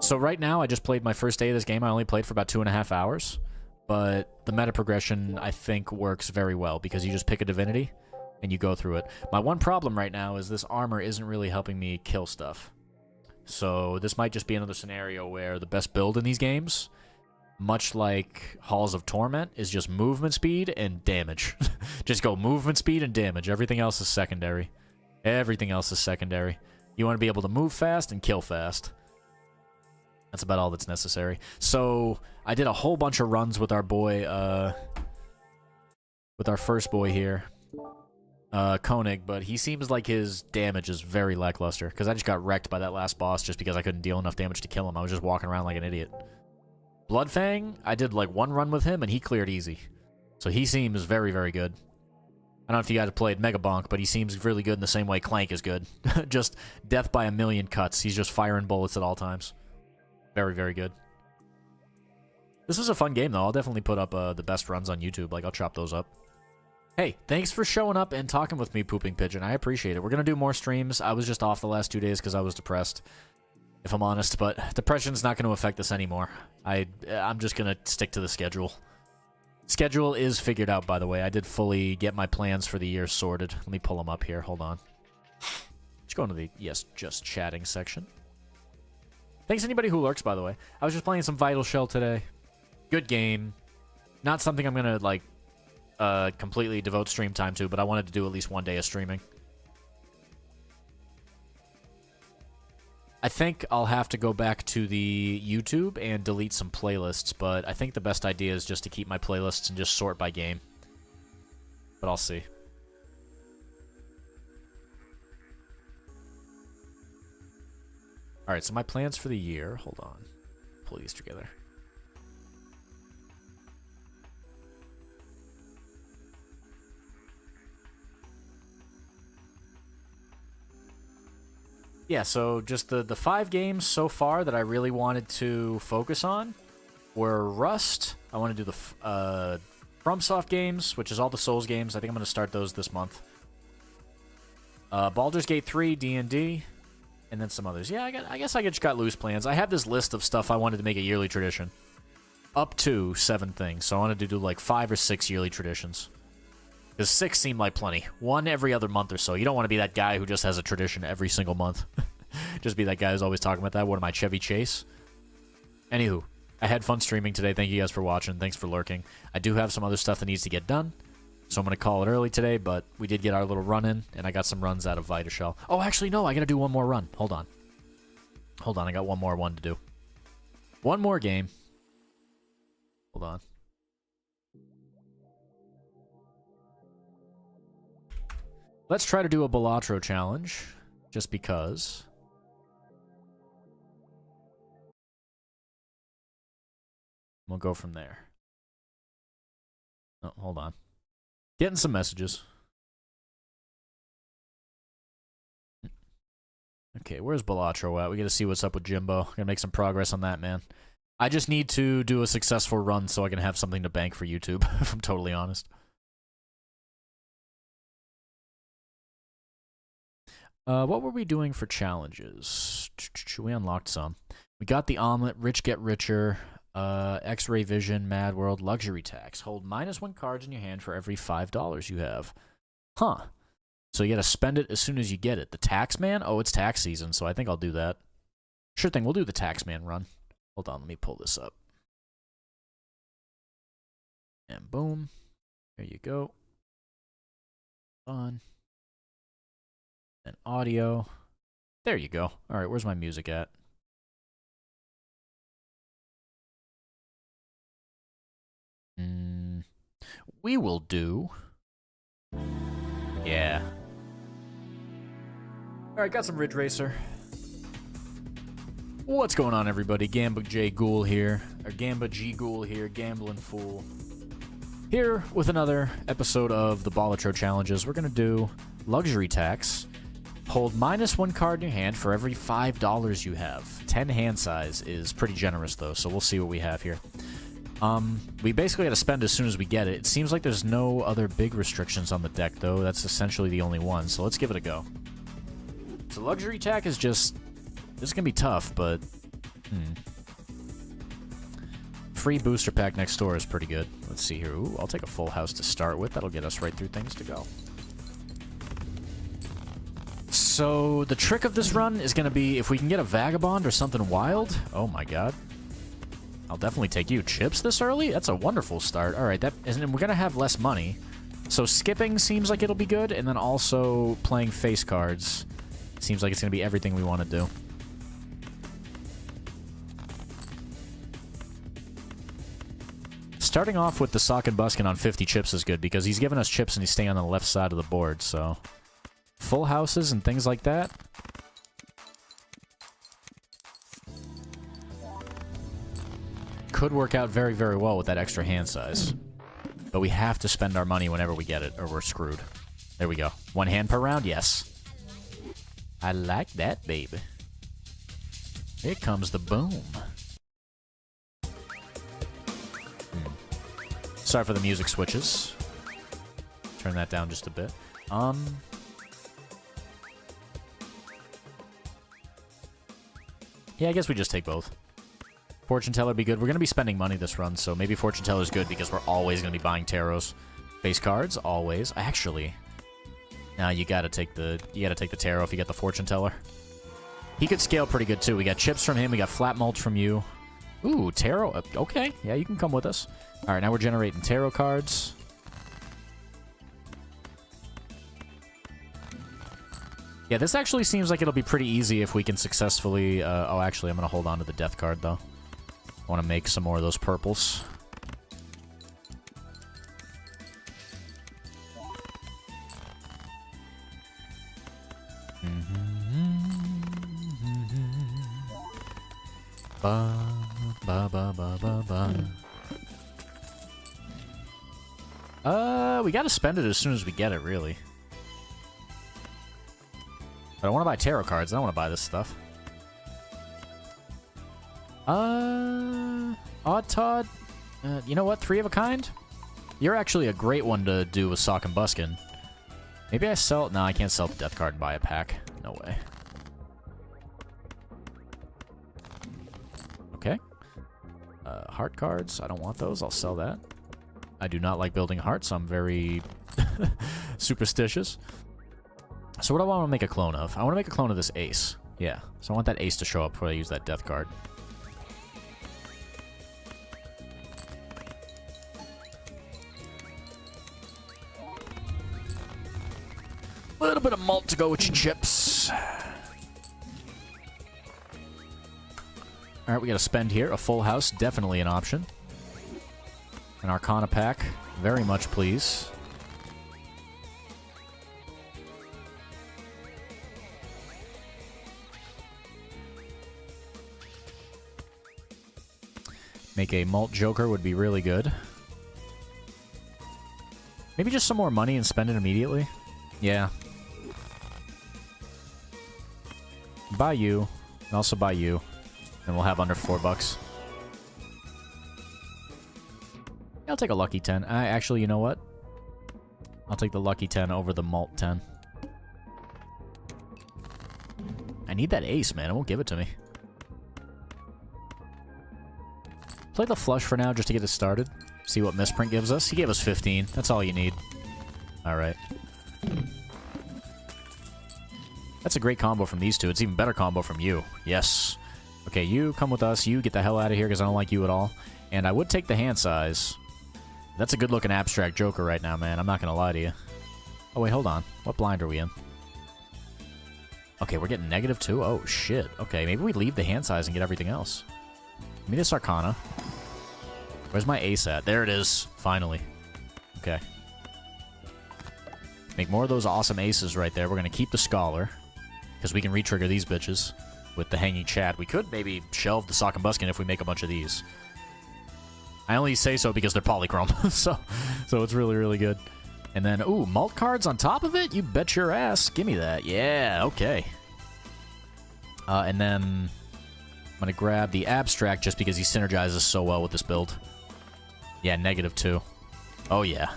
So right now, I just played my first day of this game. I only played for about 2.5 hours. But the meta progression, I think, works very well because you just pick a divinity and you go through it. My one problem right now is this armor isn't really helping me kill stuff. So this might just be another scenario where the best build in these games, much like Halls of Torment, is just movement speed and damage. Just go movement speed and damage. Everything else is secondary. Everything else is secondary. You want to be able to move fast and kill fast. That's about all that's necessary. So I did a whole bunch of runs with our boy, with our first boy here, Koenig, but he seems like his damage is very lackluster, because I just got wrecked by that last boss just because I couldn't deal enough damage to kill him. I was just walking around like an idiot. Bloodfang, I did like one run with him, and he cleared easy. So he seems very, very good. I don't know if you guys have played Mega Bonk, but he seems really good in the same way Clank is good. Just death by a million cuts. He's just firing bullets at all times. Very, very good. This was a fun game, though. I'll definitely put up the best runs on YouTube. Like, I'll chop those up. Hey, thanks for showing up and talking with me, Pooping Pigeon. I appreciate it. We're going to do more streams. I was just off the last 2 days because I was depressed, if I'm honest. But depression's not going to affect us anymore. I'm just going to stick to the schedule. Schedule is figured out, by the way. I did fully get my plans for the year sorted. Let me pull them up here. Hold on. Let's go into the, yes, just chatting section. Thanks anybody who lurks, by the way. I was just playing some Vital Shell today. Good game. Not something I'm going to, like, completely devote stream time to, but I wanted to do at least one day of streaming. I think I'll have to go back to the YouTube and delete some playlists, but I think the best idea is just to keep my playlists and just sort by game. But I'll see. Alright, so my plans for the year... Hold on. Pull these together. Yeah, so just the 5 games so far that I really wanted to focus on were Rust. I want to do the FromSoft games, which is all the Souls games. I think I'm going to start those this month. Baldur's Gate 3, D&D, and then some others. Yeah, I guess I just got loose plans. I have this list of stuff I wanted to make a yearly tradition. Up to 7 things. So I wanted to do like 5 or 6 yearly traditions. Because 6 seemed like plenty. 1 every other month or so. You don't want to be that guy who just has a tradition every single month. Just be that guy who's always talking about that. What am I, Chevy Chase? Anywho, I had fun streaming today. Thank you guys for watching. Thanks for lurking. I do have some other stuff that needs to get done. So I'm going to call it early today, but we did get our little run in, and I got some runs out of Vita Shell. Oh, actually, no, I got to do one more run. Hold on. Hold on, I got one more one to do. One more game. Hold on. Let's try to do a Balatro challenge, just because. We'll go from there. Oh, hold on. Getting some messages. Okay, where's Balatro at? We gotta see what's up with Jimbo. Gotta make some progress on that, man. I just need to do a successful run so I can have something to bank for YouTube, if I'm totally honest. What were we doing for challenges? We unlocked some. We got the omelet, rich get richer, X-ray vision, mad world, luxury tax. Hold -1 cards in your hand for every $5 you have. Huh. So you gotta spend it as soon as you get it. The tax man? Oh, it's tax season, so I think I'll do that. Sure thing, we'll do the tax man run. Hold on, let me pull this up. And boom. There you go. On. And audio. There you go. Alright, where's my music at? We will do... Yeah. Alright, got some Ridge Racer. What's going on, everybody? Gamba J Ghoul here. Or Gamba G Ghoul here. Gambling Fool. Here with another episode of the Balatro Challenges. We're going to do Luxury Tax. Hold -1 card in your hand for every $5 you have. 10 hand size is pretty generous, though, so we'll see what we have here. We basically got to spend as soon as we get it. It seems like there's no other big restrictions on the deck, though. That's essentially the only one, so let's give it a go. So Luxury Tax is just... This is going to be tough, but... Free booster pack next door is pretty good. Let's see here. Ooh, I'll take a full house to start with. That'll get us right through things to go. So the trick of this run is going to be if we can get a Vagabond or something wild. Oh my god. I'll definitely take you. Chips this early? That's a wonderful start. All right, and we're going to have less money. So skipping seems like it'll be good, and then also playing face cards seems like it's going to be everything we want to do. Starting off with the Sock and Buskin on 50 chips is good because he's giving us chips and he's staying on the left side of the board, so... Full houses and things like that. Could work out very, very well with that extra hand size. But we have to spend our money whenever we get it, or we're screwed. There we go. 1 hand per round? Yes. I like that, baby. Here comes the boom. Sorry for the music switches. Turn that down just a bit. Yeah, I guess we just take both. Fortune Teller be good. We're going to be spending money this run, so maybe Fortune Teller's good because we're always going to be buying tarots. Base cards, always. Actually, now you gotta take the tarot if you get the Fortune Teller. He could scale pretty good too. We got chips from him. We got flat mulch from you. Ooh, tarot. Okay, yeah, you can come with us. All right, now we're generating tarot cards. Yeah, this actually seems like it'll be pretty easy if we can successfully... oh, actually, I'm going to hold on to the death card, though. I want to make some more of those purples. Ba, ba, ba, ba, ba, ba. We gotta spend it as soon as we get it, really. But I want to buy tarot cards. I don't want to buy this stuff. Odd Todd. You know what? 3 of a kind? You're actually a great one to do with Sock and Buskin. Maybe I sell... No, I can't sell the death card and buy a pack. No way. Okay. Heart cards. I don't want those. I'll sell that. I do not like building hearts. I'm very superstitious. So what do I want to make a clone of? I want to make a clone of this ace. Yeah. So I want that ace to show up before I use that death card. A little bit of malt to go with your chips. Alright, we got to spend here. A full house, definitely an option. An Arcana pack, very much please. Make a Malt Joker would be really good. Maybe just some more money and spend it immediately? Yeah. Buy you, and also buy you. And we'll have under $4. I'll take a lucky 10. Actually, you know what? I'll take the lucky 10 over the malt 10. I need that ace, man. It won't give it to me. Play the flush for now just to get it started. See what misprint gives us. He gave us 15. That's all you need. Alright. That's a great combo from these two. It's even better combo from you. Yes. Okay, you come with us. You get the hell out of here because I don't like you at all. And I would take the hand size. That's a good-looking abstract Joker right now, man. I'm not going to lie to you. Oh, wait, hold on. What blind are we in? Okay, we're getting -2? Oh, shit. Okay, maybe we leave the hand size and get everything else. Give me this Arcana. Where's my ace at? There it is. Finally. Okay. Make more of those awesome aces right there. We're going to keep the Scholar. Because we can re-trigger these bitches with the Hanging Chad. We could maybe shelve the Sock and Buskin if we make a bunch of these. I only say so because they're polychrome. so it's really, really good. And then, ooh, malt cards on top of it? You bet your ass. Give me that. Yeah, okay. And then I'm going to grab the abstract just because he synergizes so well with this build. Yeah, -2. Oh, yeah.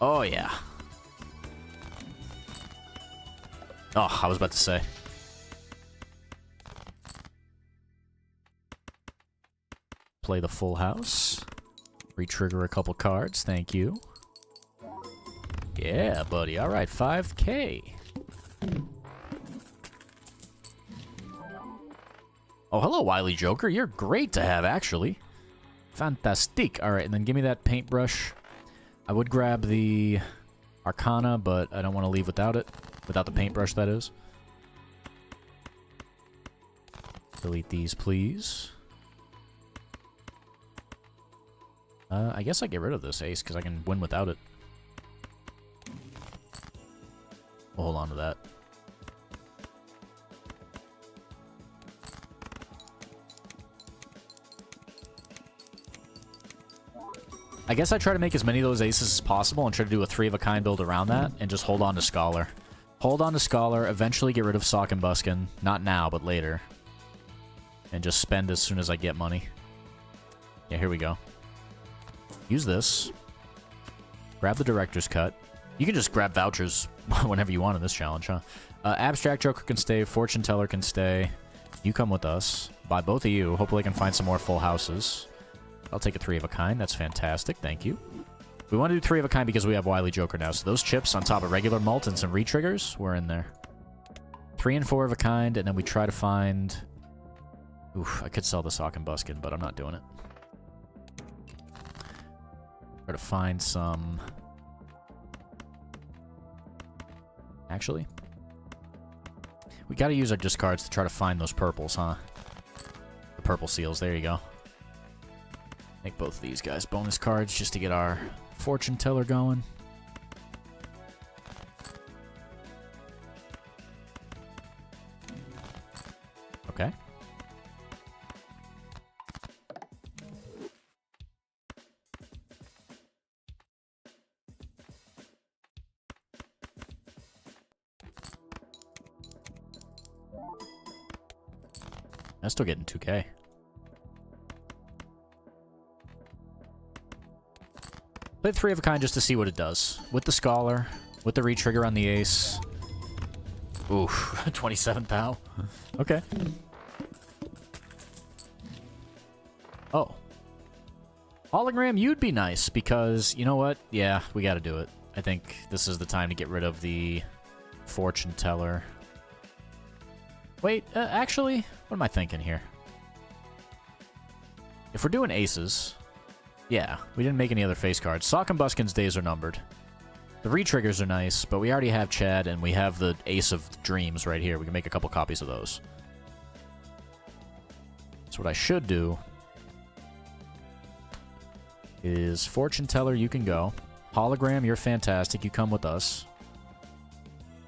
Oh, yeah. Oh, I was about to say. Play the full house. Re-trigger a couple cards. Thank you. Yeah, buddy. All right, 5K. Oh, hello, Wily Joker. You're great to have, actually. Fantastic. All right, and then give me that paintbrush. I would grab the Arcana, but I don't want to leave without it. Without the paintbrush, that is. Delete these, please. I guess I get rid of this ace, because I can win without it. We'll hold on to that. I guess I try to make as many of those aces as possible and try to do a 3-of-a-kind build around that, and just hold on to Scholar. Hold on to Scholar, eventually get rid of Sock and Buskin. Not now, but later. And just spend as soon as I get money. Yeah, here we go. Use this. Grab the Director's Cut. You can just grab vouchers whenever you want in this challenge, huh? Abstract Joker can stay. Fortune Teller can stay. You come with us. Buy both of you. Hopefully I can find some more full houses. I'll take a 3-of-a-kind. That's fantastic. Thank you. We want to do 3-of-a-kind because we have Wily Joker now. So those chips on top of regular malt and some re-triggers, we're in there. 3 and 4-of-a-kind, and then we try to find... Oof, I could sell the Sock and Buskin, but I'm not doing it. Try to find some... Actually, we gotta use our discards to try to find those purples, huh? The purple seals, there you go. Make both of these guys bonus cards just to get our fortune teller going. Okay. I'm still getting 2K. Play 3-of-a-kind just to see what it does. With the Scholar, with the re-trigger on the ace. Oof, 27 thou. Okay. Oh. Hologram, you'd be nice, because, you know what? Yeah, we gotta do it. I think this is the time to get rid of the fortune teller. Wait, actually, what am I thinking here? If we're doing aces... Yeah, we didn't make any other face cards. Sock and Buskin's days are numbered. The re-triggers are nice, but we already have Chad, and we have the Ace of Dreams right here. We can make a couple copies of those. So what I should do is Fortune Teller, you can go. Hologram, you're fantastic. You come with us.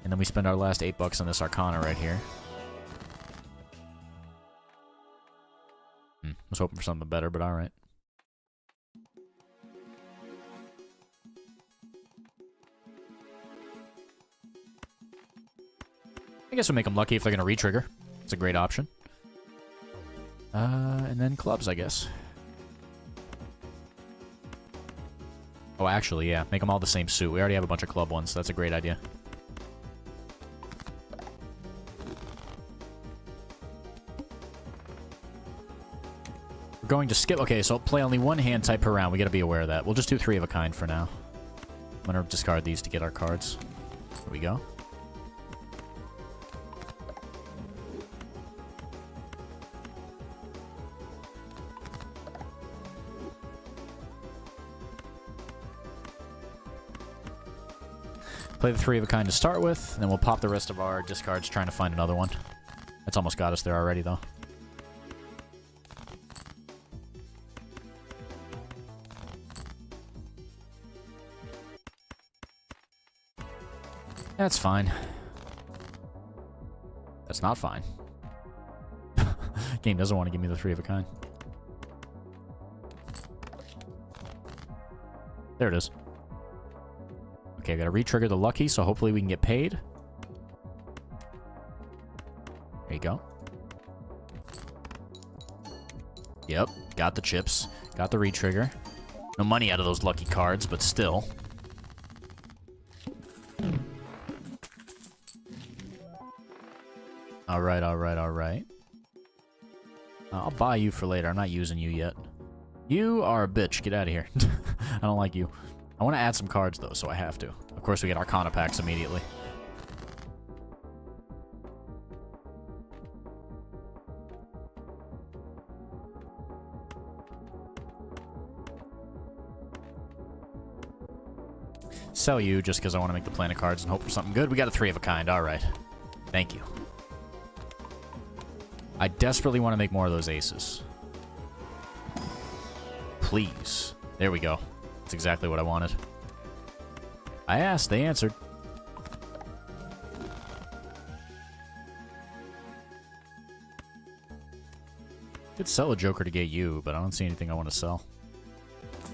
And then we spend our last $8 on this Arcana right here. I was hoping for something better, but alright. I guess we'll make them lucky if they're going to re-trigger. It's a great option. And then clubs, I guess. Oh, actually, yeah. Make them all the same suit. We already have a bunch of club ones, so that's a great idea. We're going to skip... Okay, so play only one hand type per round. We got to be aware of that. We'll just do 3-of-a-kind for now. I'm going to discard these to get our cards. There we go. Play the 3-of-a-kind to start with, and then we'll pop the rest of our discards trying to find another one. That's almost got us there already, though. That's fine. That's not fine. Game doesn't want to give me the 3-of-a-kind. There it is. Okay, I gotta re-trigger the lucky, so hopefully we can get paid. There you go. Yep, got the chips. Got the re-trigger. No money out of those lucky cards, but still. Alright, alright, alright. I'll buy you for later. I'm not using you yet. You are a bitch. Get out of here. I don't like you. I want to add some cards, though, so I have to. Of course, we get Arcana packs immediately. Sell you just because I want to make the planet cards and hope for something good. We got a 3 of a kind. All right. Thank you. I desperately want to make more of those aces. Please. There we go. That's exactly what I wanted. I asked, they answered. Could sell a Joker to get you, but I don't see anything I want to sell.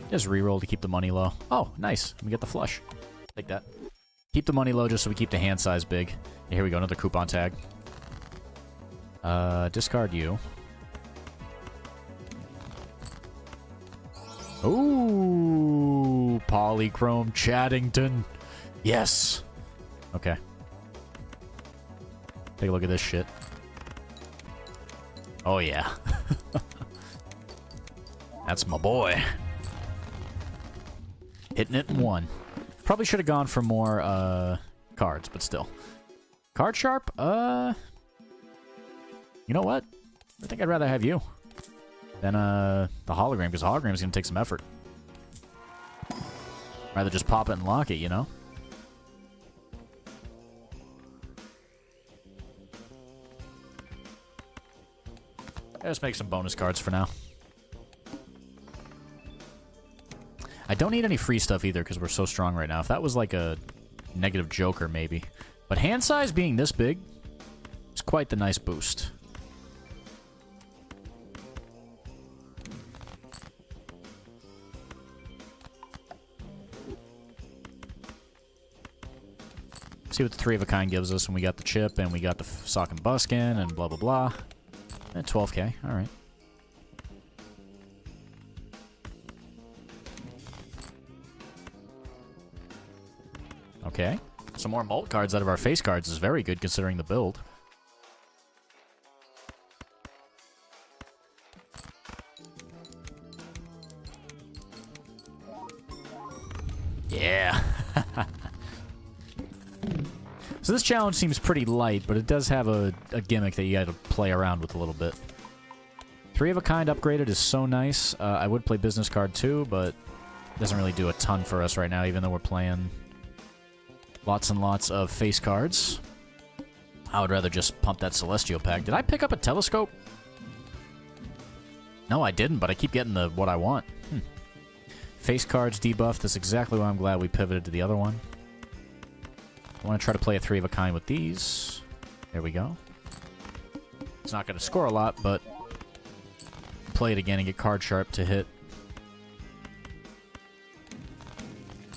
Just reroll to keep the money low. Oh, nice. We get the flush. Take that. Keep the money low just so we keep the hand size big. Yeah, here we go, another coupon tag. Discard you. Ooh, Polychrome Chaddington. Yes. Okay. Take a look at this shit. Oh, yeah. That's my boy. Hitting it in 1. Probably should have gone for more, cards, but still. Card sharp? You know what? I think I'd rather have you than, the hologram, because the hologram's gonna take some effort. Rather just pop it and lock it, you know? Let's make some bonus cards for now. I don't need any free stuff either because we're so strong right now. If that was like a negative Joker, maybe. But hand size being this big is quite the nice boost. See what the 3 of a kind gives us when we got the chip and we got the sock and buskin and blah blah blah. And 12k, alright. Okay. Some more mult cards out of our face cards is very good considering the build. Yeah. So this challenge seems pretty light, but it does have a gimmick that you got to play around with a little bit. 3 of a kind upgraded is so nice. I would play business card too, but it doesn't really do a ton for us right now, even though we're playing lots and lots of face cards. I would rather just pump that Celestial pack. Did I pick up a telescope? No, I didn't, but I keep getting the what I want. Face cards debuffed. That's exactly why I'm glad we pivoted to the other one. I want to try to play a 3 of a kind with these. There we go. It's not going to score a lot, but play it again and get card sharp to hit.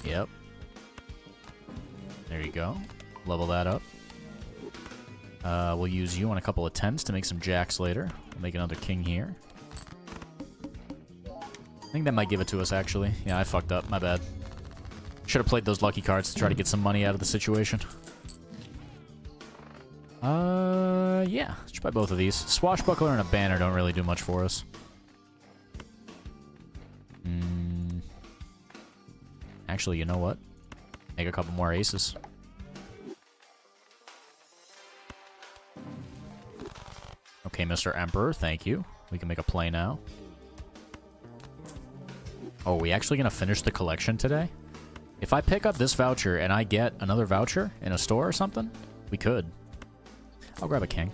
Yep. There you go. Level that up. We'll use you on a couple of 10s to make some jacks later. We'll make another king here. I think that might give it to us, actually. Yeah, I fucked up. My bad. Should have played those lucky cards to try to get some money out of the situation. Yeah. Let's try both of these. Swashbuckler and a banner don't really do much for us. Actually, you know what? Make a couple more aces. Okay, Mr. Emperor, thank you. We can make a play now. Oh, are we actually going to finish the collection today? If I pick up this voucher and I get another voucher in a store or something, we could. I'll grab a king.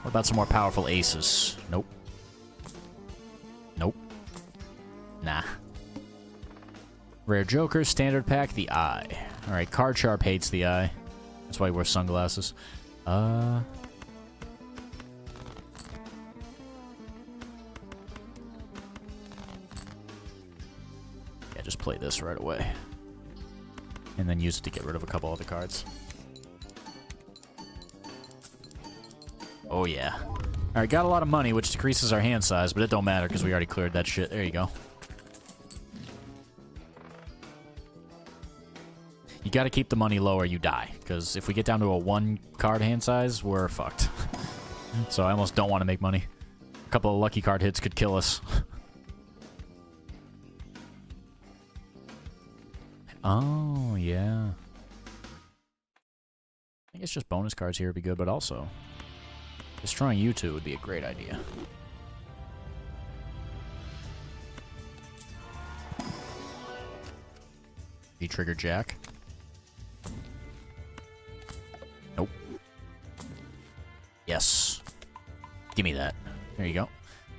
What about some more powerful aces? Nope. Nope. Nah. Rare Joker, standard pack, the eye. Alright, Card Sharp hates the eye. That's why he wears sunglasses. Yeah, just play this right away. And then use it to get rid of a couple other cards. Oh yeah. Alright, got a lot of money, which decreases our hand size, but it don't matter because we already cleared that shit. There you go. You gotta keep the money low or you die, because if we get down to a 1 card hand size, we're fucked. So I almost don't want to make money. A couple of lucky card hits could kill us. Oh, yeah. I guess just bonus cards here would be good, but also destroying you two would be a great idea. Retrigger Jack. Nope. Yes. Give me that. There you go.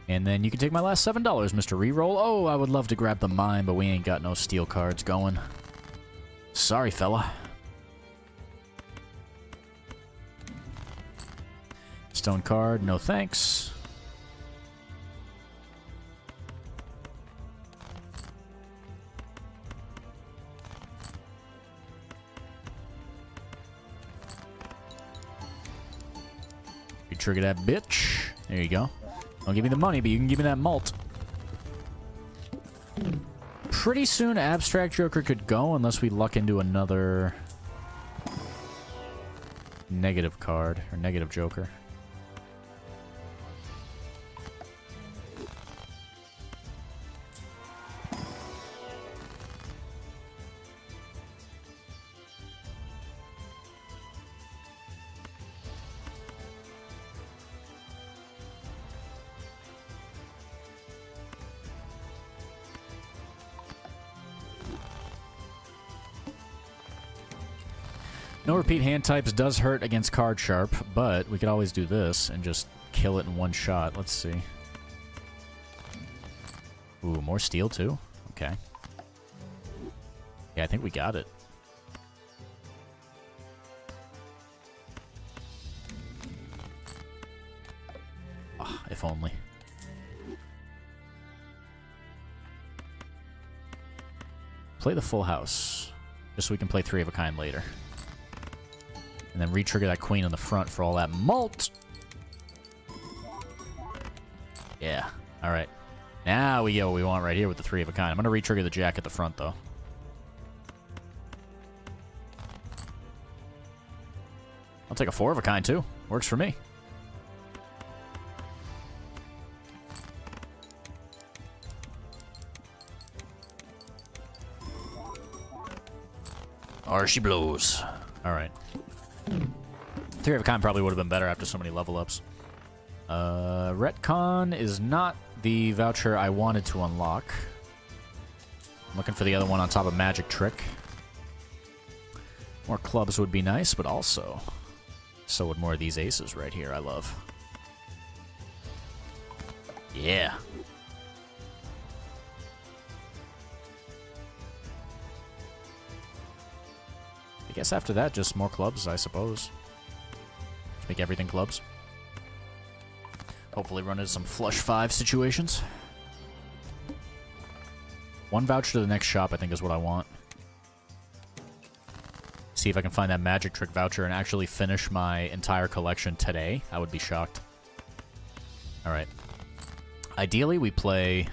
And then you can take my last $7, Mr. Reroll. Oh, I would love to grab the mine, but we ain't got no steel cards going. Sorry, fella. Stone card, no thanks. Trigger that bitch. There you go. Don't give me the money, but you can give me that malt. Pretty soon, Abstract Joker could go unless we luck into another negative card, or negative Joker. No repeat hand types does hurt against Card Sharp, but we could always do this and just kill it in one shot. Let's see. Ooh, more steel too? Okay. Yeah, I think we got it. Oh, if only. Play the full house, just so we can play 3 of a kind later. And then re-trigger that queen on the front for all that malt. Yeah. All right. Now we get what we want right here with the 3 of a kind. I'm going to re-trigger the jack at the front, though. I'll take a 4 of a kind, too. Works for me. Or she blows. All right. 3 of a kind probably would have been better after so many level ups. Retcon is not the voucher I wanted to unlock. I'm looking for the other one on top of Magic Trick. More clubs would be nice, but also so would more of these aces right here I love. Yeah. I guess after that, just more clubs, I suppose. Just make everything clubs. Hopefully run into some flush 5 situations. 1 voucher to the next shop, I think, is what I want. See if I can find that Magic Trick voucher and actually finish my entire collection today. I would be shocked. Alright. Ideally, we play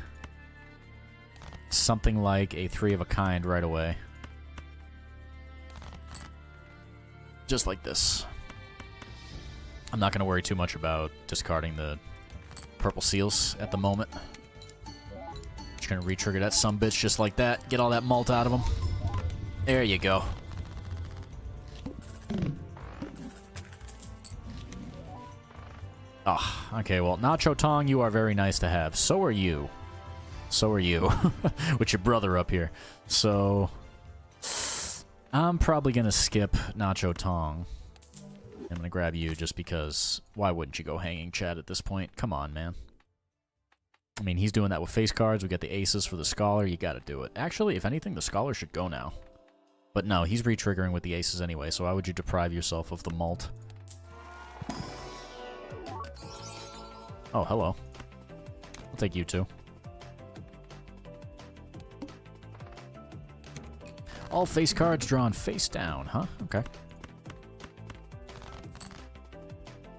something like a 3 of a kind right away. Just like this. I'm not going to worry too much about discarding the purple seals at the moment. Just going to re-trigger that sumbitch just like that. Get all that malt out of them. There you go. Ah, okay, well, Nacho Tong, you are very nice to have. So are you. So are you. With your brother up here. So I'm probably going to skip Nacho Tong. I'm going to grab you just because why wouldn't you go hanging Chad at this point? Come on, man. I mean, he's doing that with face cards. We got the aces for the Scholar. You got to do it. Actually, if anything, the Scholar should go now. But no, he's re-triggering with the aces anyway, so why would you deprive yourself of the malt? Oh, hello. I'll take you too. All face cards drawn face down, huh? Okay.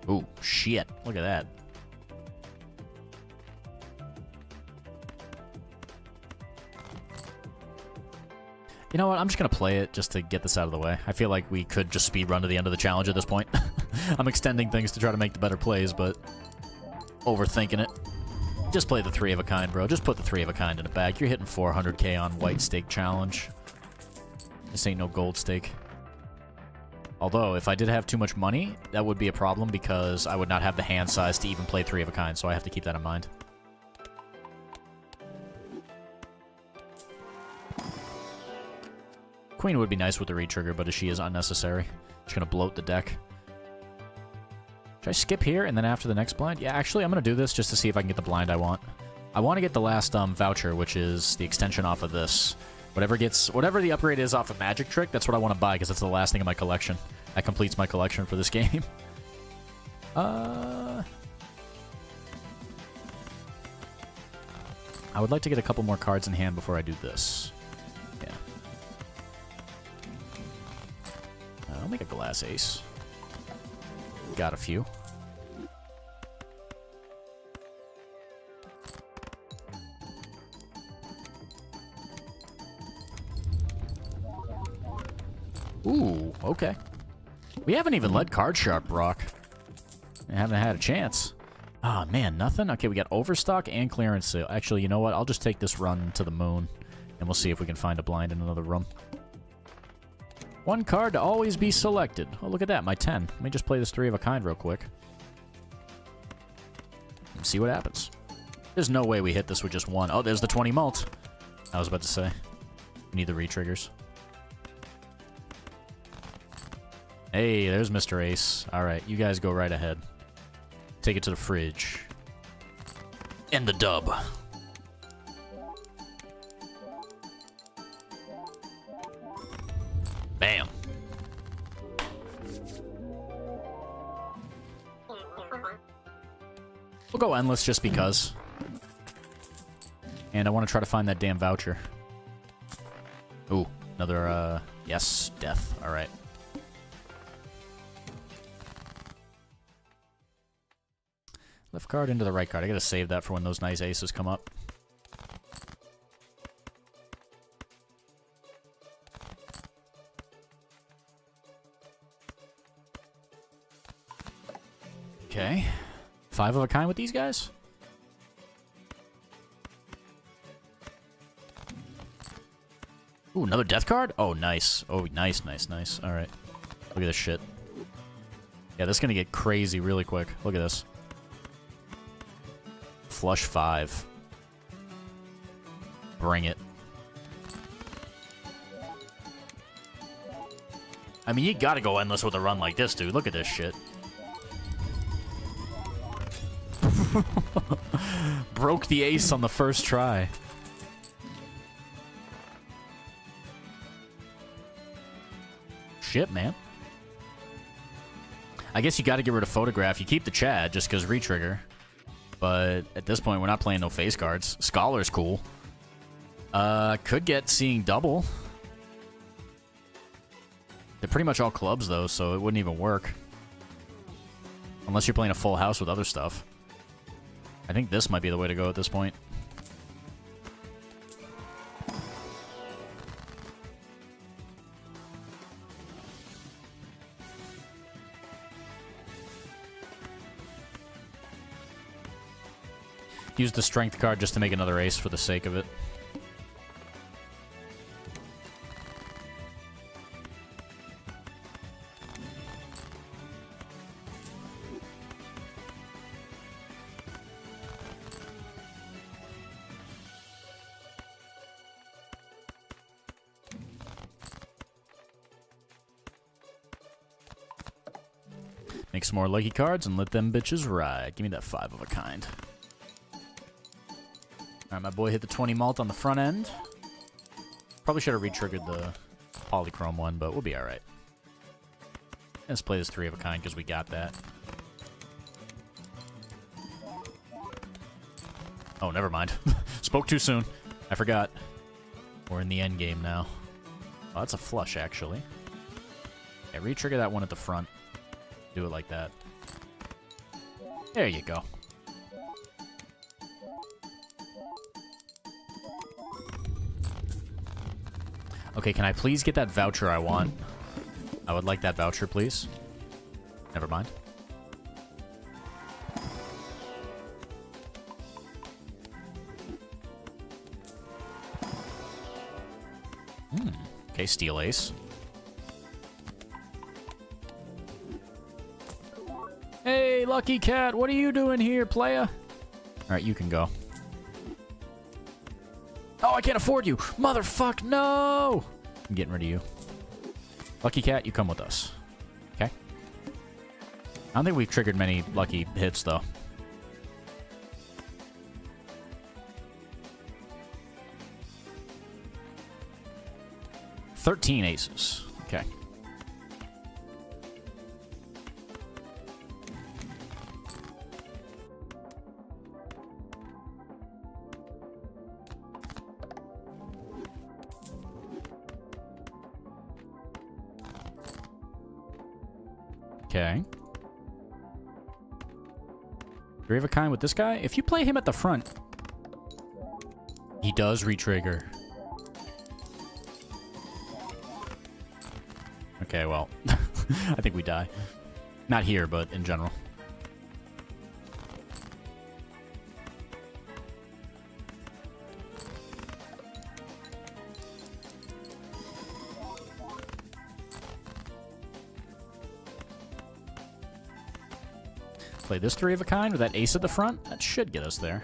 Ooh, shit. Look at that. You know what? I'm just going to play it just to get this out of the way. I feel like we could just speed run to the end of the challenge at this point. I'm extending things to try to make the better plays, but overthinking it. Just play the 3 of a kind, bro. Just put the 3 of a kind in a bag. You're hitting 400k on white stake challenge. This ain't no gold stake. Although, if I did have too much money, that would be a problem because I would not have the hand size to even play 3 of a kind, so I have to keep that in mind. Queen would be nice with the retrigger, but she is unnecessary. She's gonna bloat the deck. Should I skip here and then after the next blind? Yeah, actually, I'm gonna do this just to see if I can get the blind I want. I want to get the last voucher, which is the extension off of this. Whatever the upgrade is off of Magic Trick, that's what I want to buy because that's the last thing in my collection. That completes my collection for this game. I would like to get a couple more cards in hand before I do this. Yeah. I'll make a glass ace. Got a few. Ooh, okay. We haven't even led card sharp, Brock. I haven't had a chance. Ah, oh, man, nothing? Okay, we got overstock and clearance sale. Actually, you know what? I'll just take this run to the moon, and we'll see if we can find a blind in another room. One card to always be selected. Oh, look at that, my 10. Let me just play this 3 of a kind real quick. And see what happens. There's no way we hit this with just one. Oh, there's the 20 mult. I was about to say. We need the re-triggers. Hey, there's Mr. Ace. Alright, you guys go right ahead. Take it to the fridge. And the dub. Bam. We'll go endless just because. And I want to try to find that damn voucher. Ooh, another, yes, death. Alright. Left card into the right card. I gotta save that for when those nice aces come up. Okay. 5 of a kind with these guys? Ooh, another death card? Oh, nice. Oh, nice, nice, nice. Alright. Look at this shit. Yeah, this is gonna get crazy really quick. Look at this. Flush 5. Bring it. I mean, you gotta go endless with a run like this, dude. Look at this shit. Broke the ace on the first try. Shit, man. I guess you gotta get rid of Photograph. You keep the Chad just because retrigger. But at this point, we're not playing no face cards. Scholar's cool. Could get Seeing Double. They're pretty much all clubs, though, so it wouldn't even work. Unless you're playing a full house with other stuff. I think this might be the way to go at this point. Use the strength card just to make another ace for the sake of it. Make some more lucky cards and let them bitches ride. Give me that 5 of a kind. Alright, my boy hit the 20 mult on the front end. Probably should have re-triggered the polychrome one, but we'll be alright. Let's play this 3 of a kind because we got that. Oh, never mind. Spoke too soon. I forgot. We're in the end game now. Oh, that's a flush, actually. Yeah, re-trigger that one at the front. Do it like that. There you go. Okay, can I please get that voucher I want? I would like that voucher, please. Never mind. Okay, Steel Ace. Hey, Lucky Cat, what are you doing here, playa? Alright, you can go. Oh, I can't afford you! Motherfuck, no! I'm getting rid of you. Lucky Cat, you come with us. Okay. I don't think we've triggered many lucky hits, though. $13 aces. Okay. Okay. Three of a kind with this guy. If you play him at the front, he does retrigger. Okay, well, I think we die. Not here, but in general. Play this three of a kind with that ace at the front. That should get us there.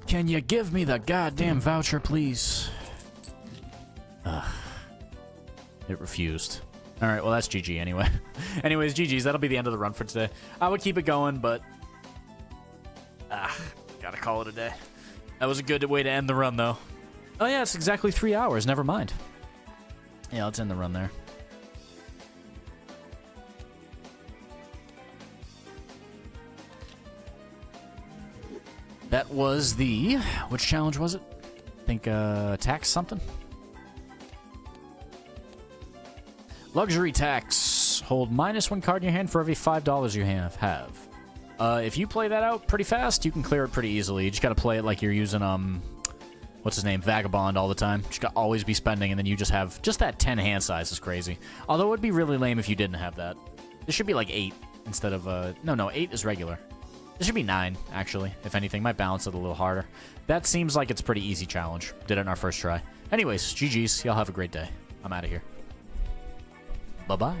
Can you give me the goddamn voucher, please? Ugh. It refused. Alright, well, that's GG anyway. Anyways, GG's. That'll be the end of the run for today. I would keep it going, but... gotta call it a day. That was a good way to end the run, though. Oh, yeah, it's exactly 3 hours. Never mind. Yeah, let's end the run there. That was the... Which challenge was it? I think, tax something? Luxury tax. Hold -1 card in your hand for every $5 you have. If you play that out pretty fast, you can clear it pretty easily. You just gotta play it like you're using, what's his name? Vagabond all the time. Just gotta always be spending, and then you just have... Just that 10 hand size is crazy. Although it would be really lame if you didn't have that. This should be like 8 instead of, No, 8 is regular. This should be 9, actually, if anything. Might balance it a little harder. That seems like it's a pretty easy challenge. Did it in our first try. Anyways, GG's. Y'all have a great day. I'm out of here. Bye-bye.